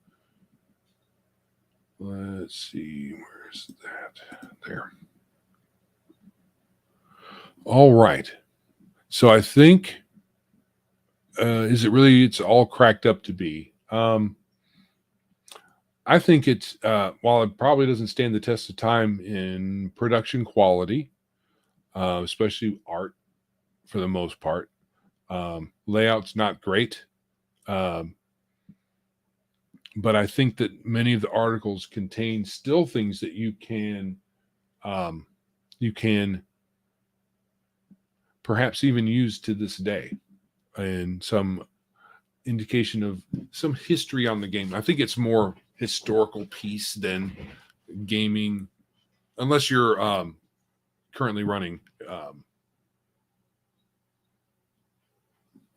A: Let's see. Where's that? There. All right. So I think, is it really, it's all cracked up to be. I think it's, while it probably doesn't stand the test of time in production quality, especially art for the most part, layout's not great. But I think that many of the articles contain still things that you can perhaps even use to this day, and some indication of some history on the game. I think it's more historical piece than gaming, unless you're currently running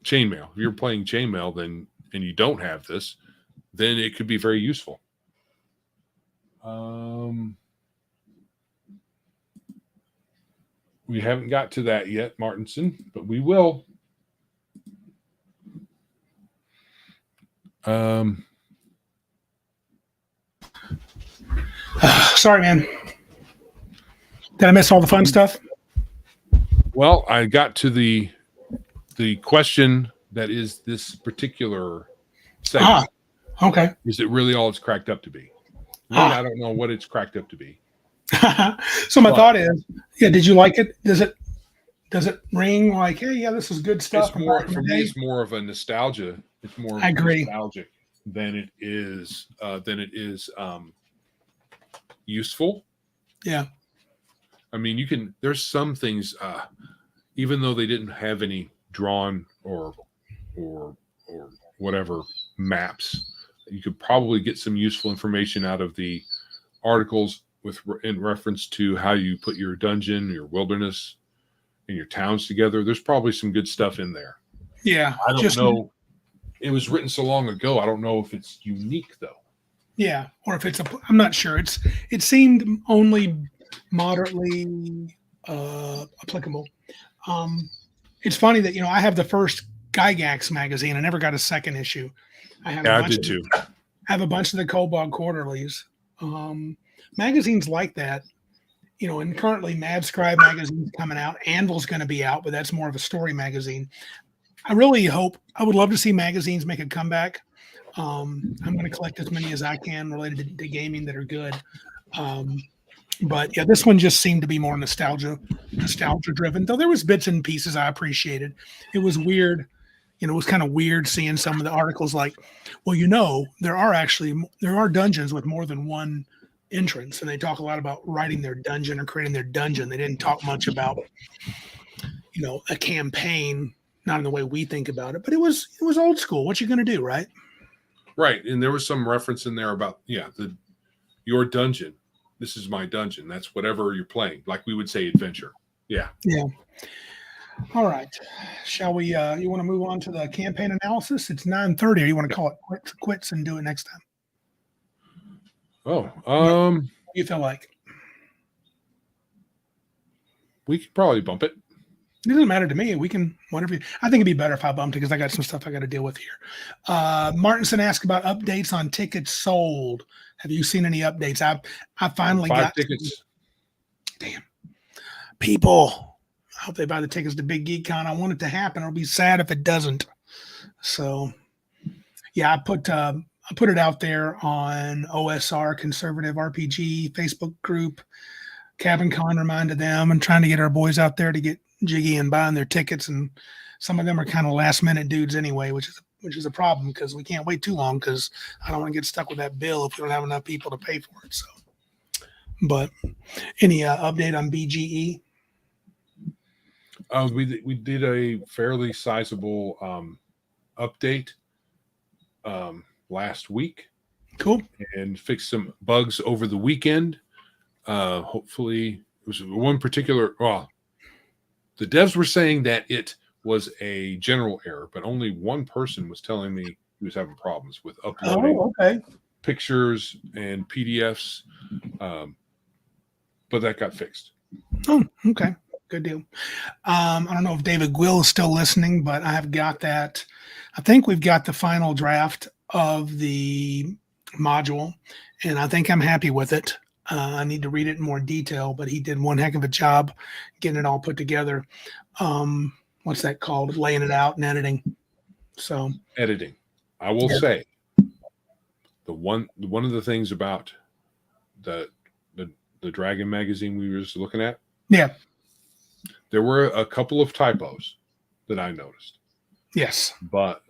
A: chainmail. If you're playing chainmail, then and you don't have this, then it could be very useful. We haven't got to that yet, Martinson, but we will.
C: Sorry, man. Did I miss all the fun stuff?
A: Well, I got to the question that is this particular segment.
C: Okay.
A: Is it really all it's cracked up to be? One, I don't know what it's cracked up to be.
C: So my thought is, yeah, did you like it? Does it ring like, hey, yeah, this is good stuff?
A: It's more, for me, it's more of a nostalgia. It's more
C: I agree.
A: nostalgic than it is useful.
C: Yeah.
A: I mean, there's some things, even though they didn't have any drawn or whatever maps, you could probably get some useful information out of the articles in reference to how you put your dungeon, your wilderness, and your towns together. There's probably some good stuff in there.
C: Yeah.
A: I don't know. It was written so long ago. I don't know if it's unique though.
C: Yeah. Or if I'm not sure. It seemed only moderately applicable. It's funny that, I have the first Gygax magazine. I never got a second issue.
A: I did too.
C: I have a bunch of the Kobold quarterlies. Magazines like that, and currently Mad Scribe magazine's coming out. Anvil's going to be out, but that's more of a story magazine. I would love to see magazines make a comeback. I'm going to collect as many as I can related to gaming that are good. But yeah, this one just seemed to be more nostalgia driven, though there was bits and pieces I appreciated. It was weird. It was kind of weird seeing some of the articles like, well, there are dungeons with more than one entrance, and they talk a lot about writing their dungeon or creating their dungeon. They didn't talk much about, a campaign, not in the way we think about it, but it was old school. What you going to do, right?
A: Right. And there was some reference in there about, your dungeon. This is my dungeon. That's whatever you're playing. Like we would say adventure. Yeah.
C: Yeah. All right. Shall we, you want to move on to the campaign analysis? It's 9:30. Or you want to call it quits and do it next time?
A: Oh,
C: What do you feel like?
A: we could probably bump it.
C: It doesn't matter to me. We can, whatever. I think it'd be better if I bumped it because I got some stuff I got to deal with here. Martinson asked about updates on tickets sold. Have you seen any updates? I finally
A: 5
C: got
A: tickets.
C: Damn. People, I hope they buy the tickets to Big Geek Con. I want it to happen. I'll be sad if it doesn't. So, yeah, I put it out there on OSR Conservative RPG Facebook group. Cabin Con reminded them and trying to get our boys out there to get jiggy and buying their tickets. And some of them are kind of last minute dudes anyway, which is a problem because we can't wait too long because I don't want to get stuck with that bill if we don't have enough people to pay for it. So, but any update on BGE?
A: We did a fairly sizable update last week.
C: Cool.
A: And fixed some bugs over the weekend. Hopefully, it was one particular. Well, the devs were saying that it was a general error, but only one person was telling me he was having problems with uploading pictures and PDFs. But that got fixed.
C: Oh, okay. Good deal. I don't know if David Gwill is still listening, but I have got that. I think we've got the final draft of the module, and I think I'm happy with it. I need to read it in more detail, but he did one heck of a job getting it all put together. What's that called? Laying it out and editing. So
A: Editing. I will say one of the things about the Dragon magazine we were just looking at.
C: Yeah.
A: There were a couple of typos that I noticed.
C: Yes.
A: But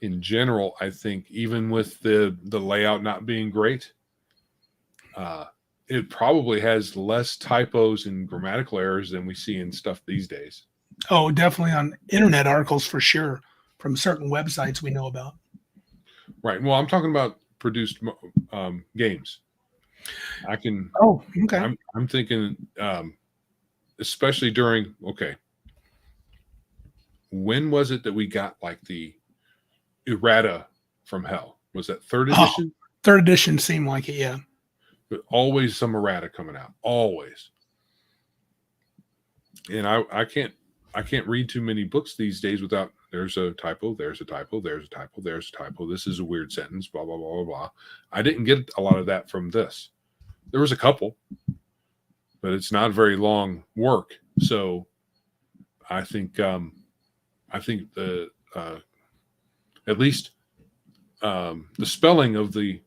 A: in general, I think even with the layout not being great, it probably has less typos and grammatical errors than we see in stuff these days.
C: Oh, definitely on internet articles for sure from certain websites we know about.
A: Right. Well, I'm talking about produced games. I can.
C: Oh, okay.
A: I'm thinking, especially during. Okay. When was it that we got like the errata from hell? Was that third edition?
C: Third edition seemed like it, yeah.
A: But always some errata coming out. Always. And I can't read too many books these days without there's a typo, there's a typo, there's a typo, there's a typo. This is a weird sentence, blah, blah, blah, blah, blah. I didn't get a lot of that from this. There was a couple, but it's not very long work. So I think the at least the spelling of the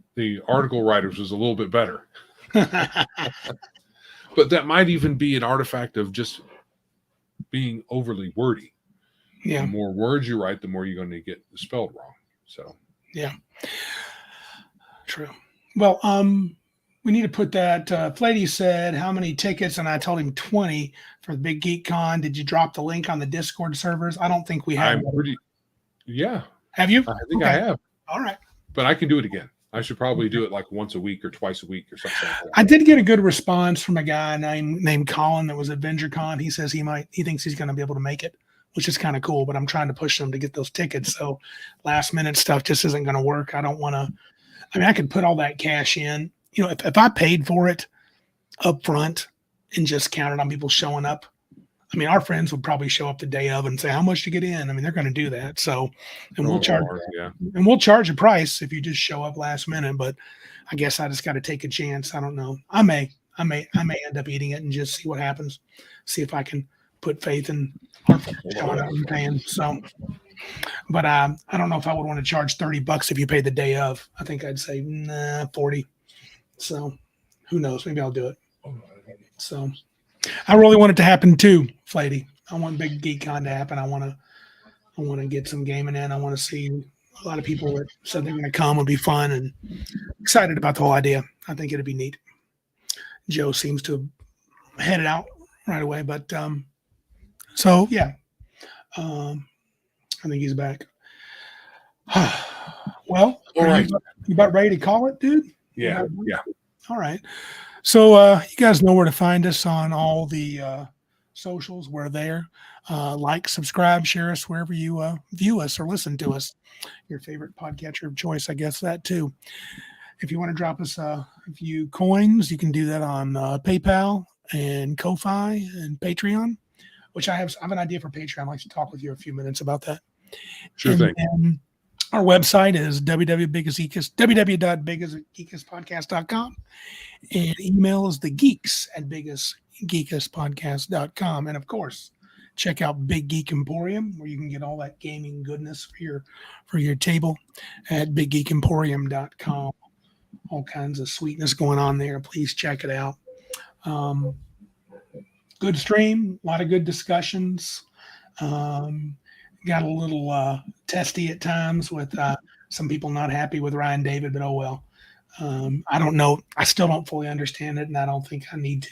A: article writers was a little bit better. But that might even be an artifact of just being overly wordy.
C: Yeah.
A: The more words you write, the more you're going to get spelled wrong. So
C: yeah. True. Well, we need to put that. Flady said, how many tickets? And I told him 20 for the Big Geek Con. Did you drop the link on the Discord servers? I don't think we have.
A: Yeah.
C: Have you?
A: I think I have.
C: All right.
A: But I can do it again. I should probably do it like once a week or twice a week or something like that.
C: I did get a good response from a guy named Colin that was at VentureCon. He says he thinks he's going to be able to make it, which is kind of cool, but I'm trying to push them to get those tickets. So last minute stuff just isn't going to work. I don't want to, I could put all that cash in, if I paid for it up front and just counted on people showing up. Our friends would probably show up the day of and say, how much to get in? They're going to do that. So, and we'll charge a price if you just show up last minute, but I guess I just got to take a chance. I don't know. I may I may end up eating it and just see what happens. See if I can put faith in our showing up and paying. So, but I don't know if I would want to charge $30 if you paid the day of. I think I'd say 40. So, who knows? Maybe I'll do it. So, I really want it to happen too, Flatey. I want Big GeekCon to happen. I want to get some gaming in. I want to see a lot of people that said they're going to come. Would be fun, and excited about the whole idea. I think it'd be neat. Joe seems to have headed out right away, but so yeah, I think he's back. Well,
A: All right.
C: You about ready to call it, dude?
A: Yeah.
C: All right. So you guys know where to find us on all the socials. We're there. Like, subscribe, share us wherever you view us or listen to us. Your favorite podcatcher of choice, I guess that too. If you want to drop us a few coins, you can do that on PayPal and Ko-Fi and Patreon, which I have an idea for Patreon. I'd like to talk with you a few minutes about that.
A: Sure thing.
C: And our website is www.biggestgeekestpodcast.com, and email is thegeeks@biggestgeekestpodcast.com. And of course, check out Big Geek Emporium, where you can get all that gaming goodness for your table at biggeekemporium.com. All kinds of sweetness going on there. Please check it out. Good stream, a lot of good discussions. Got a little testy at times with some people not happy with Ryan David, but oh well. I don't know. I still don't fully understand it, and I don't think I need to.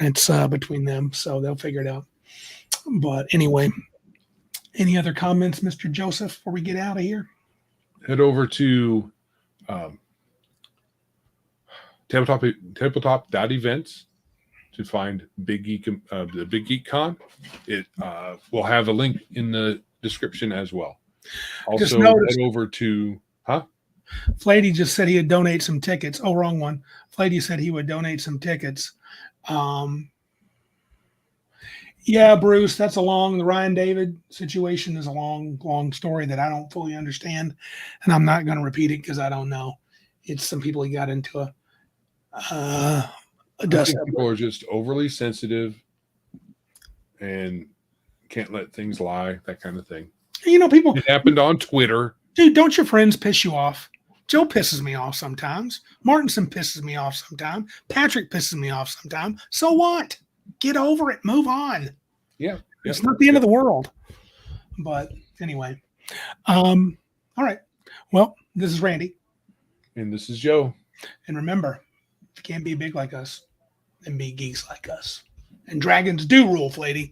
C: It's between them, so they'll figure it out. But anyway, any other comments, Mr. Joseph, before we get out of here?
A: Head over to tabletop.events to find Big Geek, the Big Geek Con. It will have a link in the description as well. Also, head over to
C: Flatey just said he'd donate some tickets. Oh, wrong one. Flatey said he would donate some tickets. Yeah, Bruce, the Ryan David situation is a long story that I don't fully understand, and I'm not going to repeat it because I don't know. It's some people he got into a dust.
A: People are just overly sensitive and can't let things lie, that kind of thing.
C: You know, people.
A: It happened on Twitter.
C: Dude, don't your friends piss you off? Joe pisses me off sometimes. Martinson pisses me off sometimes. Patrick pisses me off sometimes. So what? Get over it. Move on.
A: Yeah.
C: It's not the end of the world. But anyway. All right. Well, this is Randy.
A: And this is Joe.
C: And remember, if you can't be big like us, then be geeks like us. And dragons do rule, Flatey.